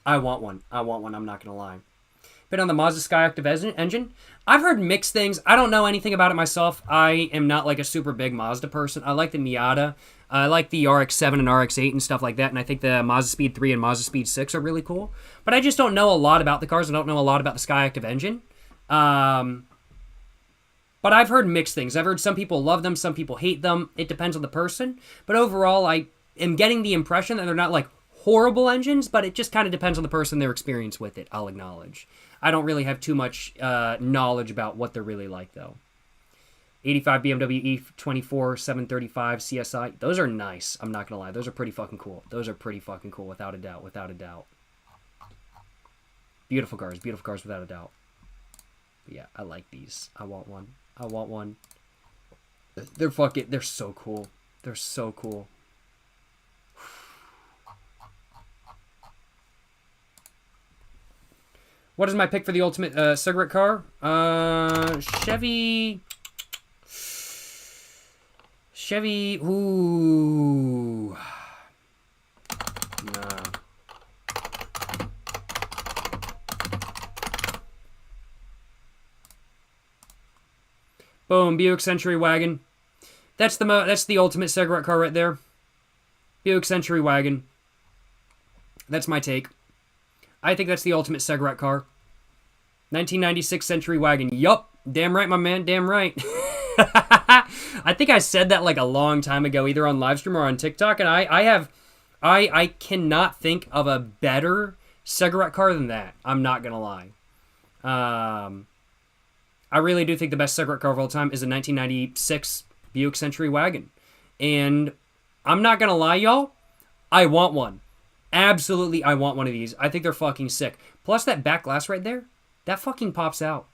I want one. I want one. I'm not going to lie. Been on the Mazda Skyactiv engine. I've heard mixed things. I don't know anything about it myself. I am not like a super big Mazda person. I like the Miata. I like the RX-7 and RX-8 and stuff like that. And I think the Mazda Speed 3 and Mazda Speed 6 are really cool. But I just don't know a lot about the cars. I don't know a lot about the Skyactiv engine. But I've heard mixed things. I've heard some people love them, some people hate them. It depends on the person. But overall, I am getting the impression that they're not like horrible engines, but it just kind of depends on the person, their experience with it, I'll acknowledge. I don't really have too much knowledge about what they're really like, though. 85 BMW E24 735 CSI. Those are nice. I'm not going to lie. Those are pretty fucking cool. Those are pretty fucking cool, without a doubt. Without a doubt. Beautiful cars. Beautiful cars, without a doubt. But yeah, I like these. I want one. I want one. They're so cool. They're so cool. What is my pick for the ultimate cigarette car? Chevy. Ooh. Nah. Boom, Buick Century Wagon. That's the ultimate cigarette car right there. Buick Century Wagon. That's my take. I think that's the ultimate cigarette car. 1996 Century Wagon. Yup. Damn right, my man. Damn right. I think I said that like a long time ago, either on livestream or on TikTok, and I cannot think of a better cigarette car than that. I'm not gonna lie. I really do think the best cigarette car of all time is a 1996 Buick Century Wagon. And I'm not gonna lie, y'all. I want one. Absolutely, I want one of these. I think they're fucking sick. Plus, that back glass right there, that fucking pops out.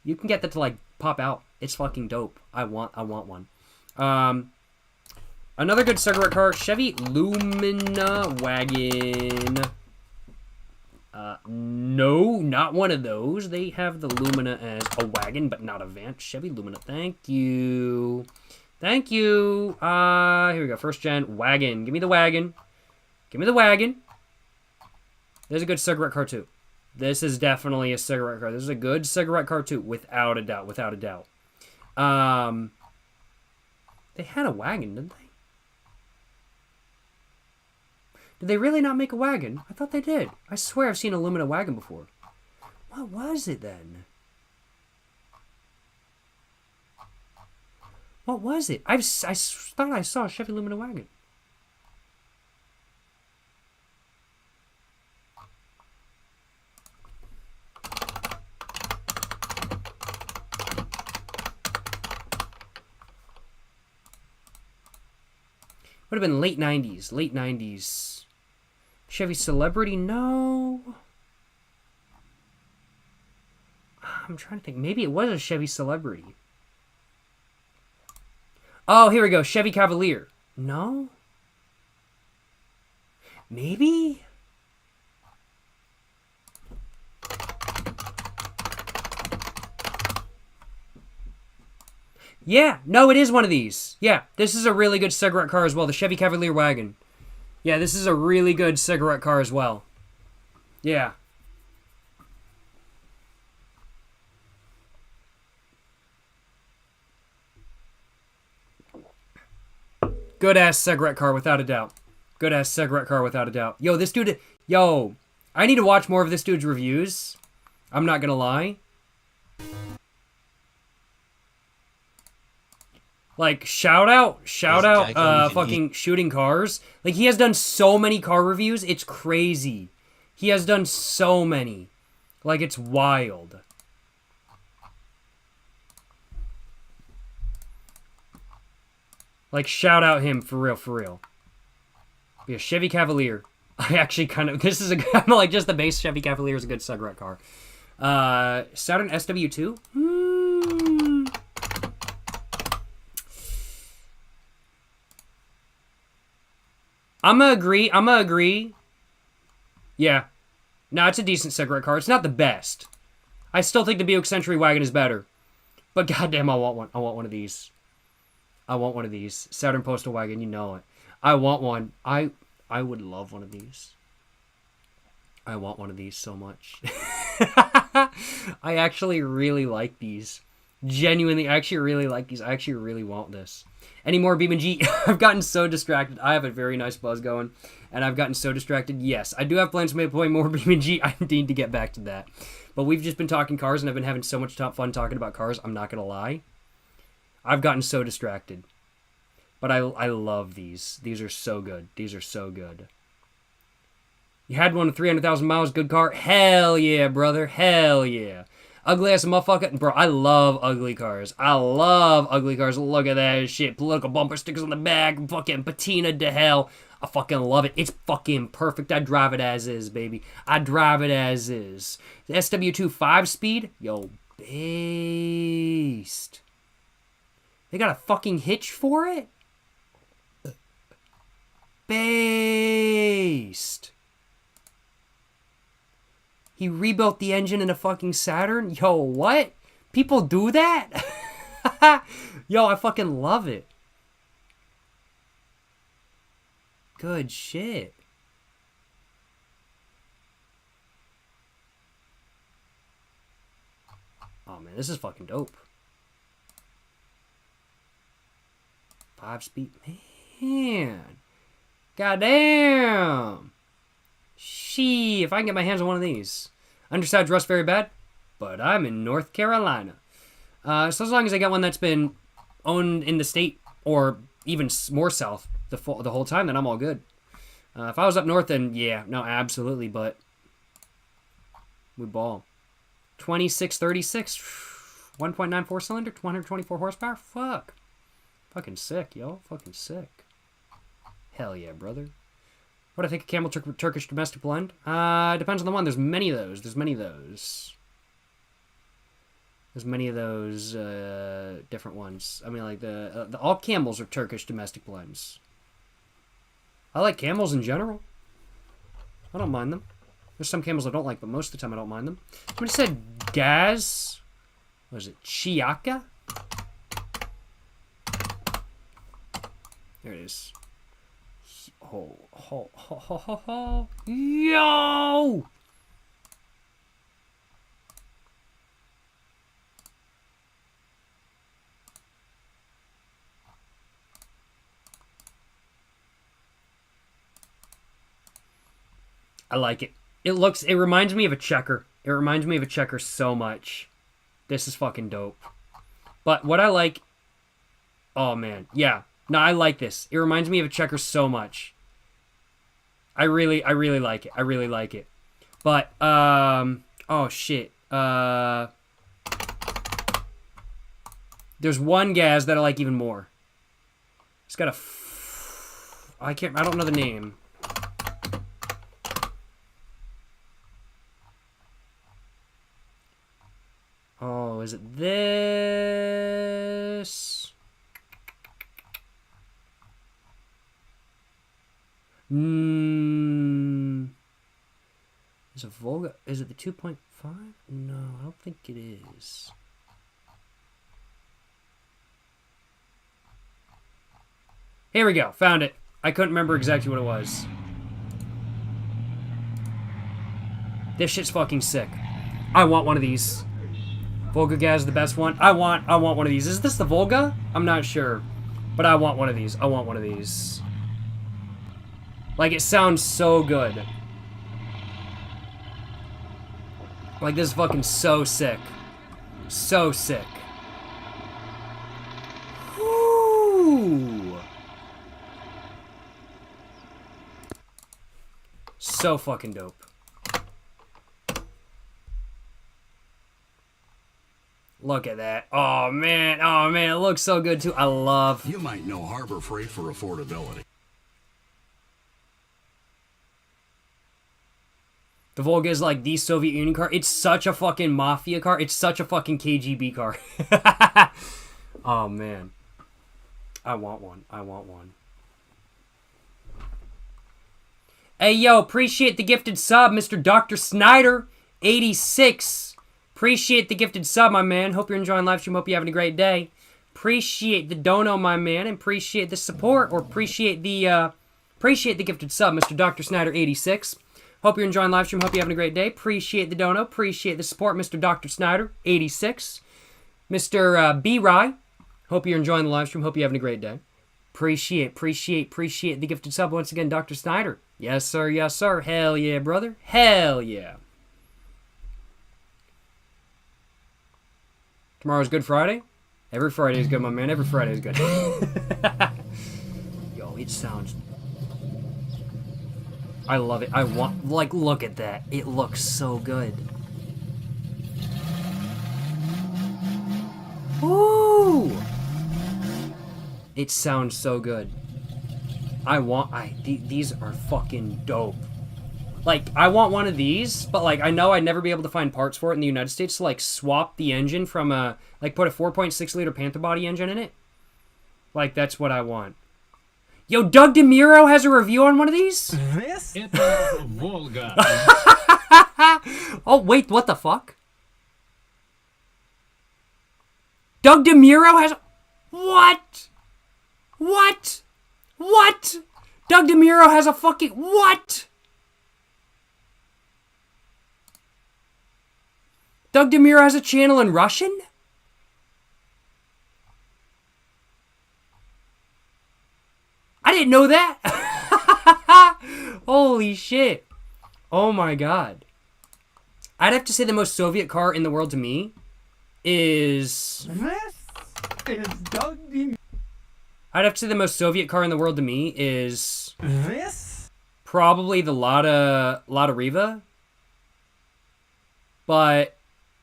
You can get that to, like, pop out. It's fucking dope. I want one. Another good cigarette car, Chevy Lumina Wagon. No, not one of those. They have the Lumina as a wagon, but not a van. Chevy Lumina, thank you. Thank you. Here we go. First gen wagon. Give me the wagon. Give me the wagon. There's a good cigarette car, too. This is definitely a cigarette car. This is a good cigarette car, too. Without a doubt. Without a doubt. They had a wagon, didn't they? Did they really not make a wagon? I thought they did. I swear I've seen a Lumina wagon before. What was it, then? What was it? I thought I saw a Chevy Lumina wagon. Would have been late 90s. Late 90s. Chevy Celebrity? No. I'm trying to think. Maybe it was a Chevy Celebrity. Oh, here we go. Chevy Cavalier. No? Maybe? Yeah, no, it is one of these. Yeah, this is a really good cigarette car as well. The Chevy Cavalier wagon. Yeah, this is a really good cigarette car as well. Yeah. Good ass cigarette car without a doubt. Good ass cigarette car without a doubt. Yo, this dude. Yo, I need to watch more of this dude's reviews. I'm not gonna lie. Like, shout out, fucking shooting cars. Like, he has done so many car reviews, it's crazy. He has done so many. Like, it's wild. Like, shout out him, for real, for real. Yeah, Chevy Cavalier. I actually kind of, this is a, I'm like, just the base Chevy Cavalier is a good cigarette car. Saturn SW2? I'm gonna agree. Yeah. No, it's a decent cigarette car. It's not the best. I still think the Buick Century wagon is better. But goddamn, I want one. I want one of these. I want one of these. Saturn Postal Wagon, you know it. I want one. I would love one of these. I want one of these so much. I actually really like these. Genuinely, I actually really like these. I actually really want this. Any more BeamNG? I've gotten so distracted. I have a very nice buzz going, and I've gotten so distracted. Yes, I do have plans to play more BeamNG. I need to get back to that. But we've just been talking cars, and I've been having so much fun talking about cars. I'm not going to lie. I've gotten so distracted. But I love these. These are so good. These are so good. You had one with 300,000 miles, good car? Hell yeah, brother. Hell yeah. Ugly ass motherfucker. Bro, I love ugly cars. I love ugly cars. Look at that shit. Political bumper stickers on the back. Fucking patina to hell. I fucking love it. It's fucking perfect. I drive it as is, baby. I drive it as is. The SW2 5-speed? Yo, based. They got a fucking hitch for it? Based. He rebuilt the engine in a fucking Saturn? Yo, what? People do that? Yo, I fucking love it. Good shit. Oh, man, this is fucking dope. 5-speed. Man. Goddamn. Shee, if I can get my hands on one of these. Undersides rust very bad, but I'm in North Carolina. So as long as I get one that's been owned in the state, or even more south the whole time, then I'm all good. If I was up north, then yeah, no, absolutely, but we ball. 2636, 1.94 cylinder, 224 horsepower, fuck. Fucking sick, yo, fucking sick. Hell yeah, brother. What do I think of Camel Turkish domestic blend? Depends on the one. There's many of those. There's many of those different ones. I mean, like the all Camels are Turkish domestic blends. I like Camels in general. I don't mind them. There's some Camels I don't like, but most of the time I don't mind them. Somebody said Gaz. What is it? Chiaka? There it is. Yo! I like it. It reminds me of a checker. It reminds me of a checker so much. This is fucking dope. But what I like... Oh, man. Yeah. No, I like this. It reminds me of a checker so much. I really like it. I really like it. But, oh, shit. There's one Gaz that I like even more. It's got a... I don't know the name. Oh, is it this? Is it Volga? Is it the 2.5? No, I don't think it is. Here we go. Found it. I couldn't remember exactly what it was. This shit's fucking sick. I want one of these. Volga Gaz is the best one. I want one of these. Is this the Volga? I'm not sure. But I want one of these. I want one of these. Like, it sounds so good. Like, this is fucking so sick. So sick. Woo! So fucking dope. Look at that. Oh man, it looks so good too. I love. You might know Harbor Freight for affordability. The Volga is like the Soviet Union car. It's such a fucking mafia car. It's such a fucking KGB car. Oh man. I want one. I want one. Hey yo, appreciate the gifted sub, Mr. Dr. Snyder, 86. Appreciate the gifted sub, my man. Hope you're enjoying live stream. Hope you're having a great day. Appreciate the dono, my man, and appreciate the support, or appreciate the gifted sub, Mr. Dr. Snyder, 86. Hope you're enjoying live stream. Hope you're having a great day. Appreciate the dono. Appreciate the support, Mr. Dr. Snyder, 86. Mr. B. Rye. Hope you're enjoying the live stream. Hope you're having a great day. Appreciate the gifted sub once again, Dr. Snyder. Yes, sir. Yes, sir. Hell yeah, brother. Hell yeah. Tomorrow's Good Friday? Every Friday is good, my man. Every Friday is good. Yo, it sounds... I love it. I want... Like, look at that. It looks so good. Ooh! It sounds so good. These are fucking dope. Like, I want one of these, but, like, I know I'd never be able to find parts for it in the United States to, like, swap the engine from a... Like, put a 4.6-liter Panther body engine in it. Like, that's what I want. Yo, Doug DeMuro has a review on one of these? This is Volga. Oh, wait, what the fuck? Doug DeMuro has... What? What? What? Doug DeMuro has a fucking... What? Doug DeMuro has a channel in Russian? I didn't know that. Holy shit. Oh my god. I'd have to say the most Soviet car in the world to me is... This is Doug DeMuro. I'd have to say the most Soviet car in the world to me is... This? Probably the Lada Riva. But...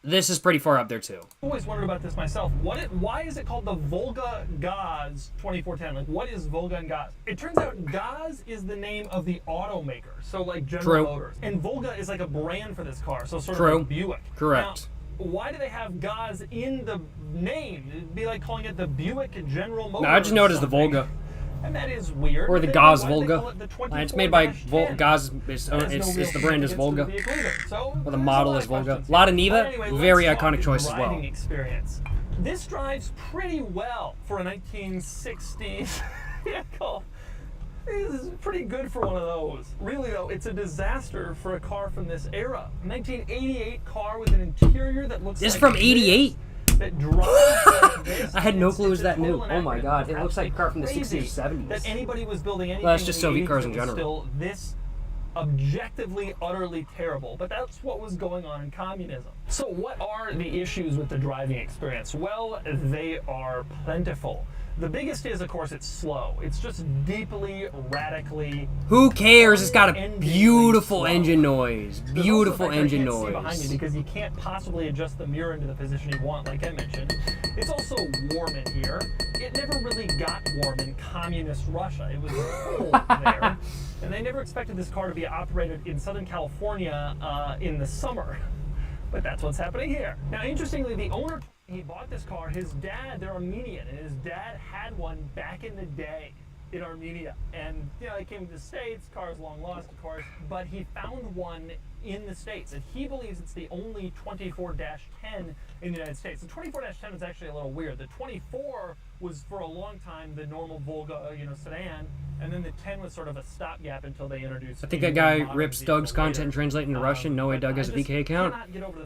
This is pretty far up there too. I've always wondered about this myself. Why is it called the Volga Gaz 2410? Like, what is Volga and Gaz? It turns out Gaz is the name of the automaker, so like General Motors. And Volga is like a brand for this car, so sort of like Buick. Correct. Now, why do they have Gaz in the name? It'd be like calling it the Buick General Motors. No, I just know it as the Volga. And that is weird. Or the Gaz Volga. It's made by Gaz. It's the brand is Volga. Or the model is Volga. Lada Niva, very iconic choice as well. Experience. This drives pretty well for a 1960s vehicle. This is pretty good for one of those. Really though, it's a disaster for a car from this era. A 1988 car with an interior that looks This like from 88? That drives this. I had no clue it was that new. Oh my god, it looks like a car from the 60s or 70s. That anybody was building anything. Well, that's just Soviet cars in that was general. Still this objectively, utterly terrible. But that's what was going on in communism. So what are the issues with the driving experience? Well, they are plentiful. The biggest is, of course, it's slow. It's just deeply, radically... Who cares? It's got a beautiful engine noise. Beautiful engine noise. Behind me because you can't possibly adjust the mirror into the position you want, like I mentioned. It's also warm in here. It never really got warm in communist Russia. It was cold there. And they never expected this car to be operated in Southern California in the summer. But that's what's happening here. Now, interestingly, the owner... He bought this car, his dad, they're Armenian, and his dad had one back in the day. in Armenia. And, you know, he came to the States, cars long lost, of course, but he found one in the States, and he believes it's the only 24-10 in the United States. The 24-10 is actually a little weird. The 24 was for a long time the normal Volga, you know, sedan, and then the 10 was sort of a stopgap until they introduced. I think that guy rips Doug's content and translates into Russian. No way Doug has a VK account.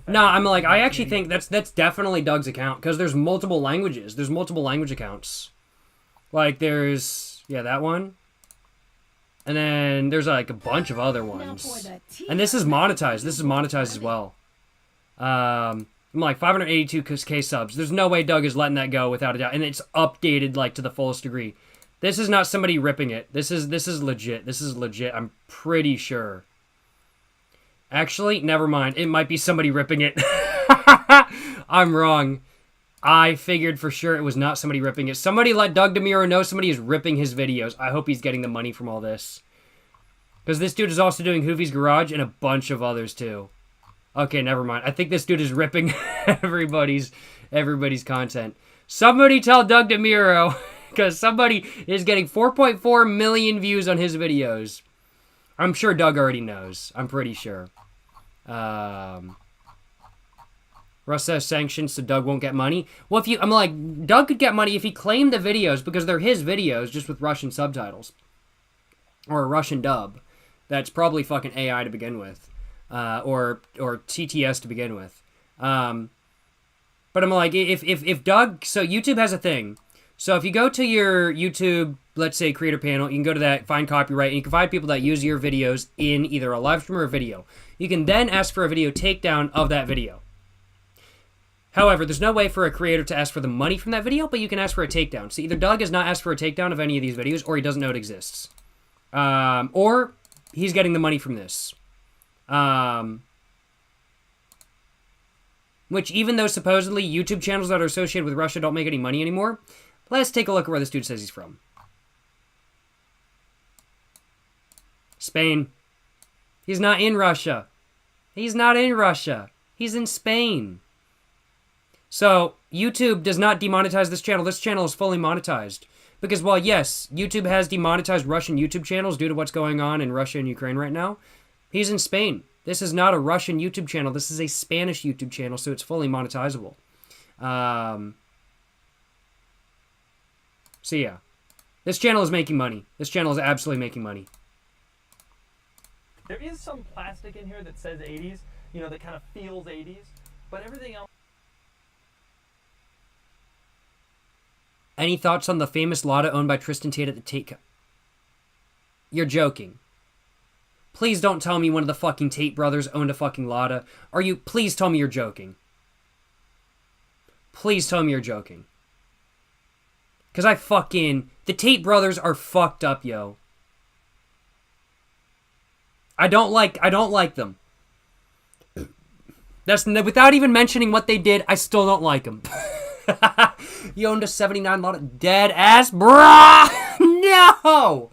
No, I'm like, I actually think that's definitely Doug's account, because there's multiple languages. There's multiple language accounts. Like, there's, yeah, that one. And then there's like a bunch of other ones. And this is monetized. This is monetized as well. I'm like 582k subs. There's no way Doug is letting that go without a doubt. And it's updated like to the fullest degree. This is not somebody ripping it. This is legit. This is legit. I'm pretty sure. Actually, never mind. It might be somebody ripping it. I'm wrong. I figured for sure it was not somebody ripping it. Somebody let Doug DeMuro know somebody is ripping his videos. I hope he's getting the money from all this. Because this dude is also doing Hoovie's Garage and a bunch of others too. Okay, never mind. I think this dude is ripping everybody's content. Somebody tell Doug DeMuro, because somebody is getting 4.4 million views on his videos. I'm sure Doug already knows. I'm pretty sure. Russ says sanctions, so Doug won't get money. Well, I'm like, Doug could get money if he claimed the videos, because they're his videos, just with Russian subtitles. Or a Russian dub. That's probably fucking AI to begin with. Or TTS to begin with. But I'm like, if Doug... So YouTube has a thing. So if you go to your YouTube, let's say, creator panel, you can go to that, find copyright, and you can find people that use your videos in either a live stream or a video. You can then ask for a video takedown of that video. However, there's no way for a creator to ask for the money from that video, but you can ask for a takedown. So either Doug has not asked for a takedown of any of these videos, or he doesn't know it exists. Or he's getting the money from this. Which, even though supposedly YouTube channels that are associated with Russia don't make any money anymore, let's take a look at where this dude says he's from. Spain. He's not in Russia. He's not in Russia. He's in Spain. So, YouTube does not demonetize this channel. This channel is fully monetized. Because while, yes, YouTube has demonetized Russian YouTube channels due to what's going on in Russia and Ukraine right now, he's in Spain. This is not a Russian YouTube channel. This is a Spanish YouTube channel, so it's fully monetizable. So, yeah. This channel is making money. This channel is absolutely making money. There is some plastic in here that says 80s, you know, that kind of feels 80s, but everything else... Any thoughts on the famous Lada owned by Tristan Tate at the Tate... You're joking. Please don't tell me one of the fucking Tate brothers owned a fucking Lada. Please tell me you're joking. Please tell me you're joking. Because the Tate brothers are fucked up, yo. I don't like them. That's without even mentioning what they did, I still don't like them. You owned a 79 Lada. Dead ass, bruh! No!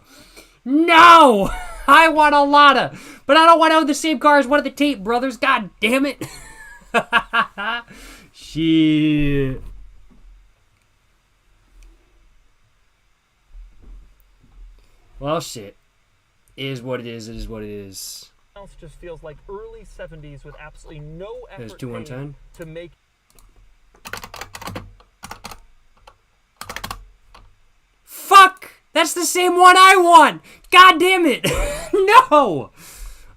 No! I want a Lada, but I don't want to own the same car as one of the Tate brothers. God damn it! Shit. Well, shit. It is what it is. It is what it is. Else just feels like early 70s with absolutely no effort There's 2110 to make. Fuck! That's the same one I want! God damn it! No!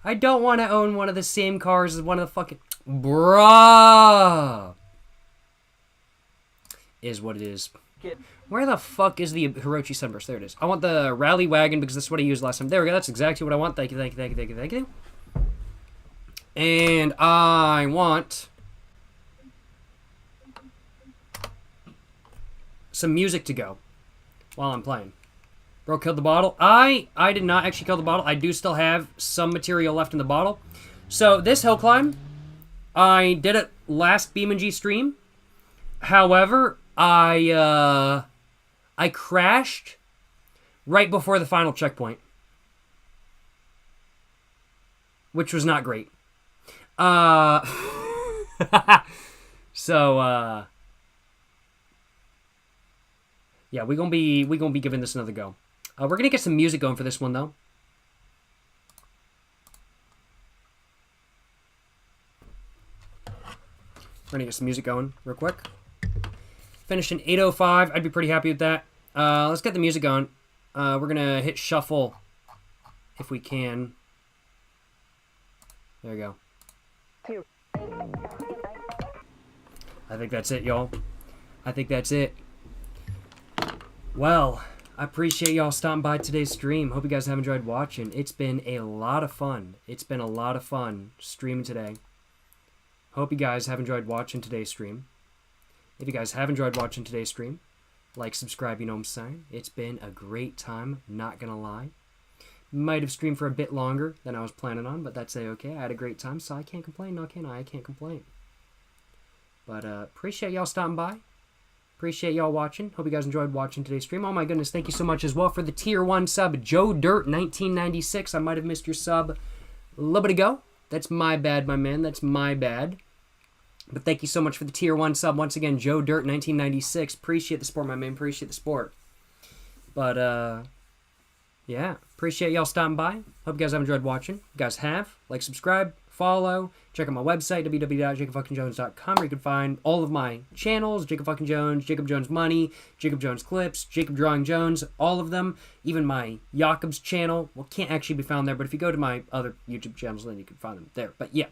I don't want to own one of the same cars as one of the fucking... Bruh! Is what it is. Where the fuck is the Hirochi Sunburst? There it is. I want the rally wagon because that's what I used last time. There we go. That's exactly what I want. Thank you, thank you, thank you, thank you, thank you. And I want some music to go while I'm playing. Bro killed the bottle. I did not actually kill the bottle. I do still have some material left in the bottle. So this hill climb, I did it last BeamNG stream. However, I crashed right before the final checkpoint, which was not great. So, yeah, we're gonna be giving this another go. We're going to get some music going for this one, though. We're going to get some music going real quick. Finished in 8:05. I'd be pretty happy with that. Let's get the music going. We're going to hit shuffle if we can. There we go. I think that's it, y'all. I think that's it. Well, I appreciate y'all stopping by today's stream. Hope you guys have enjoyed watching. It's been a lot of fun. It's been a lot of fun streaming today. Hope you guys have enjoyed watching today's stream. If you guys have enjoyed watching today's stream, like, subscribe, you know what I'm saying. It's been a great time, not gonna lie. Might have streamed for a bit longer than I was planning on, but that's a-okay. I had a great time, so I can't complain, now can I? I can't complain. But appreciate y'all stopping by. Appreciate y'all watching. Hope you guys enjoyed watching today's stream. Oh my goodness, thank you so much as well for the Tier 1 sub, Joe Dirt 1996. I might have missed your sub a little bit ago. That's my bad, my man. That's my bad. But thank you so much for the Tier 1 sub. Once again, Joe Dirt 1996. Appreciate the support, my man. Appreciate the support. But, yeah. Appreciate y'all stopping by. Hope you guys have enjoyed watching. If you guys have, like, subscribe, follow. Check out my website, www.jacobfuckingjones.com, where you can find all of my channels, Jacob Fucking Jones, Jacob Jones Money, Jacob Jones Clips, Jacob Drawing Jones, all of them. Even my Jakob's channel, well, can't actually be found there, but if you go to my other YouTube channels, then you can find them there. But yeah.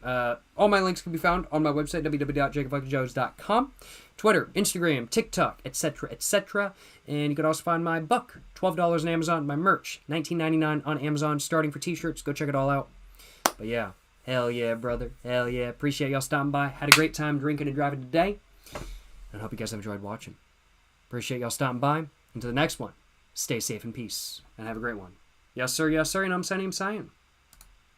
All my links can be found on my website, www.jacobfuckingjones.com. Twitter, Instagram, TikTok, etc., etc. And you can also find my book, $12 on Amazon, my merch, $19.99 on Amazon, starting for t-shirts. Go check it all out. But yeah, hell yeah, brother. Hell yeah. Appreciate y'all stopping by. Had a great time drinking and driving today. And I hope you guys have enjoyed watching. Appreciate y'all stopping by. Until the next one, stay safe and peace. And have a great one. Yes, sir. Yes, sir. You know what I'm saying?